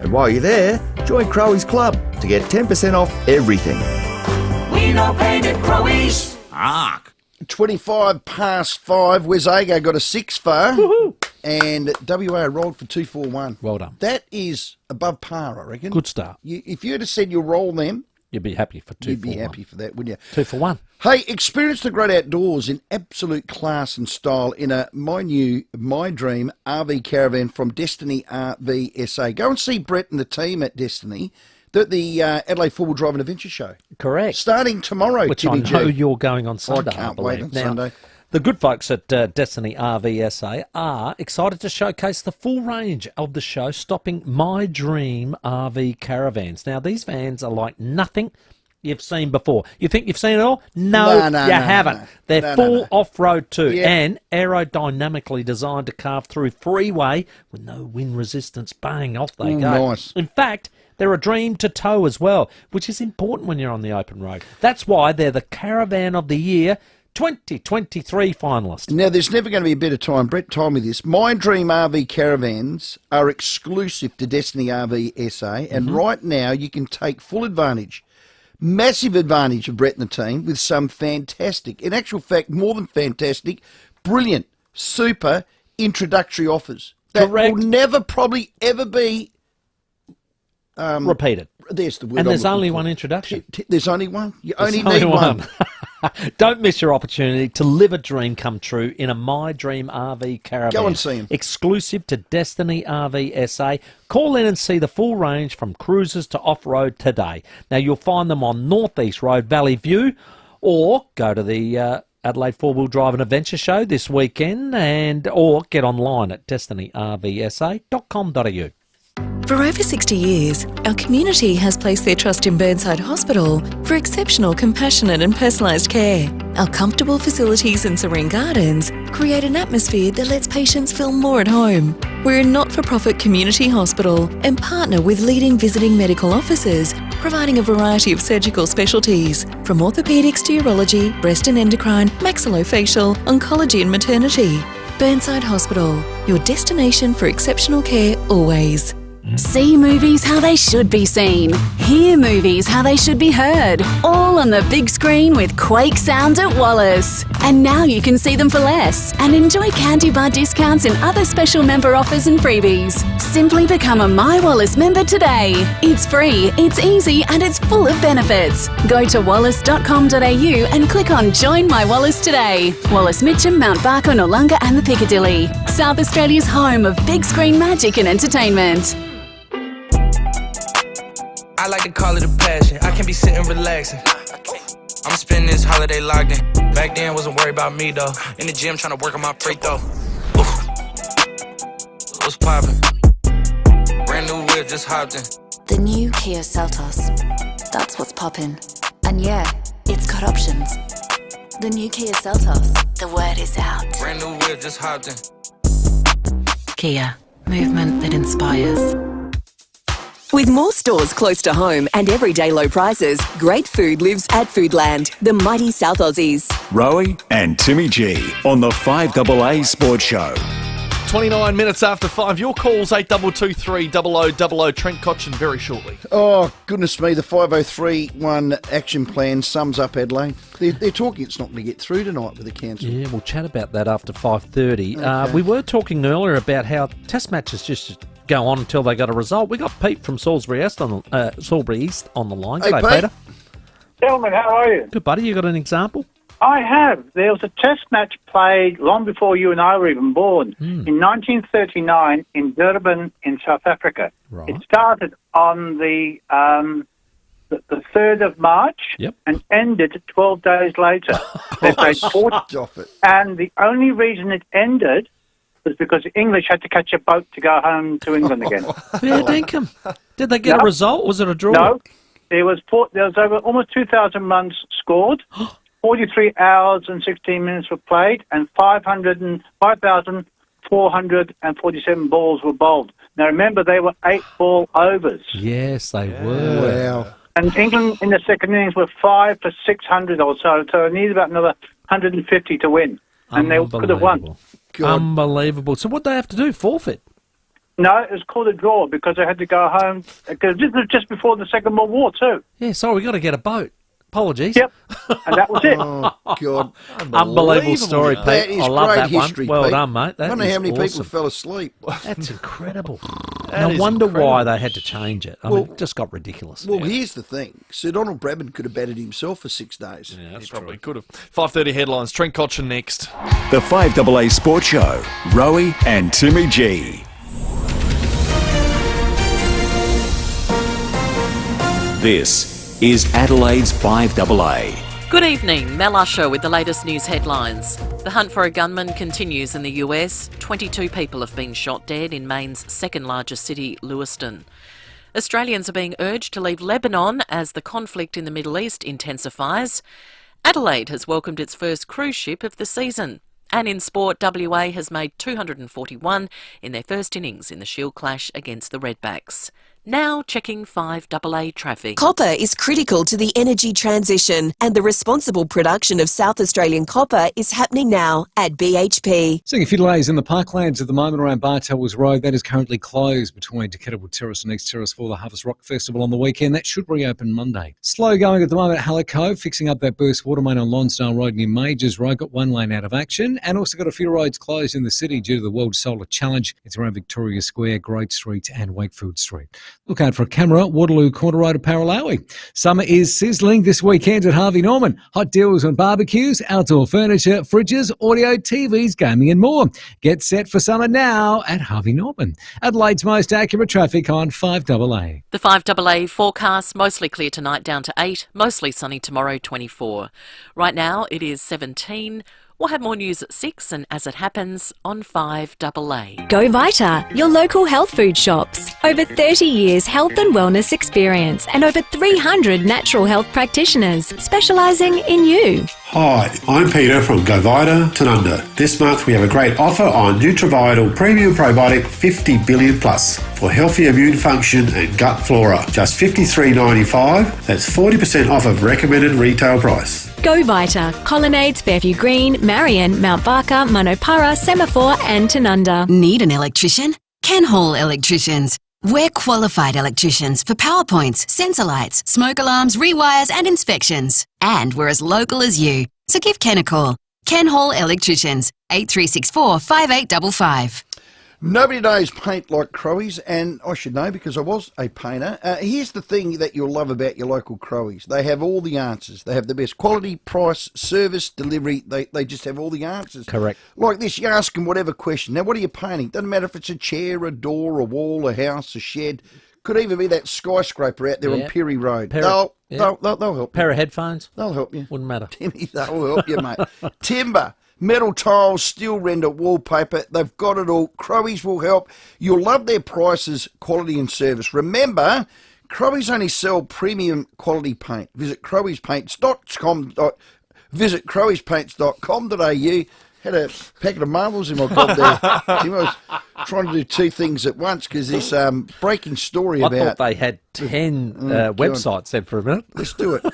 And while you're there, join Crowey's Club to get 10% off everything. We know paint at Crowey's. 25 past 5. Wezago got a 6 for. And WA rolled for 241. Well done. That is above par, I reckon. Good start. If you had said you roll them, you'd be happy for 2 you'd for be 1. happy for that, wouldn't you? 2 for 1. Hey, experience the great outdoors in absolute class and style in a my dream RV caravan from Destiny RV SA. Go and see Brett and the team at Destiny. The Adelaide Four-Wheel Drive and Adventure Show. Correct. Starting tomorrow, Which Timmy I know G. you're going on Sunday. I can't wait on now, Sunday. The good folks at Destiny RVSA are excited to showcase the full range of the show, stopping my dream RV caravans. Now, these vans are like nothing you've seen before. You think you've seen it all? No, you haven't. They're full off-road too, and aerodynamically designed to carve through freeway with no wind resistance. Bang, off they go. Nice. In fact, they're a dream to tow as well, which is important when you're on the open road. That's why they're the Caravan of the Year 2023 finalist. Now, there's never going to be a better time. Brett told me this. My Dream RV caravans are exclusive to Destiny RV SA, and right now you can take full advantage, massive advantage of Brett and the team with some fantastic, in actual fact, more than fantastic, brilliant, super introductory offers that will never probably ever be repeated. There's the word. And there's only one introduction. There's only one. You There's only need one. Don't miss your opportunity to live a dream come true in a My Dream RV caravan. Go and see him. Exclusive to Destiny RV SA. Call in and see the full range from cruisers to off-road today. Now, you'll find them on North East Road, Valley View, or go to the Adelaide Four-Wheel Drive and Adventure Show this weekend, or get online at destinyrvsa.com.au. For over 60 years, our community has placed their trust in Burnside Hospital for exceptional, compassionate and personalised care. Our comfortable facilities and serene gardens create an atmosphere that lets patients feel more at home. We're a not-for-profit community hospital and partner with leading visiting medical officers, providing a variety of surgical specialties, from orthopaedics to urology, breast and endocrine, maxillofacial, oncology and maternity. Burnside Hospital, your destination for exceptional care always. See movies how they should be seen. Hear movies how they should be heard. All on the big screen with Quake Sound at Wallace. And now you can see them for less and enjoy candy bar discounts and other special member offers and freebies. Simply become a My Wallace member today. It's free, it's easy and it's full of benefits. Go to wallace.com.au and click on Join My Wallace today. Wallace Mitcham, Mount Barker, Noarlunga and the Piccadilly. South Australia's home of big screen magic and entertainment. I like to call it a passion. I can be sitting relaxing. I'm spending this holiday locked in. Back then, wasn't worried about me though. In the gym, trying to work on my free throw. What's poppin'? Brand new whip, just hopped in. The new Kia Seltos. That's what's poppin'. And yeah, it's got options. The new Kia Seltos. The word is out. Brand new whip, just hopped in. Kia. Movement that inspires. With more stores close to home and everyday low prices, great food lives at Foodland, the mighty South Aussies. Rowey and Timmy G on the 5AA Sports Show. 29 minutes after 5. Your calls 8223 0000. Trent Cotchin very shortly. Oh, goodness me. The 5031 action plan sums up Adelaide. They're talking it's not going to get through tonight with the council. Yeah, we'll chat about that after 5:30. Okay. We were talking earlier about how test matches just go on until they got a result. We got Pete from Salisbury East on the line. Hey, G'day, Pete. Peter. Gentlemen, how are you? Good, buddy. You got an example? I have. There was a test match played long before you and I were even born, in 1939 in Durban in South Africa. Right. It started on the 3rd of March and ended 12 days later. They played 40, and the only reason it ended was because the English had to catch a boat to go home to England again. Fair dinkum. Did they get a result? Was it a draw? No. There was over almost 2,000 runs scored. 43 hours and 16 minutes were played, and 5,447 balls were bowled. Now, remember, they were 8-ball overs. Yes, they were. Wow. And England in the second innings were 5 for 600 or so they needed about another 150 to win. And they could have won. Unbelievable. So what do they have to do? Forfeit? No, it was called a draw because they had to go home. Because this was just before the Second World War, too. Yeah, sorry, we got to get a boat. Apologies. Yep, and that was it. Oh, God. Unbelievable story, Pete. That is I love great that history, one. Well Pete. done, mate. I wonder how many people fell asleep. That's incredible. That No is wonder incredible. why they had to change it. I mean, it just got ridiculous. Well, here's the thing. Sir Donald Bradman could have batted himself for 6 days. Yeah, that's probably could have. 5:30 headlines. Trent Cotchin next. The 5AA Sports Show. Rowey and Timmy G. This is Adelaide's 5AA. Good evening, Mel Usher with the latest news headlines. The hunt for a gunman continues in the US. 22 people have been shot dead in Maine's second largest city, Lewiston. Australians are being urged to leave Lebanon as the conflict in the Middle East intensifies. Adelaide has welcomed its first cruise ship of the season. And in sport, WA has made 241 in their first innings in the Shield clash against the Redbacks. Now checking 5AA traffic. Copper is critical to the energy transition, and the responsible production of South Australian copper is happening now at BHP. Seeing a few delays in the parklands at the moment around Bartels Road. That is currently closed between Kettlewell Terrace and East Terrace for the Harvest Rock Festival on the weekend. That should reopen Monday. Slow going at the moment at Hallett Cove, fixing up that burst water main on Lonsdale Road near Majors Road. Got one lane out of action, and also got a few roads closed in the city due to the World Solar Challenge. It's around Victoria Square, Great Street and Wakefield Street. Look out for a camera at Waterloo Corner Road to Paralowie. Summer is sizzling this weekend at Harvey Norman. Hot deals on barbecues, outdoor furniture, fridges, audio, TVs, gaming and more. Get set for summer now at Harvey Norman. Adelaide's most accurate traffic on 5AA. The 5AA forecast, mostly clear tonight down to 8, mostly sunny tomorrow 24. Right now it is 17. We'll have more news at 6 and as it happens on 5AA. Go Vita, your local health food shops. Over 30 years health and wellness experience and over 300 natural health practitioners specialising in you. Hi, I'm Peter from Go Vita, Tanunda. This month we have a great offer on Nutrivital Premium Probiotic 50 Billion Plus for healthy immune function and gut flora. Just $53.95. That's 40% off of recommended retail price. Go Vita, Colonnades, Fairview Green, Marion, Mount Barker, Manopara, Semaphore and Tanunda. Need an electrician? Ken Hall Electricians. We're qualified electricians for power points, sensor lights, smoke alarms, rewires and inspections. And we're as local as you. So give Ken a call. Ken Hall Electricians, 8364 5855. Nobody knows paint like Crowey's, and I should know because I was a painter. Here's the thing that you'll love about your local Crowey's. They have all the answers. They have the best quality, price, service, delivery. They just have all the answers. Correct. Like this, you ask them whatever question. Now, what are you painting? Doesn't matter if it's a chair, a door, a wall, a house, a shed. Could even be that skyscraper out there on Perry Road. They'll help you. Pair of headphones? They'll help you. Wouldn't matter. Timmy, they'll help you, mate. Timber. Metal tiles, steel render, wallpaper, they've got it all. Crowey's will help. You'll love their prices, quality and service. Remember, Crowey's only sell premium quality paint. Visit crowyspaints.com.au. Had a packet of marbles in my gob there. Tim, I was trying to do two things at once because this breaking story I about... thought they had 10 websites then for a minute. Let's do it.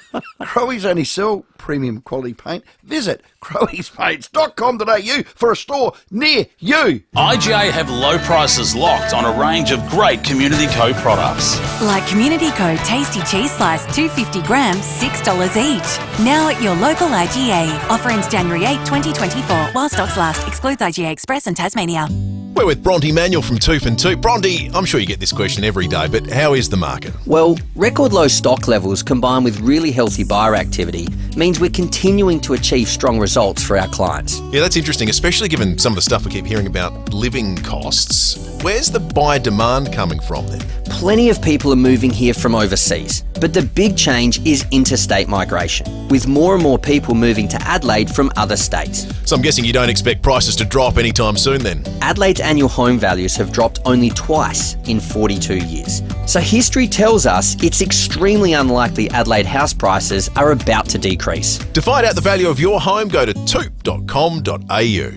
Crowey's only sell premium quality paint. Visit crowyspaints.com.au for a store near you. IGA have low prices locked on a range of great Community Co products. Like Community Co Tasty Cheese Slice, 250 grams, $6 each. Now at your local IGA. Offer ends January 8, 2024. While stocks last. Excludes IGA Express and Tasmania. We're with Bronte Manuel from Toof and Toot. Bronte, I'm sure you get this question every day, but how is the market? Well, record low stock levels combined with really healthy buyer activity means we're continuing to achieve strong results for our clients. Yeah, that's interesting, especially given some of the stuff we keep hearing about living costs. Where's the buyer demand coming from then? Plenty of people are moving here from overseas, but the big change is interstate migration, with more and more people moving to Adelaide from other states. So I'm guessing you don't expect prices to drop anytime soon then? Adelaide's annual home values have dropped only twice in 42 years. So history tells us it's extremely unlikely Adelaide house prices are about to decrease. To find out the value of your home, go to toop.com.au.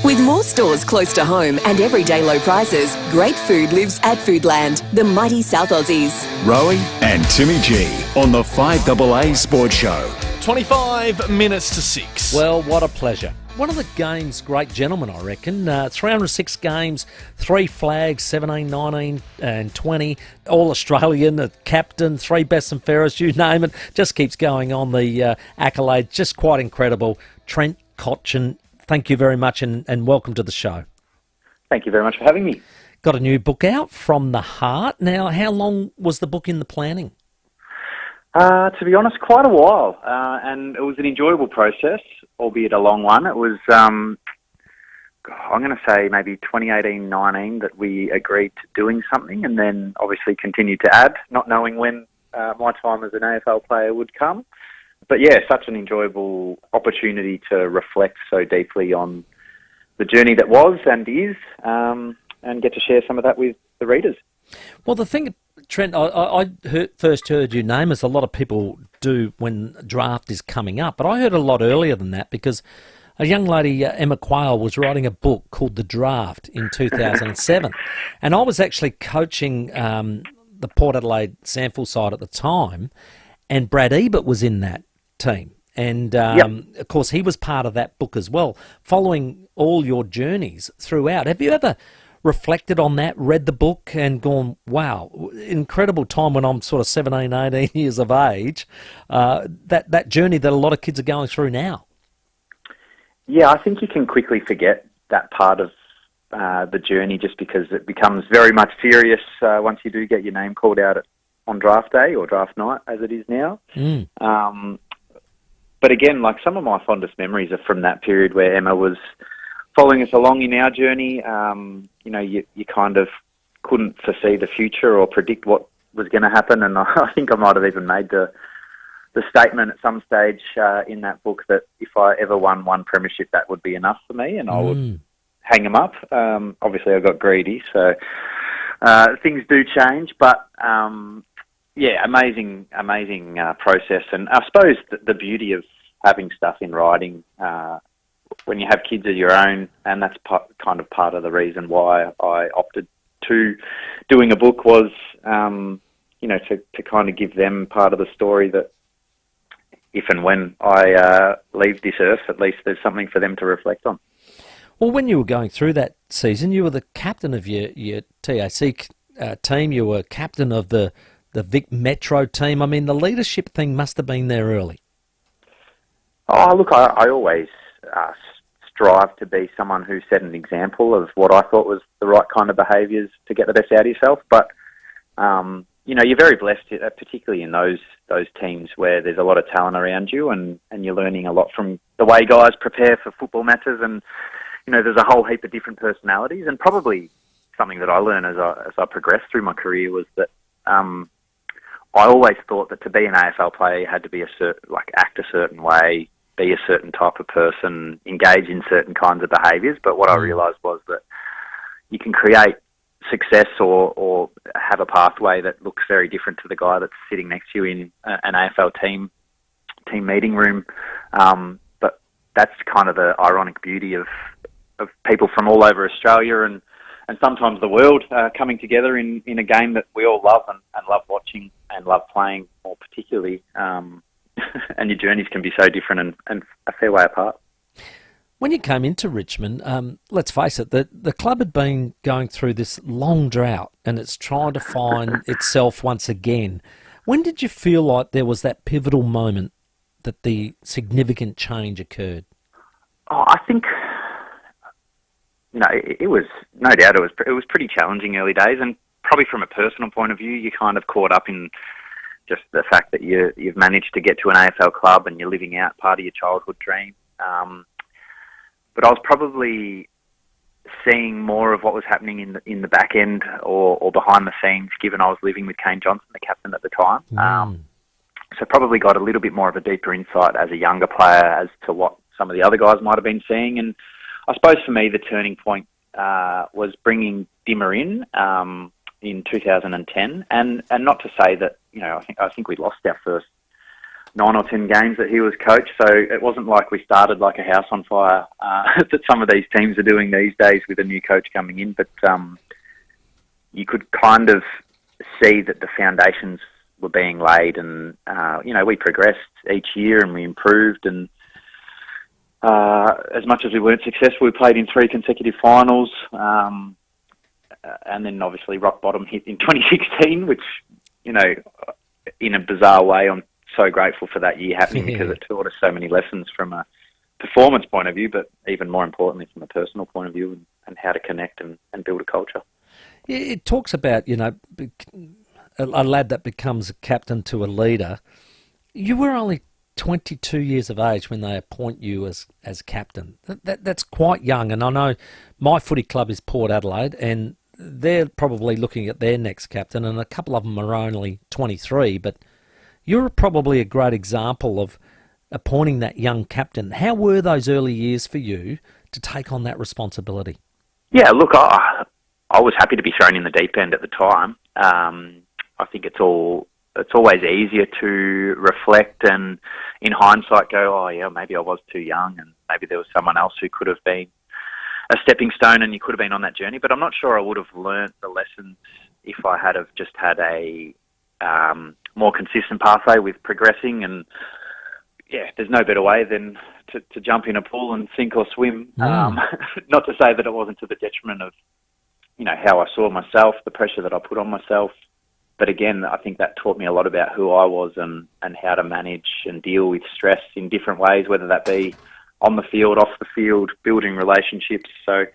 With more stores close to home and everyday low prices, great food lives at Foodland, the mighty South Aussies. Rowey and Timmy G on the 5AA Sports Show. 25 minutes to 6. Well, what a pleasure. One of the game's great gentlemen, I reckon. 306 games, 3 flags, 17, 19 and 20. All-Australian, a captain, 3 best and fairest, you name it. Just keeps going on the accolade. Just quite incredible. Trent Cotchin, thank you very much and welcome to the show. Thank you very much for having me. Got a new book out, From the Heart. Now, how long was the book in the planning? To be honest, quite a while. And it was an enjoyable process, albeit a long one. It was, I'm going to say maybe 2018-19 that we agreed to doing something and then obviously continued to add, not knowing when my time as an AFL player would come. But yeah, such an enjoyable opportunity to reflect so deeply on the journey that was and is, and get to share some of that with the readers. Well, the thing, Trent, I first heard you name, as a lot of people do when draft is coming up, but I heard a lot earlier than that because a young lady, Emma Quayle, was writing a book called The Draft in 2007, and I was actually coaching the Port Adelaide Sandful side at the time, and Brad Ebert was in that team. And, of course, he was part of that book as well, following all your journeys throughout. Have you ever reflected on that, read the book and gone, wow, incredible time when I'm sort of 17, 18 years of age, that journey that a lot of kids are going through now? Yeah, I think you can quickly forget that part of the journey, just because it becomes very much serious once you do get your name called out on draft day or draft night, as it is now. But again, like, some of my fondest memories are from that period where Emma was following us along in our journey. You kind of couldn't foresee the future or predict what was going to happen, and I think I might have even made the statement at some stage in that book that if I ever won one premiership, that would be enough for me, and I would hang them up. Obviously, I got greedy, so things do change, but amazing process. And I suppose the beauty of having stuff in writing when you have kids of your own, and that's kind of part of the reason why I opted to doing a book was, to kind of give them part of the story, that if and when I leave this earth, at least there's something for them to reflect on. Well, when you were going through that season, you were the captain of your TAC team. You were captain of the Vic Metro team. I mean, the leadership thing must have been there early. Oh, look, I always strive to be someone who set an example of what I thought was the right kind of behaviours to get the best out of yourself. But, you're very blessed, particularly in those teams where there's a lot of talent around you, and you're learning a lot from the way guys prepare for football matches. And, there's a whole heap of different personalities. And probably something that I learned as I progressed through my career was that I always thought that to be an AFL player, you had to be act a certain way, be a certain type of person, engage in certain kinds of behaviours. But what I realised was that you can create success or have a pathway that looks very different to the guy that's sitting next to you in an AFL team meeting room. But that's kind of the ironic beauty of people from all over Australia and sometimes the world coming together in a game that we all love and love watching and love playing more particularly. And your journeys can be so different and a fair way apart. When you came into Richmond, let's face it, the club had been going through this long drought and it's trying to find itself once again. When did you feel like there was that pivotal moment that the significant change occurred? Oh, I think, it was, no doubt, it was pretty challenging early days, and probably from a personal point of view, you kind of caught up in just the fact that you've managed to get to an AFL club and you're living out part of your childhood dream. But I was probably seeing more of what was happening in the back end or behind the scenes, given I was living with Kane Johnson, the captain at the time. So probably got a little bit more of a deeper insight as a younger player as to what some of the other guys might have been seeing. And I suppose for me, the turning point was bringing Dimmer in 2010, and not to say that I think we lost our first 9 or 10 games that he was coach, so it wasn't like we started like a house on fire that some of these teams are doing these days with a new coach coming in. But you could kind of see that the foundations were being laid, and we progressed each year and we improved, and as much as we weren't successful, we played in 3 consecutive finals. And then obviously rock bottom hit in 2016, which, in a bizarre way, I'm so grateful for that year happening because it taught us so many lessons from a performance point of view, but even more importantly from a personal point of view and how to connect and build a culture. It talks about, a lad that becomes a captain to a leader. You were only 22 years of age when they appoint you as captain. That's quite young, and I know my footy club is Port Adelaide, and they're probably looking at their next captain, and a couple of them are only 23, but you're probably a great example of appointing that young captain. How were those early years for you to take on that responsibility? Yeah, look, I was happy to be thrown in the deep end at the time. I think it's always easier to reflect and in hindsight go, oh yeah, maybe I was too young and maybe there was someone else who could have been a stepping stone and you could have been on that journey. But I'm not sure I would have learnt the lessons if I had have just had a more consistent pathway with progressing. And yeah, there's no better way than to jump in a pool and sink or swim. Not to say that it wasn't to the detriment of, how I saw myself, the pressure that I put on myself. But again, I think that taught me a lot about who I was and how to manage and deal with stress in different ways, whether that be on the field, off the field, building relationships. So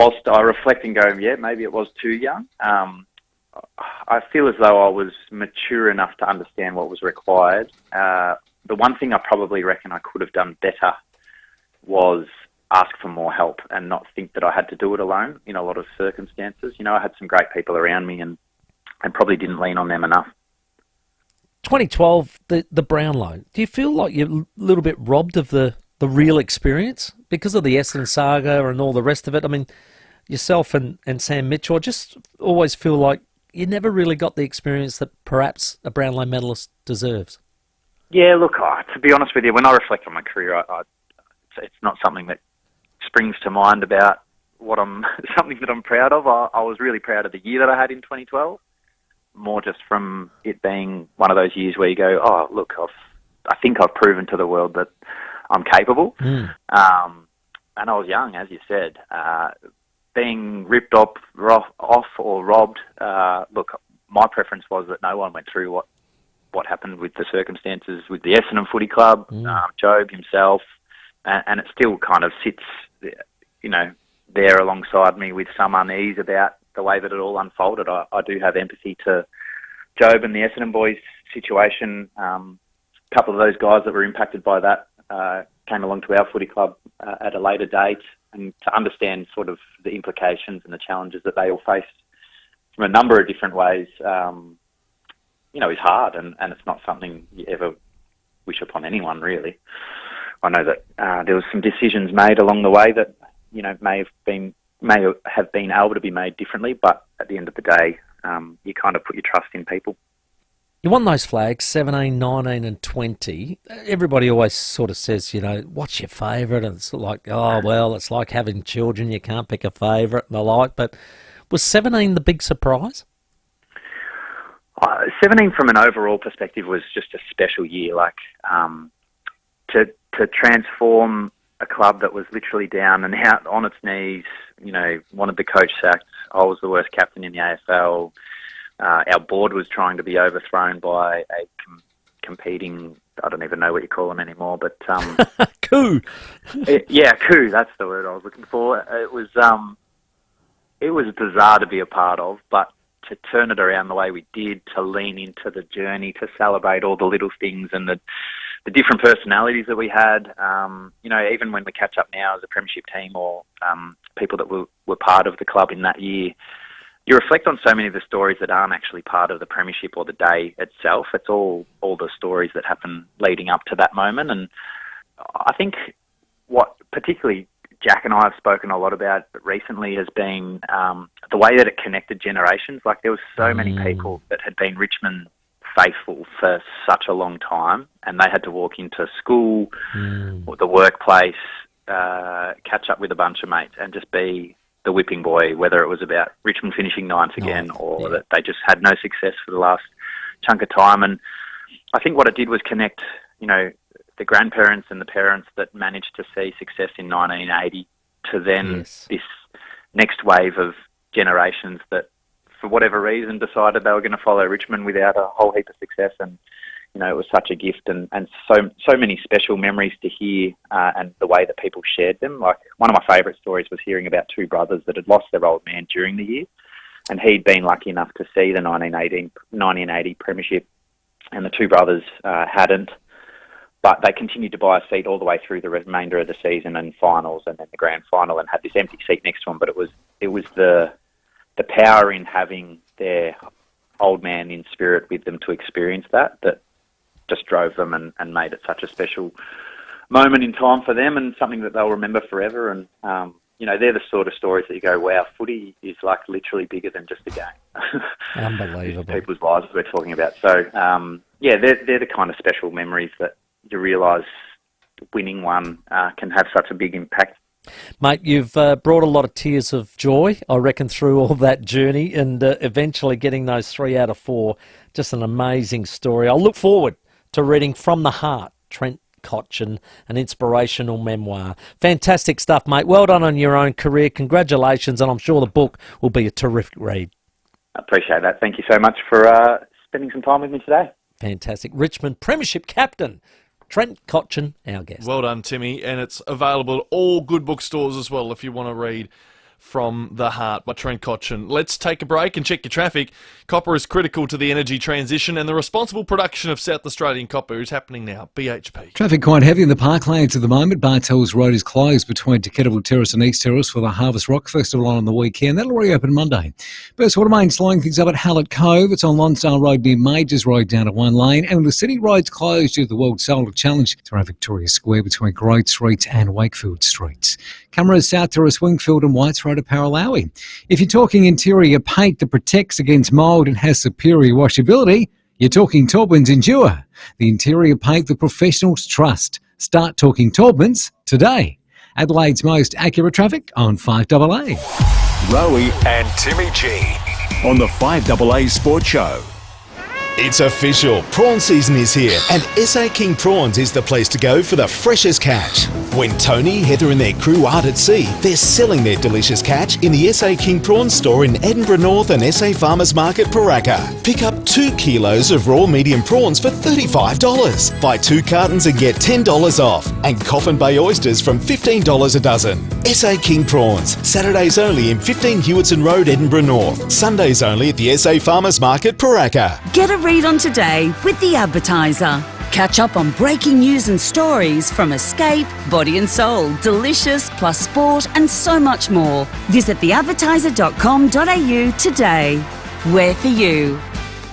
whilst I reflect and go, yeah, maybe it was too young, I feel as though I was mature enough to understand what was required. The one thing I probably reckon I could have done better was ask for more help and not think that I had to do it alone in a lot of circumstances. You know, I had some great people around me and probably didn't lean on them enough. 2012, the Brownlow. Do you feel like you're a little bit robbed of the real experience because of the Essendon saga and all the rest of it? I mean, yourself and Sam Mitchell, I just always feel like you never really got the experience that perhaps a Brownlow medalist deserves. Yeah, look, to be honest with you, when I reflect on my career, it's not something that springs to mind about something that I'm proud of. I was really proud of the year that I had in 2012, more just from it being one of those years where you go, oh, look, I think I've proven to the world that I'm capable. And I was young, as you said. Being ripped off or robbed, look, my preference was that no one went through what happened with the circumstances with the Essendon Footy Club, Job himself, and it still kind of sits, there alongside me with some unease about the way that it all unfolded. I do have empathy to Job and the Essendon boys' situation. A couple of those guys that were impacted by that came along to our footy club at a later date, and to understand sort of the implications and the challenges that they all faced from a number of different ways, is hard, and it's not something you ever wish upon anyone, really. I know that there was some decisions made along the way that, may have been able to be made differently, but at the end of the day, you kind of put your trust in people. You won those flags, 17, 19 and 20. Everybody always sort of says, what's your favourite? And it's like, oh, well, it's like having children. You can't pick a favourite and the like. But was 17 the big surprise? 17 from an overall perspective was just a special year. Like, to transform a club that was literally down and out on its knees, wanted the coach sacked. I was the worst captain in the AFL. Our board was trying to be overthrown by a competing, I don't even know what you call them anymore, but... coup! Coup, that's the word I was looking for. It was bizarre to be a part of, but to turn it around the way we did, to lean into the journey, to celebrate all the little things and the different personalities that we had, even when we catch up now as a premiership team or people that were part of the club in that year, you reflect on so many of the stories that aren't actually part of the premiership or the day itself. It's all the stories that happen leading up to that moment. And I think what particularly Jack and I have spoken a lot about recently has been the way that it connected generations. Like, there was so many people that had been Richmond faithful for such a long time, and they had to walk into school or the workplace, catch up with a bunch of mates and just be the whipping boy, whether it was about Richmond finishing ninth again or that they just had no success for the last chunk of time. And I think what it did was connect, the grandparents and the parents that managed to see success in 1980 to then this next wave of generations that, for whatever reason, decided they were going to follow Richmond without a whole heap of success. And, it was such a gift and so many special memories to hear and the way that people shared them. Like, one of my favourite stories was hearing about two brothers that had lost their old man during the year, and he'd been lucky enough to see the 1980 premiership, and the two brothers hadn't. But they continued to buy a seat all the way through the remainder of the season and finals and then the grand final, and had this empty seat next to them. But it was the power in having their old man in spirit with them to experience that just drove them and made it such a special moment in time for them, and something that they'll remember forever. And, they're the sort of stories that you go, wow, footy is like literally bigger than just a game. Unbelievable. People's lives we're talking about. So, they're the kind of special memories that you realise winning one can have such a big impact. Mate, you've brought a lot of tears of joy, I reckon, through all that journey, and eventually getting those 3 out of 4. Just an amazing story. I'll look forward to reading From the Heart, Trent Cotchin, an inspirational memoir. Fantastic stuff, mate. Well done on your own career. Congratulations, and I'm sure the book will be a terrific read. I appreciate that. Thank you so much for spending some time with me today. Fantastic. Richmond Premiership Captain Trent Cotchin, our guest. Well done, Timmy. And it's available at all good bookstores as well if you want to read from the Heart by Trent Cotchin. Let's take a break and check your traffic. Copper is critical to the energy transition and the responsible production of South Australian copper is happening now. BHP. Traffic quite heavy in the Parklands at the moment. Bartels Road is closed between Kettleville Terrace and East Terrace for the Harvest Rock Festival on the weekend. That'll reopen Monday. Burst Water Main slowing things up at Hallett Cove. It's on Lonsdale Road near Majors Road down to one lane. And the city roads closed due to the World Solar Challenge around Victoria Square between Great Street and Wakefield Streets. Cameras South Terrace, Wingfield and Whites Road at Paralawi. If you're talking interior paint that protects against mould and has superior washability, you're talking Taubman's Endure, the interior paint that professionals trust. Start talking Taubman's today. Adelaide's most accurate traffic on 5AA. Rowey and Timmy G on the 5AA Sports Show. It's official. Prawn season is here, and SA King Prawns is the place to go for the freshest catch. When Tony, Heather and their crew aren't at sea, they're selling their delicious catch in the SA King Prawns store in Edinburgh North and SA Farmers Market, Paraka. Pick up 2 kilos of raw medium prawns for $35. Buy 2 cartons and get $10 off. And Coffin Bay oysters from $15 a dozen. SA King Prawns. Saturdays only in 15 Hewitson Road, Edinburgh North. Sundays only at the SA Farmers Market, Paraka. Get a read on today with The Advertiser. Catch up on breaking news and stories from Escape, Body and Soul, Delicious, plus sport and so much more. Visit theadvertiser.com.au today. We're for you.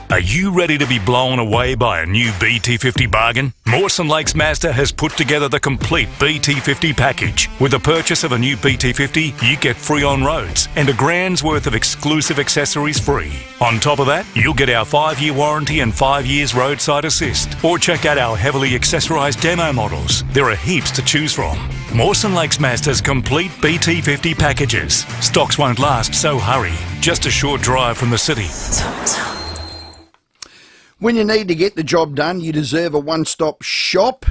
Are you ready to be blown away by a new BT50 bargain? Mawson Lakes Mazda has put together the complete BT50 package. With the purchase of a new BT50, you get free on roads and $1,000's worth of exclusive accessories free. On top of that, you'll get our 5-year warranty and 5 years roadside assist. Or check out our heavily accessorised demo models. There are heaps to choose from. Mawson Lakes Mazda's complete BT50 packages. Stocks won't last, so hurry. Just a short drive from the city. When you need to get the job done, you deserve a one-stop shop,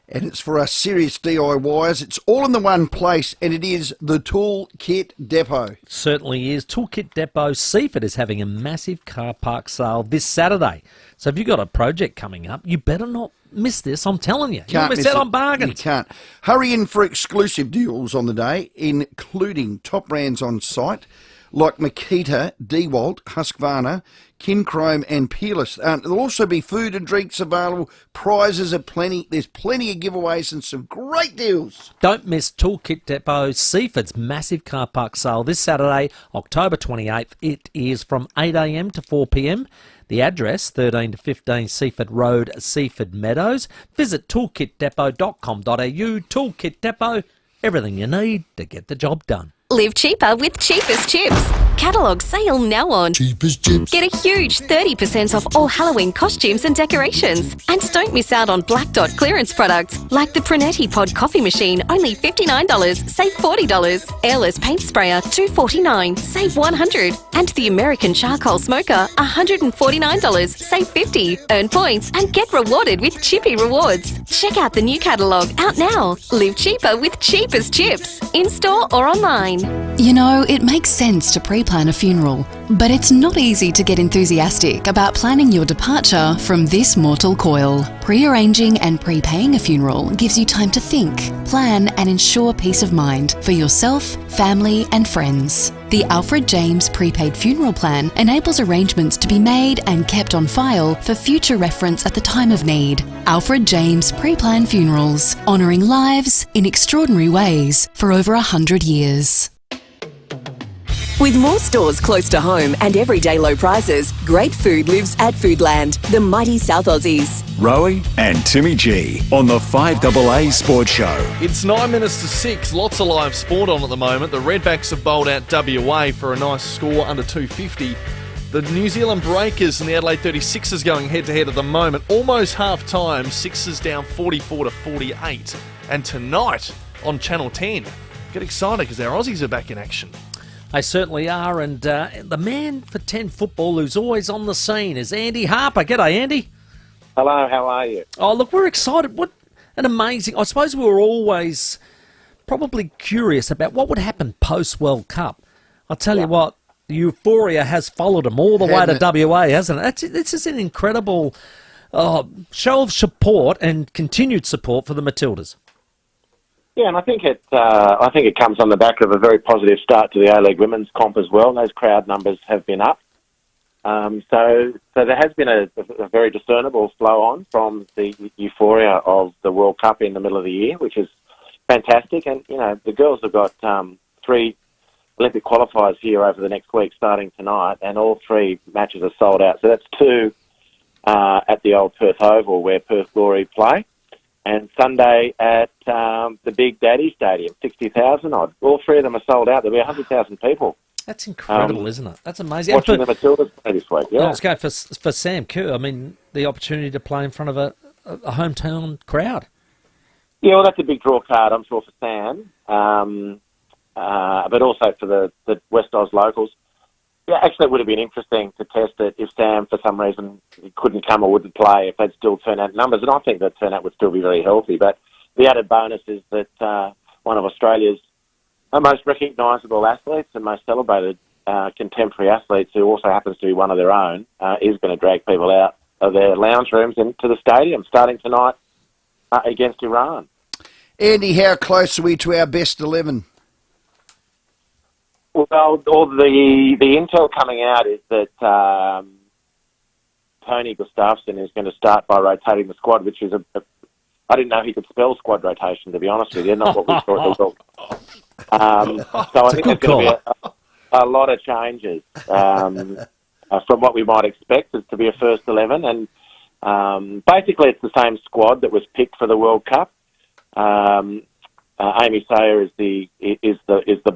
and it's for us serious DIYers. It's all in the one place, and it is the Toolkit Depot. It certainly is. Toolkit Depot Seaford is having a massive car park sale this Saturday. So if you've got a project coming up, you better not miss this, I'm telling you. You'll miss out on bargains. You can't. Hurry in for exclusive deals on the day, including top brands on site, like Makita, DeWalt, Husqvarna, Kinchrome and Peerless. There'll also be food and drinks available. Prizes are plenty. There's plenty of giveaways and some great deals. Don't miss Toolkit Depot Seaford's massive car park sale this Saturday, October 28th. It is from 8 a.m. to 4 p.m. The address, 13 to 15 Seaford Road, Seaford Meadows. Visit toolkitdepot.com.au. Toolkit Depot, everything you need to get the job done. Live cheaper with Cheapest Chips. Catalogue sale now on. Cheapest Chips. Get a huge 30% off all Halloween costumes and decorations. And don't miss out on Black Dot clearance products like the Prinetti Pod coffee machine, only $59, save $40. Airless paint sprayer, $249, save $100. And the American charcoal smoker, $149, save $50. Earn points and get rewarded with Chippy Rewards. Check out the new catalogue out now. Live cheaper with Cheapest Chips. In-store or online. You know, it makes sense to pre-plan a funeral, but it's not easy to get enthusiastic about planning your departure from this mortal coil. Pre-arranging and prepaying a funeral gives you time to think, plan and ensure peace of mind for yourself, family and friends. The Alfred James Prepaid Funeral Plan enables arrangements to be made and kept on file for future reference at the time of need. Alfred James Pre-Plan Funerals, honouring lives in extraordinary ways for over 100 years. With more stores close to home and everyday low prices, great food lives at Foodland, the mighty South Aussies. Rowey and Timmy G on the 5AA Sports Show. It's 9 minutes to 6. Lots of live sport on at the moment. The Redbacks have bowled out WA for a nice score under 250. The New Zealand Breakers and the Adelaide 36ers going head-to-head at the moment. Almost half-time. Sixers down 44 to 48. And tonight on Channel 10, get excited because our Aussies are back in action. They certainly are, and the man for 10 football who's always on the scene is Andy Harper. G'day, Andy. Hello, how are you? Oh, look, we're excited. What an amazing... I suppose we were always probably curious about what would happen post-World Cup. I'll tell you what, the euphoria has followed them all the way to WA, hasn't it? This is an incredible show of support and continued support for the Matildas. Yeah, and I think it comes on the back of a very positive start to the A-League women's comp as well. Those crowd numbers have been up. So there has been a very discernible flow on from the euphoria of the World Cup in the middle of the year, which is fantastic. And, you know, the girls have got 3 Olympic qualifiers here over the next week starting tonight, and all 3 matches are sold out. So that's 2 at the old Perth Oval where Perth Glory play, and Sunday at the Big Daddy Stadium, 60,000 odd. All 3 of them are sold out. There'll be 100,000 people. That's incredible, isn't it? That's amazing. Watching the Matildas play this week, yeah. Let's go for Sam Kerr. I mean, the opportunity to play in front of a hometown crowd. Yeah, well, that's a big draw card, I'm sure, for Sam, but also for the West Oz locals. Yeah, actually, it would have been interesting to test it if Sam, for some reason, couldn't come or wouldn't play, if they'd still turn out numbers. And I think that turnout would still be very healthy. But the added bonus is that one of Australia's most recognisable athletes and most celebrated contemporary athletes, who also happens to be one of their own, is going to drag people out of their lounge rooms into the stadium, starting tonight against Iran. Andy, how close are we to our best 11? Well, all the intel coming out is that Tony Gustafsson is going to start by rotating the squad, which is I didn't know he could spell squad rotation, to be honest with you. Not what we saw at the World. So I think there's going to be a lot of changes from what we might expect is to be a first 11, and basically it's the same squad that was picked for the World Cup. Amy Sayer is the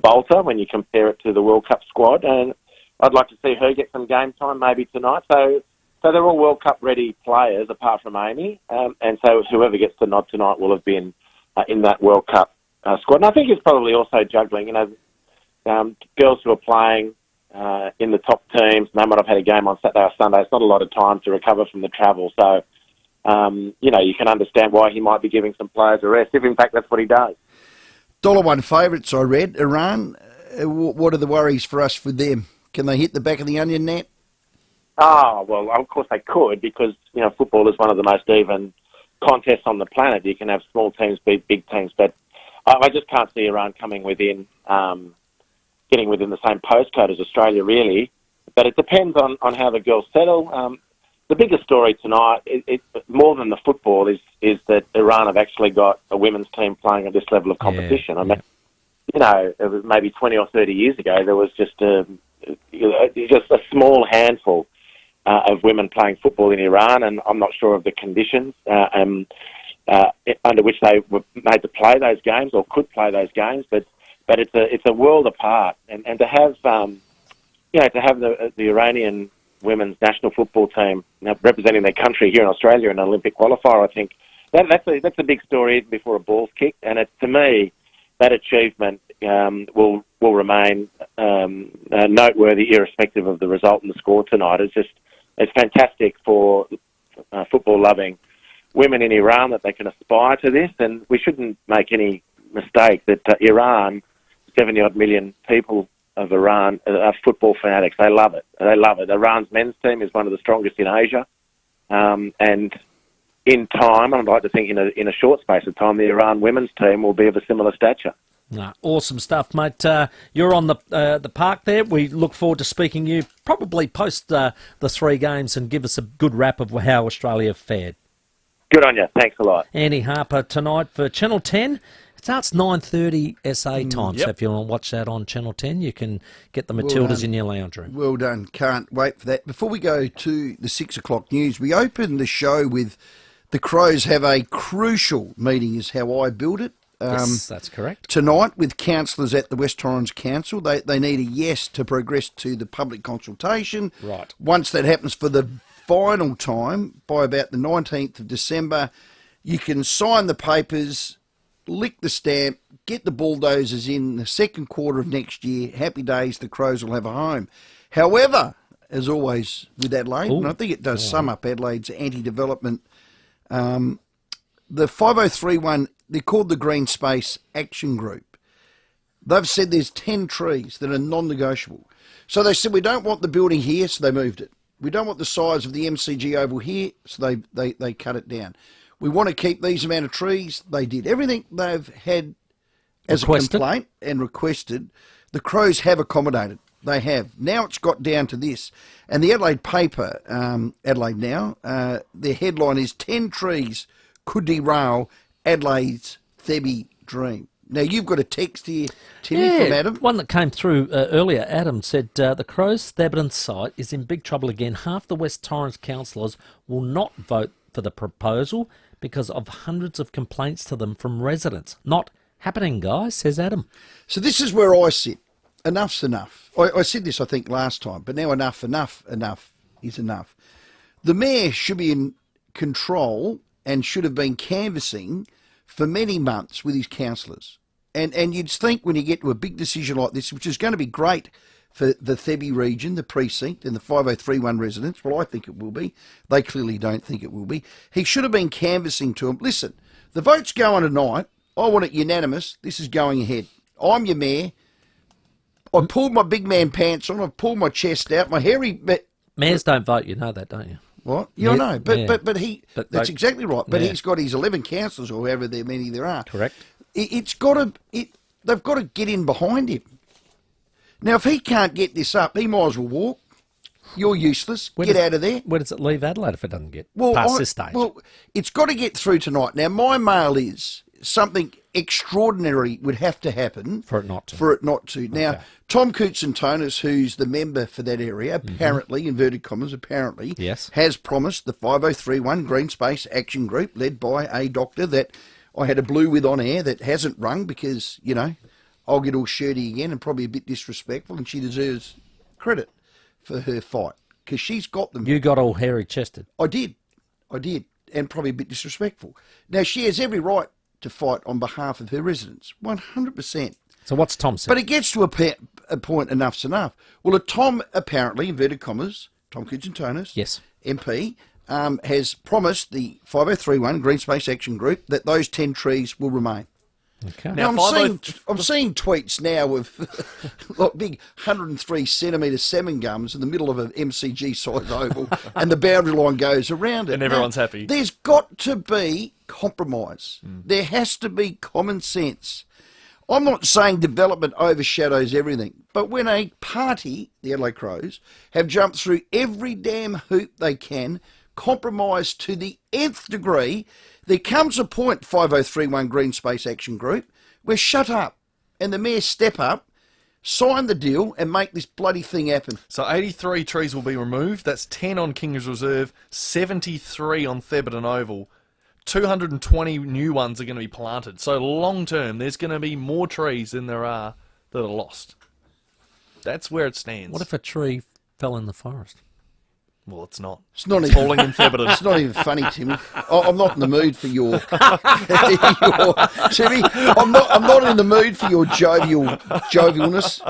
bolter when you compare it to the World Cup squad, and I'd like to see her get some game time maybe tonight. So they're all World Cup ready players apart from Amy, and so whoever gets the nod tonight will have been in that World Cup squad. And I think it's probably also juggling, you know, girls who are playing in the top teams. They might have had a game on Saturday or Sunday. It's not a lot of time to recover from the travel, so you know, you can understand why he might be giving some players a rest, if in fact that's what he does. $1 favourites, I read. Iran, what are the worries for us for them? Can they hit the back of the onion net? Oh, well, of course they could, because, you know, football is one of the most even contests on the planet. You can have small teams beat big teams, but I just can't see Iran coming within, getting within the same postcode as Australia, really. But it depends on how the girls settle. The biggest story tonight, more than the football, is that Iran have actually got a women's team playing at this level of competition. Yeah. I mean, you know, it was maybe 20 or 30 years ago, there was just a small handful of women playing football in Iran, and I'm not sure of the conditions under which they were made to play those games or could play those games. But it's a world apart, and to have the Iranian women's national football team representing their country here in Australia in an Olympic qualifier, I think that's a big story even before a ball's kicked. And to me, that achievement will remain noteworthy, irrespective of the result and the score tonight. It's fantastic for football-loving women in Iran that they can aspire to this, and we shouldn't make any mistake that Iran, 70-odd million people of Iran, are football fanatics. They love it. They love it. Iran's men's team is one of the strongest in Asia, and in time, I'd like to think in a short space of time, the Iran women's team will be of a similar stature. Awesome stuff, mate. You're on the park there. We look forward to speaking to you probably post the 3 games and give us a good wrap of how Australia fared. Good on you. Thanks a lot. Andy Harper tonight for Channel 10. It starts 9:30 SA time, so if you want to watch that on Channel 10, you can get the Matildas in your lounge room. Well done. Can't wait for that. Before we go to the 6 o'clock news, we open the show with the Crows have a crucial meeting, is how I build it. Yes, that's correct. Tonight with councillors at the West Torrens Council. They need a yes to progress to the public consultation. Right. Once that happens for the final time, by about the 19th of December, you can sign the papers, lick the stamp, get the bulldozers in the second quarter of next year. Happy days, the Crows will have a home. However, as always with Adelaide, and I think it does sum up Adelaide's anti-development, the 5031, they're called the Green Space Action Group. They've said there's 10 trees that are non-negotiable. So they said, we don't want the building here, so they moved it. We don't want the size of the MCG Oval here, so they cut it down. We want to keep these amount of trees. They did everything they've had as a complaint and requested. The Crows have accommodated. They have. Now it's got down to this. And the Adelaide paper, Adelaide Now, their headline is 10 trees could derail Adelaide's FIVEAA dream. Now, you've got a text here, Timmy, from Adam. One that came through earlier. Adam said, the Crows Thebarton site is in big trouble again. Half the West Torrens councillors will not vote for the proposal because of hundreds of complaints to them from residents. Not happening, guys, says Adam. So this is where I sit. Enough's enough. I said this, I think, last time, but now enough is enough. The Mayor should be in control and should have been canvassing for many months with his councillors. And you'd think when you get to a big decision like this, which is going to be great for the FIVEAA region, the precinct and the 5031 residents, well, I think it will be. They clearly don't think it will be. He should have been canvassing to them. Listen, the vote's going tonight. I want it unanimous. This is going ahead. I'm your mayor. I pulled my big man pants on. I pulled my chest out. My hairy... Mayors don't vote. You know that, don't you? What? Yeah, I know. But Yeah. that's exactly right. But he's got his 11 councillors or however many there are. Correct. They've got to get in behind him. Now, if he can't get this up, he might as well walk. You're useless. Get out of there. Where does it leave Adelaide if it doesn't get past this stage? Well, it's got to get through tonight. Now, my mail is something extraordinary would have to happen for it not to. Now, Okay. Tom Koutson-Tonis, who's the member for that area, apparently, inverted commas, apparently, Yes. has promised the 5031 Green Space Action Group, led by a doctor that I had a blue with on air that hasn't rung because, you know, I'll get all shirty again and probably a bit disrespectful, and she deserves credit for her fight because she's got them. You got all hairy-chested. I did, and probably a bit disrespectful. Now, she has every right to fight on behalf of her residents, 100%. So what's Tom saying? But it gets to a point, enough's enough. Well, Tom, apparently, inverted commas, Tom Koutson-Tonis, yes, MP, has promised the 5031 Green Space Action Group that those 10 trees will remain. Okay. Now, I'm seeing tweets now of like big 103 centimetre salmon gums in the middle of an MCG size oval, and the boundary line goes around it. And everyone's happy. There's got to be compromise. There has to be common sense. I'm not saying development overshadows everything, but when a party, the Adelaide Crows, have jumped through every damn hoop they can, compromise to the nth degree, there comes a point, 5031 Green Space Action Group, where shut up and the mayor step up, sign the deal and make this bloody thing happen. So 83 trees will be removed. That's 10 on King's Reserve, 73 on Thebarton Oval. 220 new ones are going to be planted. So long term, there's going to be more trees than there are that are lost. That's where it stands. What if a tree fell in the forest? Well, it's not. It's not even falling in Thebarton. It's not even funny, Timmy. I'm not in the mood for your Timmy. I'm not in the mood for your jovialness.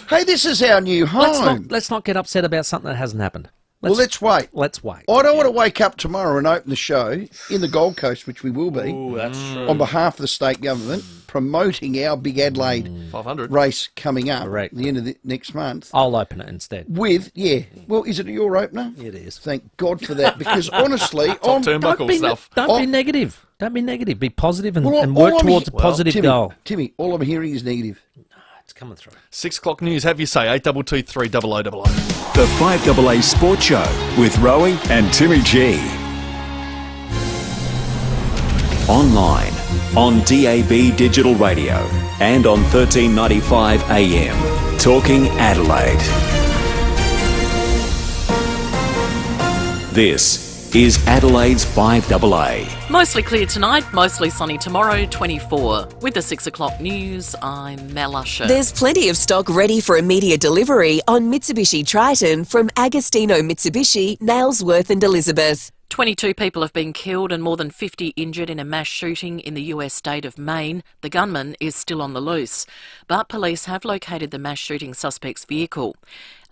Hey, this is our new home. Let's not get upset about something that hasn't happened. Let's wait. Let's wait. I don't want to wake up tomorrow and open the show in the Gold Coast, which we will be, Ooh, that's true. on behalf of the state government, promoting our Big Adelaide 500 race coming up Correct. at the end of next month. I'll open it instead. Well, is it your opener? It is. Thank God for that, because honestly, turnbuckle stuff. Don't be negative. Don't be negative. Be positive and, Well, and work all I'm towards a positive Timmy, goal. Timmy, all I'm hearing is negative. It's coming through. 6 o'clock news. Have you say 8223 0000. The 5AA Sport Show with Rowey and Timmy G. Online, on DAB Digital Radio, and on 1395 AM. Talking Adelaide. This is Adelaide's 5AA. Mostly clear tonight, mostly sunny tomorrow, 24. With the 6 o'clock news, I'm Mel Usher. There's plenty of stock ready for immediate delivery on Mitsubishi Triton from Agostino Mitsubishi, Nailsworth and Elizabeth. 22 people have been killed and more than 50 injured in a mass shooting in the US state of Maine. The gunman is still on the loose, but police have located the mass shooting suspect's vehicle.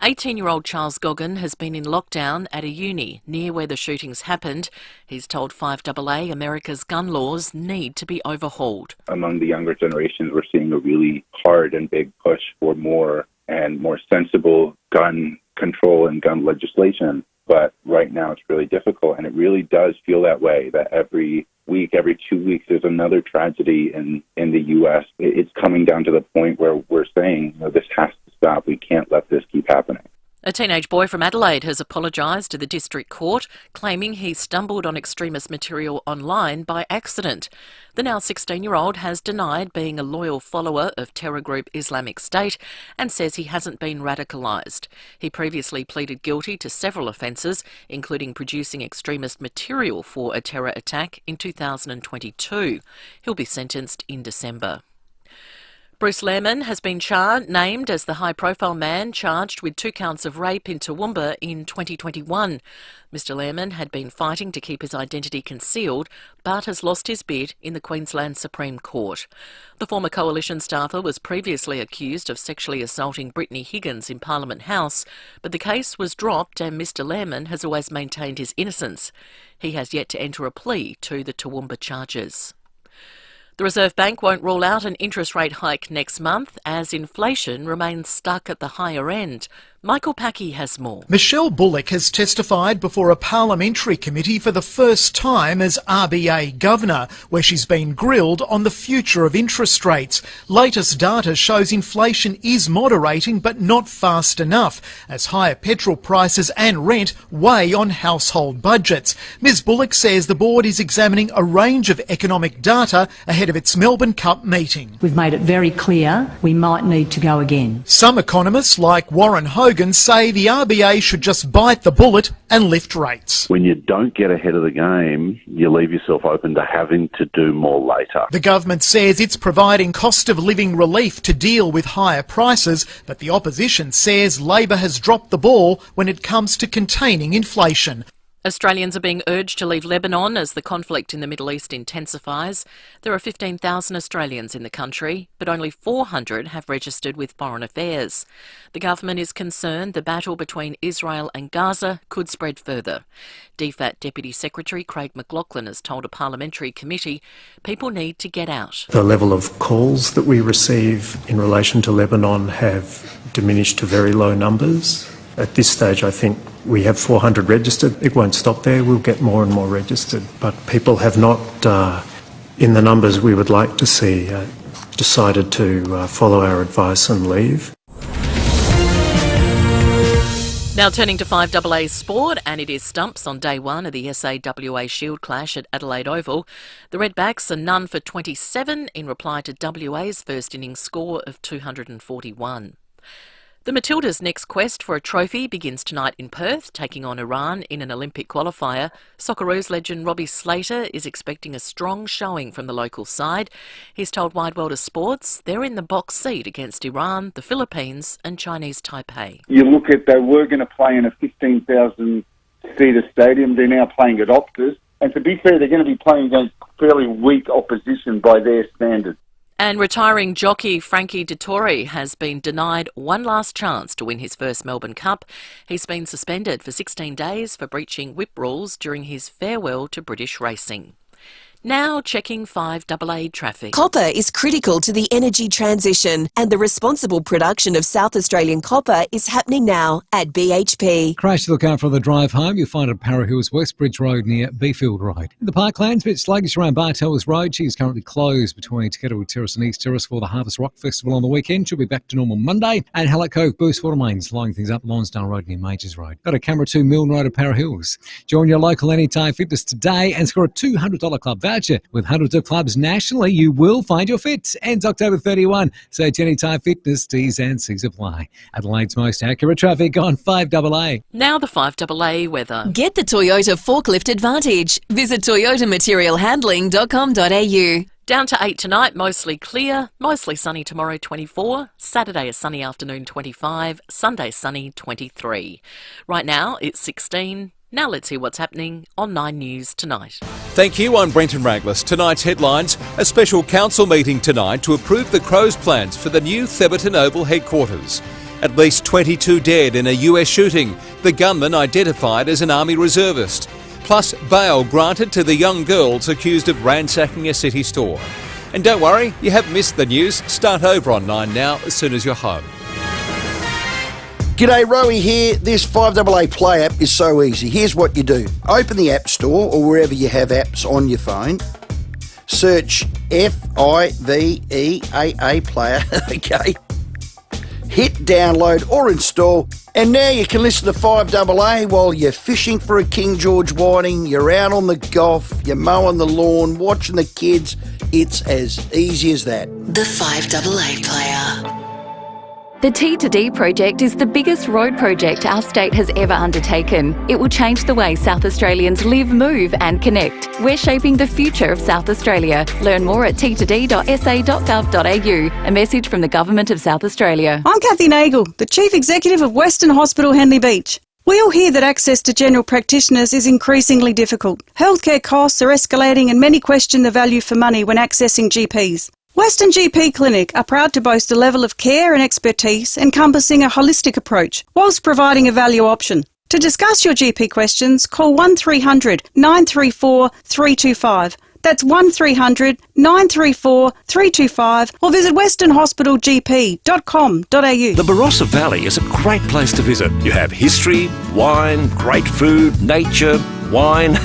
18-year-old Charles Goggin has been in lockdown at a uni near where the shootings happened. He's told 5AA America's gun laws need to be overhauled. Among the younger generations, we're seeing a really hard and big push for more and more sensible gun control and gun legislation. But right now it's really difficult, and it really does feel that way, that every week, every 2 weeks, there's another tragedy in the U.S. It's coming down to the point where we're saying, this has to stop. We can't let this keep happening. A teenage boy from Adelaide has apologised to the District Court, claiming he stumbled on extremist material online by accident. The now 16-year-old has denied being a loyal follower of terror group Islamic State and says he hasn't been radicalised. He previously pleaded guilty to several offences, including producing extremist material for a terror attack in 2022. He'll be sentenced in December. Bruce Lehrmann has been named as the high-profile man charged with 2 counts of rape in Toowoomba in 2021. Mr Lehrmann had been fighting to keep his identity concealed, but has lost his bid in the Queensland Supreme Court. The former Coalition staffer was previously accused of sexually assaulting Brittany Higgins in Parliament House, but the case was dropped and Mr Lehrmann has always maintained his innocence. He has yet to enter a plea to the Toowoomba charges. The Reserve Bank won't rule out an interest rate hike next month as inflation remains stuck at the higher end. Michael Packey has more. Michelle Bullock has testified before a parliamentary committee for the first time as RBA Governor, where she's been grilled on the future of interest rates. Latest data shows inflation is moderating but not fast enough, as higher petrol prices and rent weigh on household budgets. Ms Bullock says the board is examining a range of economic data ahead of its Melbourne Cup meeting. We've made it very clear we might need to go again. Some economists, like Warren Hogan, say the RBA should just bite the bullet and lift rates. When you don't get ahead of the game, you leave yourself open to having to do more later. The government says it's providing cost of living relief to deal with higher prices, but the opposition says Labor has dropped the ball when it comes to containing inflation. Australians are being urged to leave Lebanon as the conflict in the Middle East intensifies. There are 15,000 Australians in the country, but only 400 have registered with Foreign Affairs. The government is concerned the battle between Israel and Gaza could spread further. DFAT Deputy Secretary Craig McLaughlin has told a parliamentary committee people need to get out. The level of calls that we receive in relation to Lebanon have diminished to very low numbers. At this stage, I think we have 400 registered. It won't stop there. We'll get more and more registered. But people have not, in the numbers we would like to see, decided to follow our advice and leave. Now turning to 5AA sport, and it is stumps on day one of the SAWA Shield clash at Adelaide Oval. The Redbacks are none for 27 in reply to WA's first innings score of 241. The Matildas' next quest for a trophy begins tonight in Perth, taking on Iran in an Olympic qualifier. Socceroos legend Robbie Slater is expecting a strong showing from the local side. He's told Wide World of Sports they're in the box seat against Iran, the Philippines and Chinese Taipei. You look at, they were going to play in a 15,000-seater stadium. They're now playing at Optus. And to be fair, they're going to be playing against fairly weak opposition by their standards. And retiring jockey Frankie Dettori has been denied one last chance to win his first Melbourne Cup. He's been suspended for 16 days for breaching whip rules during his farewell to British racing. Now checking 5AA traffic. Copper is critical to the energy transition, and the responsible production of South Australian copper is happening now at BHP. Crash to look out for the drive home. You'll find it at Para Hills Westbridge Road near Beefield Road. In the Parklands, a bit sluggish around Bartels Road. She is currently closed between Kettle Terrace and East Terrace for the Harvest Rock Festival on the weekend. She'll be back to normal Monday. And Hallett Cove, Boost Water Mains, lining things up Lonsdale Road near Majors Road. Got a camera 2 Milne Road at Para Hills. Join your local Anytime Fitness today and score a $200 club voucher. With hundreds of clubs nationally, you will find your fit. Ends October 31. Search Anytime Fitness, T's and C's apply. Adelaide's most accurate traffic on 5AA. Now the 5AA weather. Get the Toyota Forklift Advantage. Visit toyotamaterialhandling.com.au. Down to 8 tonight, mostly clear, mostly sunny tomorrow 24, Saturday a sunny afternoon 25, Sunday sunny 23. Right now it's 16. Now let's hear what's happening on 9 News tonight. Thank you, I'm Brenton Raglis. Tonight's headlines: a special council meeting tonight to approve the Crows plans for the new Theberton Oval headquarters. At least 22 dead in a US shooting, the gunman identified as an Army reservist. Plus, bail granted to the young girls accused of ransacking a city store. And don't worry, you haven't missed the news. Start over on 9 Now as soon as you're home. G'day, Rowey here. This FIVEAA Play app is so easy. Here's what you do. Open the App Store or wherever you have apps on your phone. Search FIVEAA Player, okay. Hit download or install, and now you can listen to FIVEAA while you're fishing for a King George whiting, you're out on the golf, you're mowing the lawn, watching the kids. It's as easy as that. The FIVEAA Player. The T2D project is the biggest road project our state has ever undertaken. It will change the way South Australians live, move and connect. We're shaping the future of South Australia. Learn more at t2d.sa.gov.au. A message from the Government of South Australia. I'm Kathy Nagel, the Chief Executive of Western Hospital Henley Beach. We all hear that access to general practitioners is increasingly difficult. Healthcare costs are escalating and many question the value for money when accessing GPs. Western GP Clinic are proud to boast a level of care and expertise encompassing a holistic approach, whilst providing a value option. To discuss your GP questions, call 1300 934 325. That's 1300 934 325 or visit westernhospitalgp.com.au. The Barossa Valley is a great place to visit. You have history, wine, great food, nature, wine.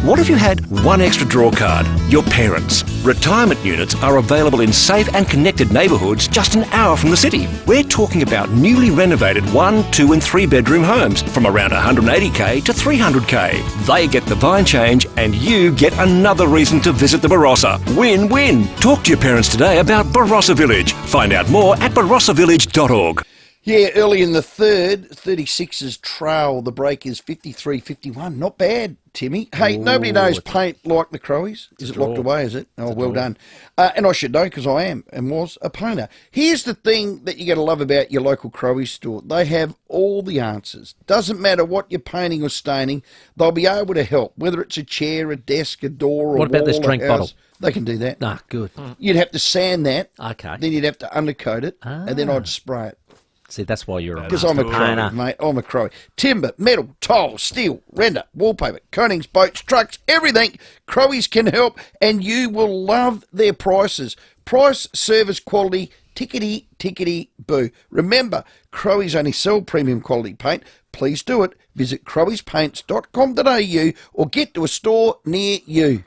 What if you had one extra draw card? Your parents. Retirement units are available in safe and connected neighbourhoods just an hour from the city. We're talking about newly renovated 1, 2 and 3 bedroom homes from around 180k to 300k. They get the vine change and you get another reason to visit the Barossa. Win-win. Talk to your parents today about Barossa Village. Find out more at barossavillage.org. Yeah, early in the third, 36ers trail the Breakers 53-51. Not bad, Timmy. Hey, nobody knows paint like the Crowies. Is it locked away, is it? Oh, well done. And I should know because I am and was a painter. Here's the thing that you're going to love about your local Crowies store. They have all the answers. Doesn't matter what you're painting or staining, they'll be able to help. Whether it's a chair, a desk, a door, or what about this drink bottle? They can do that. Ah, good. You'd have to sand that. Okay. Then you'd have to undercoat it, and then I'd spray it. See, that's why you're a Because I'm a Crowie, mate. I'm a Crowie. Timber, metal, tile, steel, render, wallpaper, coatings, boats, trucks, everything. Crowies can help, and you will love their prices. Price, service, quality, tickety, boo. Remember, Crowies only sell premium quality paint. Please do it. Visit crowiespaints.com.au or get to a store near you.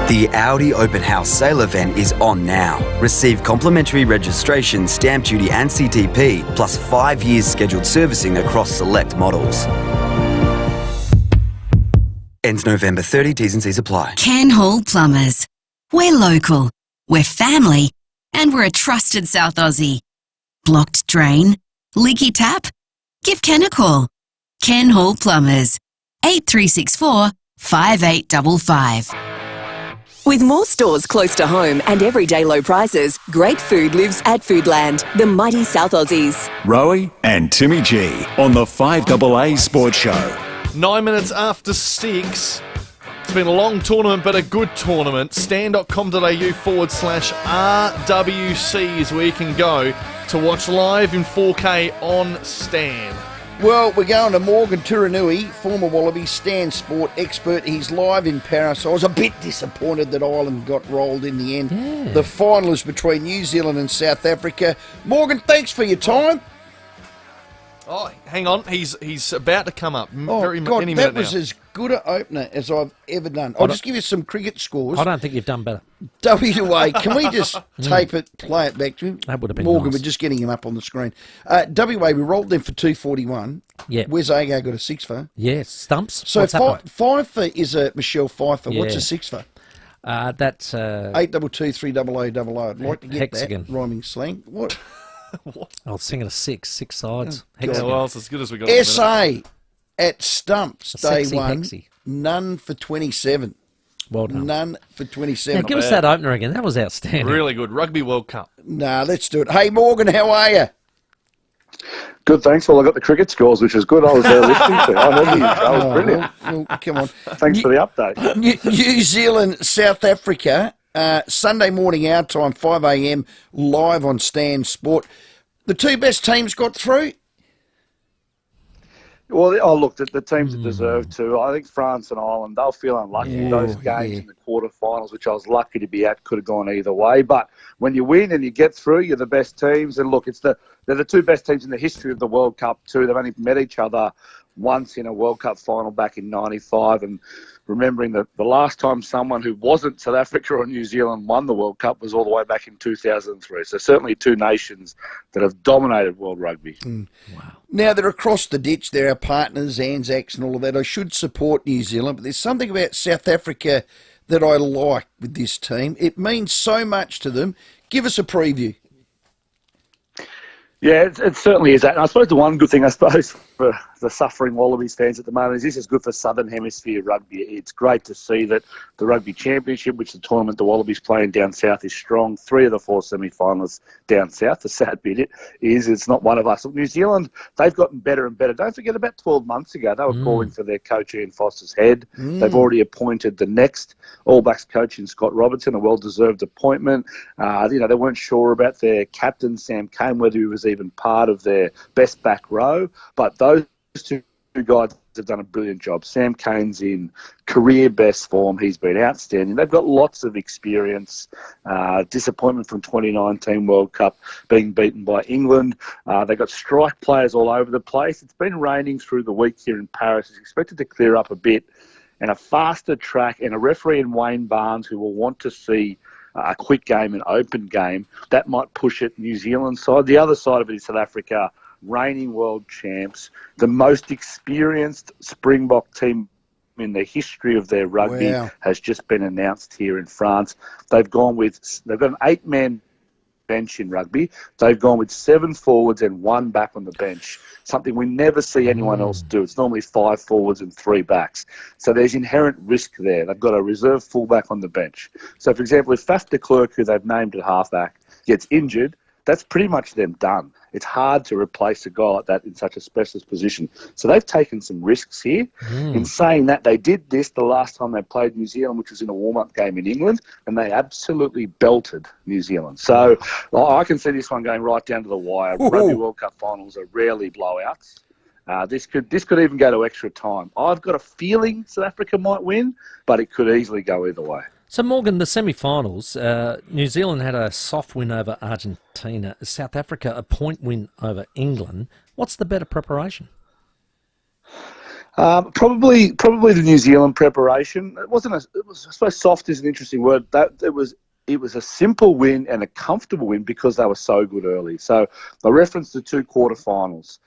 The Audi Open House sale event is on now. Receive complimentary registration, stamp duty and CTP, plus 5 years scheduled servicing across select models. Ends November 30, T's and C's apply. Ken Hall Plumbers. We're local, we're family, and we're a trusted South Aussie. Blocked drain? Leaky tap? Give Ken a call. Ken Hall Plumbers. 8364 5855. With more stores close to home and everyday low prices, great food lives at Foodland, the mighty South Aussies. Rowey and Timmy G on the FIVEAA Sports Show. 9 minutes after 6. It's been a long tournament, but a good tournament. stan.com.au/RWC is where you can go to watch live in 4K on Stan. Well, we're going to Morgan Turanui, former Wallaby, Stan Sport expert. He's live in Paris. I was a bit disappointed that Ireland got rolled in the end. Yeah. The final is between New Zealand and South Africa. Morgan, thanks for your time. Oh, hang on. He's about to come up. Any minute that was as good an opener as I've ever done. I'll just give you some cricket scores. I don't think you've done better. WA, can we just tape it, play it back to him? That would have been Morgan, nice. we're just getting him up on the screen. WA, we rolled them for 241. Yeah. Where's Agar got a 6 for? Yes, stumps. So What's happening? 5 for is a Michelle Pfeiffer. Yeah. What's a 6 for? That's 822 300. I'd like to get hexagon. that rhyming slang. What? I'll sing it a 6 sides. God. Well, it's as good as we got. SA at stumps, day sexy one. hexy. None for 27. Well done. None for 27. Now, give us that opener again. That was outstanding. Really good. Rugby World Cup. Nah, let's do it. Hey, Morgan, how are you? Good, thanks. Well, I got the cricket scores, which was good. I was there listening to. I remember you. That was brilliant. Well, come on. Thanks for the update. New Zealand, South Africa, Sunday morning our time, 5 a.m, live on Stan Sport. The two best teams got through? Well, oh, look, the teams that deserve to. I think France and Ireland, they'll feel unlucky. Yeah, Those games in the quarterfinals, which I was lucky to be at, could have gone either way. But when you win and you get through, you're the best teams. And look, they're the two best teams in the history of the World Cup too. They've only met each other once in a World Cup final back in '95. And remembering that the last time someone who wasn't South Africa or New Zealand won the World Cup was all the way back in 2003. So certainly two nations that have dominated world rugby. Wow. Now, they're across the ditch. They're our partners, Anzacs and all of that. I should support New Zealand, but there's something about South Africa that I like with this team. It means so much to them. Give us a preview. Yeah, it certainly is that. And I suppose the one good thing, for the suffering Wallabies fans at the moment is this is good for Southern Hemisphere rugby. It's great to see that the Rugby Championship, which is the tournament the Wallabies playing down south, is strong. 3 of the 4 semi-finalists down south. The sad bit is it's not one of us. New Zealand, they've gotten better and better. Don't forget, about 12 months ago, they were calling for their coach Ian Foster's head. They've already appointed the next All Blacks coach in Scott Robertson, a well-deserved appointment. They weren't sure about their captain, Sam Cane, whether he was even part of their best back row. But those two guys have done a brilliant job. Sam Cane's in career best form. He's been outstanding. They've got lots of experience. Disappointment from 2019 World Cup being beaten by England. They've got strike players all over the place. It's been raining through the week here in Paris. It's expected to clear up a bit. And a faster track and a referee in Wayne Barnes who will want to see a quick game, an open game, that might push it New Zealand side. The other side of it is South Africa, reigning world champs, the most experienced Springbok team in the history of their rugby has just been announced here in France. They've got an 8-man bench in rugby. They've gone with 7 forwards and 1 back on the bench, something we never see anyone else do. It's normally 5 forwards and 3 backs. So there's inherent risk there. They've got a reserve fullback on the bench. So, for example, if Faf de Klerk, who they've named at halfback, gets injured, that's pretty much them done. It's hard to replace a guy like that in such a specialist position. So they've taken some risks here. In saying that, they did this the last time they played New Zealand, which was in a warm-up game in England, and they absolutely belted New Zealand. So I can see this one going right down to the wire. Rugby World Cup finals are rarely blowouts. This could even go to extra time. I've got a feeling South Africa might win, but it could easily go either way. So, Morgan, the semi-finals, New Zealand had a soft win over Argentina. South Africa, a point win over England. What's the better preparation? Probably the New Zealand preparation. It was, I suppose, soft is an interesting word. It was a simple win and a comfortable win because they were so good early. So, I referenced the 2 quarterfinals.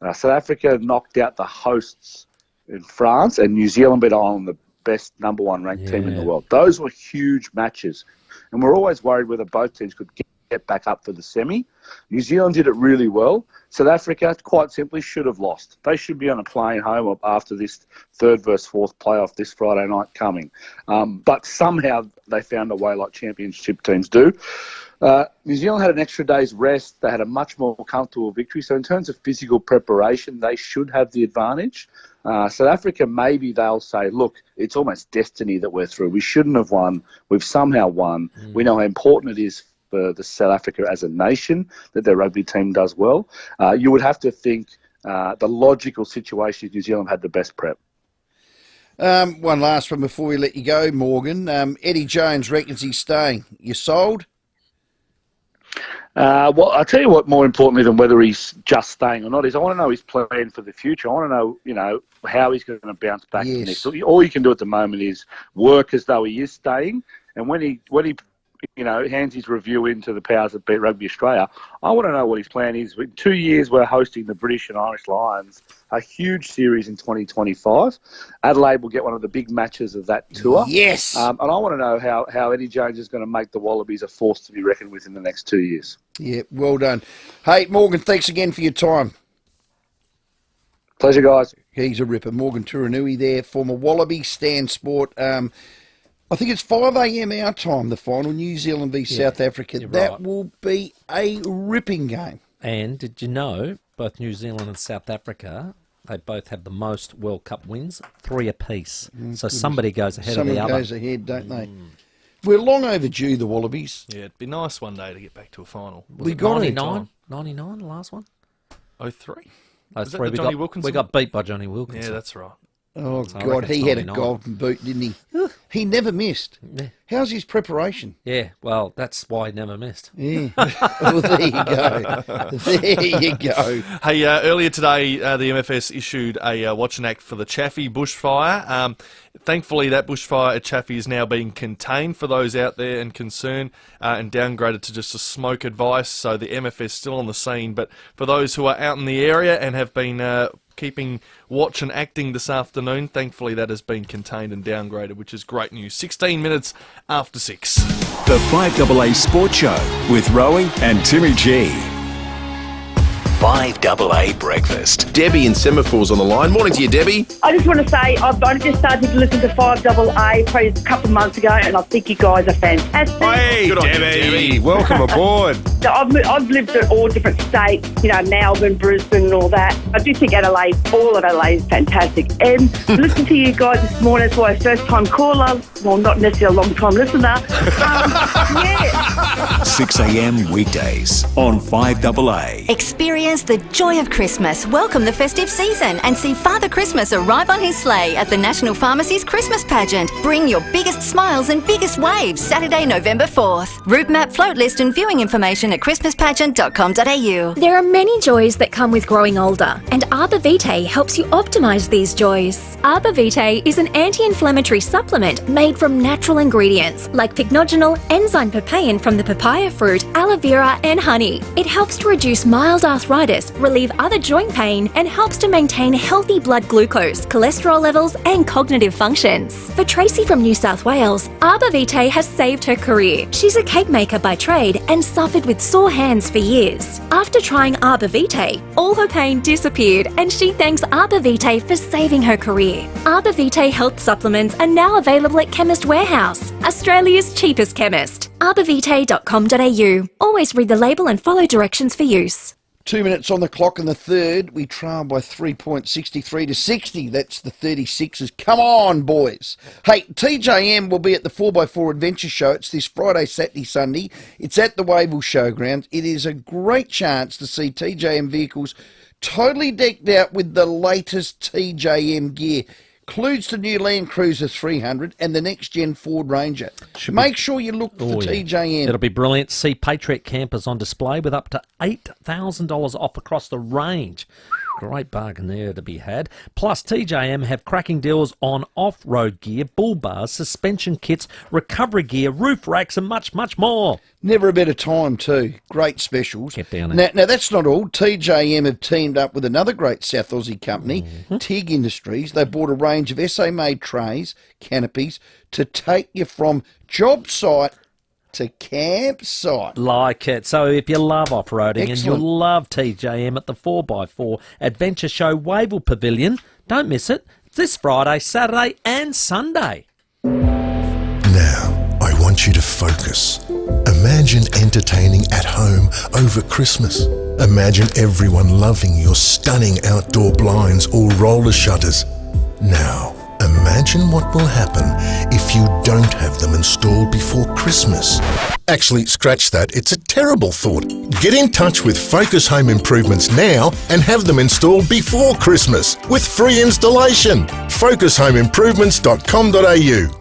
South Africa knocked out the hosts in France, and New Zealand beat Ireland, the best number 1 ranked team in the world. Those were huge matches, and we're always worried whether both teams could get back up for the semi. New Zealand did it really well. South Africa, quite simply, should have lost. They should be on a plane home after this 3rd versus 4th playoff this Friday night coming. But somehow they found a way like championship teams do. New Zealand had an extra day's rest. They had a much more comfortable victory. So in terms of physical preparation, they should have the advantage. South Africa, maybe they'll say, look, it's almost destiny that we're through. We shouldn't have won. We've somehow won. We know how important it is for the South Africa as a nation that their rugby team does well. You would have to think the logical situation is New Zealand had the best prep. One last one before we let you go, Morgan. Eddie Jones reckons he's staying. You sold? Well, I'll tell you what, more importantly than whether he's just staying or not, is I want to know his plan for the future. I want to know, how he's going to bounce back. Next. All you can do at the moment is work as though he is staying. And when he hands his review into the powers that beat Rugby Australia, I want to know what his plan is. In 2 years, we're hosting the British and Irish Lions, a huge series in 2025. Adelaide will get one of the big matches of that tour. Yes. And I want to know how Eddie Jones is going to make the Wallabies a force to be reckoned with in the next 2 years. Yeah, well done. Hey, Morgan, thanks again for your time. Pleasure, guys. He's a ripper. Morgan Turanui there, former Wallaby, Stan Sport. I think it's 5 a.m. our time, the final, New Zealand v South Africa. That will be a ripping game. And did you know, both New Zealand and South Africa, they both have the most World Cup wins, 3 apiece. So somebody goes ahead of the other. Someone goes ahead, don't they? We're long overdue, the Wallabies. Yeah, it'd be nice one day to get back to a final. We got 99, the last one? 03? Those Was that three the Johnny Wilkinson? we got beat by Johnny Wilkinson. Yeah, that's right. Oh, So I God, reckon he it's had a 99. golden boot, didn't he? He never missed. Yeah. How's his preparation? Yeah, well, that's why he never missed. Yeah. Well, there you go. There you go. Hey, earlier today, the MFS issued a watch and act for the Chaffey bushfire. Thankfully, that bushfire at Chaffey is now being contained for those out there and concerned and downgraded to just a smoke advice. So the MFS still on the scene. But for those who are out in the area and have been keeping watch and acting this afternoon, thankfully that has been contained and downgraded, which is great news. 16 minutes after 6. The 5AA Sports Show with Rowey and Timmy G. 5AA Breakfast. Debbie in Semaphor's on the line. Morning to you, Debbie. I just want to say I've only just started to listen to 5AA probably a couple of months ago, and I think you guys are fantastic. Hey, Good on you, Debbie. Welcome aboard. So I've lived in all different states, Melbourne, Brisbane and all that. I do think Adelaide, all of Adelaide is fantastic. And listen to you guys this morning, that's why first time caller, well, not necessarily a long time listener. Yeah. 6 a.m. weekdays on 5AA. Experience the joy of Christmas, welcome the festive season and see Father Christmas arrive on his sleigh at the National Pharmacy's Christmas Pageant. Bring your biggest smiles and biggest waves Saturday, November 4th. Route map, float list and viewing information at christmaspageant.com.au. There are many joys that come with growing older, and Arbor Vitae helps you optimise these joys. Arbor Vitae is an anti-inflammatory supplement made from natural ingredients like pycnogenol, enzyme papain from the papaya fruit, aloe vera and honey. It helps to reduce mild arthritis, relieve other joint pain and helps to maintain healthy blood glucose, cholesterol levels and cognitive functions. For Tracy from New South Wales, Arbor Vitae has saved her career. She's a cake maker by trade and suffered with sore hands for years. After trying Arbor Vitae, all her pain disappeared and she thanks Arbor Vitae for saving her career. Arbor Vitae health supplements are now available at Chemist Warehouse, Australia's cheapest chemist. arborvitae.com.au. Always read the label and follow directions for use. 2 minutes on the clock in the third. We trail by 3 points, 63 to 60. That's the 36ers. Come on, boys. Hey, TJM will be at the 4x4 Adventure Show. It's this Friday, Saturday, Sunday. It's at the Wavell Showgrounds. It is a great chance to see TJM vehicles totally decked out with the latest TJM gear. Includes the new Land Cruiser 300 and the next-gen Ford Ranger. Make sure you look for TJM. It'll be brilliant. See Patriot campers on display with up to $8,000 off across the range. Great bargain there to be had. Plus, TJM have cracking deals on off-road gear, bull bars, suspension kits, recovery gear, roof racks and much, much more. Never a better time too. Great specials. Get down there. Now that's not all. TJM have teamed up with another great South Aussie company, TIG Industries. They bought a range of SA-made trays, canopies, to take you from job site to campsite. Like it. So if you love off-roading and you Excellent. love TJM at the 4x4 Adventure Show Wavell Pavilion, don't miss it. It's this Friday, Saturday and Sunday. Now, I want you to focus. Imagine entertaining at home over Christmas. Imagine everyone loving your stunning outdoor blinds or roller shutters. Now, imagine what will happen if you don't have them installed before Christmas. Actually, scratch that. It's a terrible thought. Get in touch with Focus Home Improvements now and have them installed before Christmas with free installation. FocusHomeImprovements.com.au.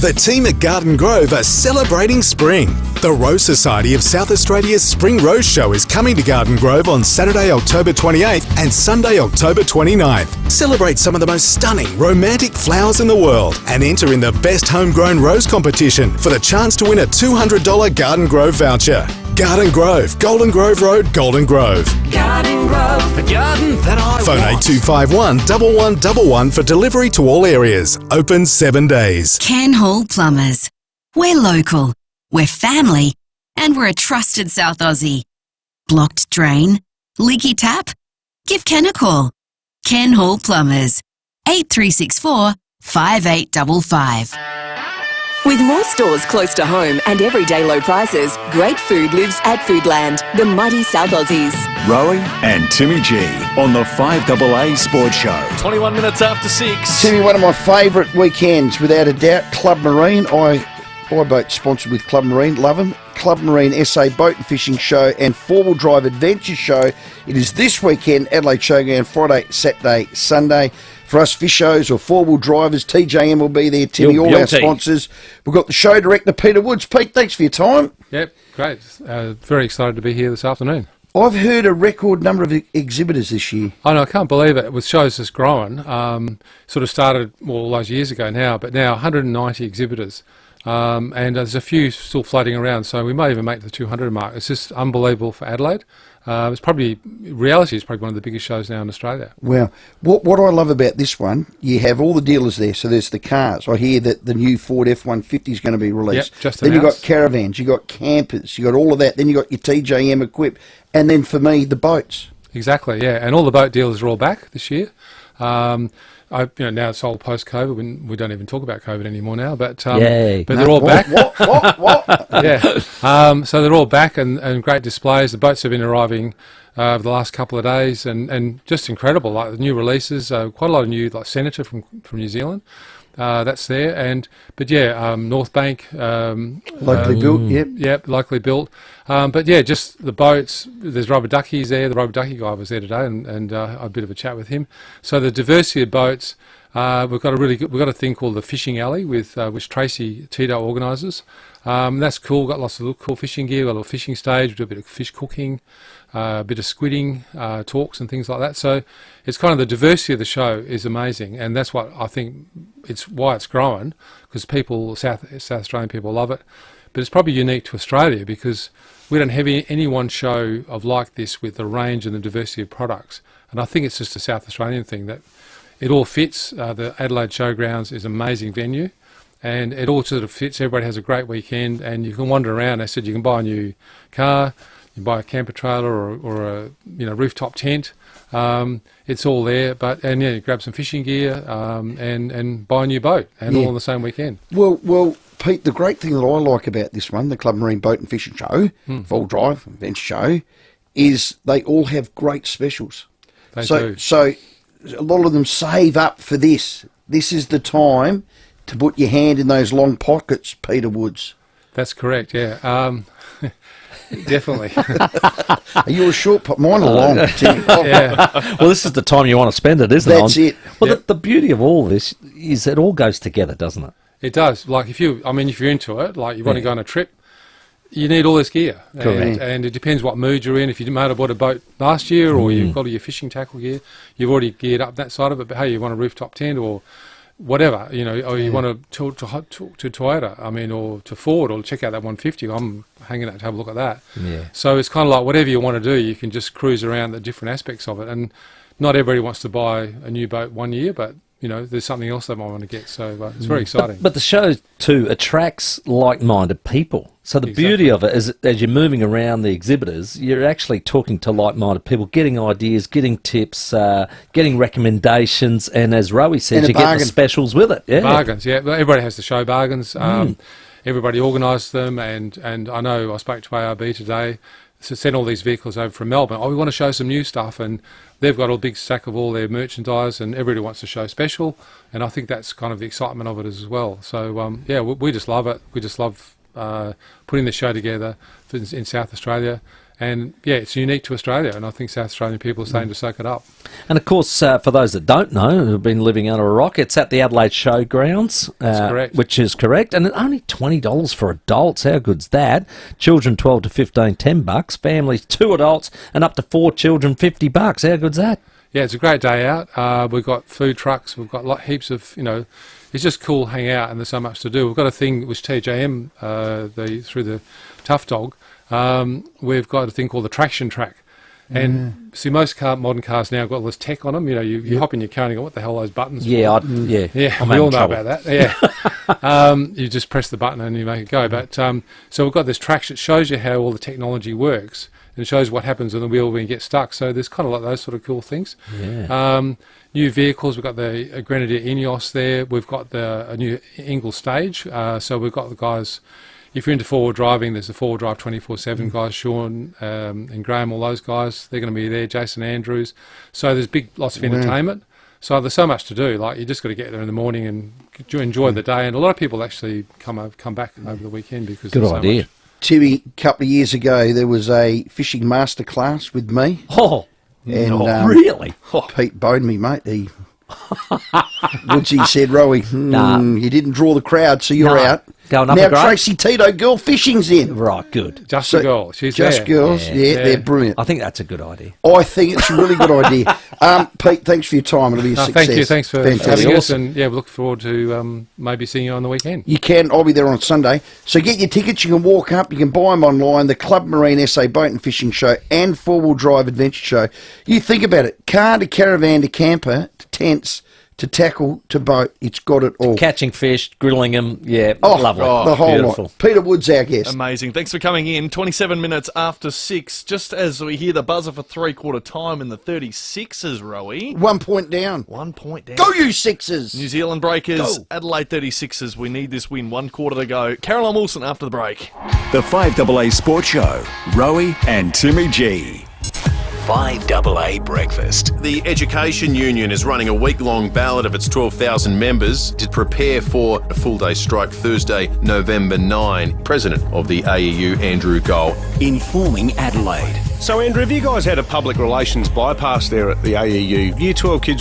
The team at Garden Grove are celebrating spring. The Rose Society of South Australia's Spring Rose Show is coming to Garden Grove on Saturday, October 28th and Sunday, October 29th. Celebrate some of the most stunning, romantic flowers in the world and enter in the Best Homegrown Rose competition for the chance to win a $200 Garden Grove voucher. Garden Grove, Golden Grove Road, Golden Grove. Garden Grove, the garden that I Phone want. 8251 1111 for delivery to all areas. Open 7 days. Ken Hall Plumbers. We're local, we're family, and we're a trusted South Aussie. Blocked drain? Leaky tap? Give Ken a call. Ken Hall Plumbers. 8364 5855. With more stores close to home and everyday low prices, great food lives at Foodland, the mighty South Aussies. Rowey and Timmy G on the 5AA Sports Show. 21 minutes after 6. Timmy, one of my favourite weekends, without a doubt, Club Marine. I boat sponsored with Club Marine, love them. Club Marine SA Boat and Fishing Show and Four-Wheel Drive Adventure Show. It is this weekend, Adelaide Showground, Friday, Saturday, Sunday. For us fishers or four-wheel drivers, TJM will be there, Timmy, all our sponsors. We've got the show director, Peter Woods. Pete, thanks for your time. Yep, great. Very excited to be here this afternoon. I've heard a record number of exhibitors this year. I know, I can't believe it. With shows just growing, sort of started all those years ago now, but now 190 exhibitors. And there's a few still floating around, so we may even make the 200 mark. It's just unbelievable for Adelaide. It's probably, reality is probably one of the biggest shows now in Australia. Well, what I love about this one, you have all the dealers there. So there's the cars. I hear that the new Ford F-150 is going to be released. Yep, just then you've announced. got caravans, you've got campers, you've got all of that. Then you've got your TJM equip. And then for me, the boats. Exactly, yeah. And all the boat dealers are all back this year. Now it's all post-COVID. We don't even talk about COVID anymore now. But they're all back. What? Yeah. So they're all back and great displays. The boats have been arriving over the last couple of days and just incredible. Like the new releases, quite a lot of new, like Senator from New Zealand. That's there, North Bank, locally built. Yep, locally built. Just the boats. There's Rubber Duckies there. The Rubber Ducky guy was there today, and I had a bit of a chat with him. So the diversity of boats. We've got a thing called the Fishing Alley with which Tracy Tito organises. That's cool. Got lots of cool fishing gear. Got a little fishing stage. We do a bit of fish cooking, a bit of squidding talks and things like that. So it's kind of the diversity of the show is amazing, and that's what I think it's why it's growing, because people, South Australian people love it. But it's probably unique to Australia because we don't have any one show of like this with the range and the diversity of products. And I think it's just a South Australian thing that it all fits. The Adelaide Showgrounds is an amazing venue, and it all sort of fits. Everybody has a great weekend, and you can wander around. They said you can buy a new car, you buy a camper trailer or a rooftop tent. It's all there, you grab some fishing gear and buy a new boat, and all on the same weekend. Well, Pete, the great thing that I like about this one, the Club Marine Boat and Fishing Show, Full Drive Adventure Show, is they all have great specials. They do. So a lot of them save up for this. This is the time to put your hand in those long pockets, Peter Woods. That's correct, yeah. Definitely. Are you a short pot? Mine are long, Timmy. Yeah. Well, this is the time you want to spend it, isn't it? That's it. Well, the beauty of all this is it all goes together, doesn't it? It does. Like if you're into it, like you want to go on a trip, you need all this gear. And it depends what mood you're in. If you might have bought a boat last year or you've got all your fishing tackle gear, you've already geared up that side of it. But hey, you want a rooftop tent or whatever, or you want to talk to Toyota, or to Ford, or check out that 150. I'm hanging out to have a look at that. Yeah. So it's kind of like whatever you want to do, you can just cruise around the different aspects of it. And not everybody wants to buy a new boat 1 year, but there's something else they might want to get. So it's very exciting. But the show too attracts like-minded people. So the beauty of it is, as you're moving around the exhibitors, you're actually talking to like-minded people, getting ideas, getting tips, getting recommendations, and as Rowey says, you get the specials with it. Yeah. Bargains, yeah. Everybody has to show bargains. Everybody organises them, and I know I spoke to ARB today. So send all these vehicles over from Melbourne. We want to show some new stuff, and they've got a big stack of all their merchandise, and everybody wants to show special, and I think that's kind of the excitement of it as well. So we just love it. We just love putting the show together in South Australia, and it's unique to Australia, and I think South Australian people are starting to soak it up. And of course, for those that don't know, who've been living under a rock, it's at the Adelaide Showgrounds. That's correct. Which is correct, and only $20 for adults. How good's that? Children 12 to 15, $10. Families 2 adults and up to 4 children, $50. How good's that? Yeah, it's a great day out. We've got food trucks. We've got heaps of it's just cool hang out, and there's so much to do. We've got a thing which TJM through the Tough Dog. We've got a thing called the traction track. And see, most modern cars now got all this tech on them. You hop in your car and you go, what the hell are those buttons for? We all know about that. Yeah. You just press the button and you make it go. But so we've got this track that shows you how all the technology works and shows what happens on the wheel when you get stuck. So there's kind of like those sort of cool things. Yeah. New vehicles, we've got the Grenadier Ineos there. We've got a new Ingle stage. So we've got the guys. If you're into forward driving, there's the Forward Drive 24/7 guys, Sean and Graham, all those guys. They're going to be there. Jason Andrews. So there's lots of entertainment. So there's so much to do. Like you just got to get there in the morning and enjoy the day. And a lot of people actually come back over the weekend because good idea. Timmy, a couple of years ago, there was a fishing masterclass with me. Oh, and really? Pete boned me, mate. Woodsy said, Rowey, you didn't draw the crowd, so you're out. Going up now a grade? Tracy Tito girl fishing's in. Right, good. Just a girl. She's just there. girls. Yeah, they're brilliant. I think that's a good idea. I think it's a really good idea. Pete, thanks for your time. It'll be a success. Thank you. Thanks for Fantastic. having us. And we look forward to maybe seeing you on the weekend. You can. I'll be there on Sunday. So get your tickets. You can walk up. You can buy them online. The Club Marine SA Boat and Fishing Show and Four-Wheel Drive Adventure Show. You think about it. Car to caravan to camper to tents to tackle to boat. It's got it all. Catching fish, grilling them. Yeah, lovely. The whole Beautiful. lot. Peter Wood's our guest. Amazing. Thanks for coming in. 27 minutes after 6, just as we hear the buzzer for three-quarter time in the 36ers, Rowey. 1 point down. 1 point down. Go, you Sixers! New Zealand Breakers, Go. Adelaide 36ers. We need this win. 1 quarter to go. Caroline Wilson after the break. The 5AA Sports Show, Rowey and Timmy G. 5AA Breakfast. The Education Union is running a week-long ballot of its 12,000 members to prepare for a full-day strike Thursday, November 9. President of the AEU, Andrew Gold. Informing Adelaide. So, Andrew, have you guys had a public relations bypass there at the AEU? Year 12 kids are a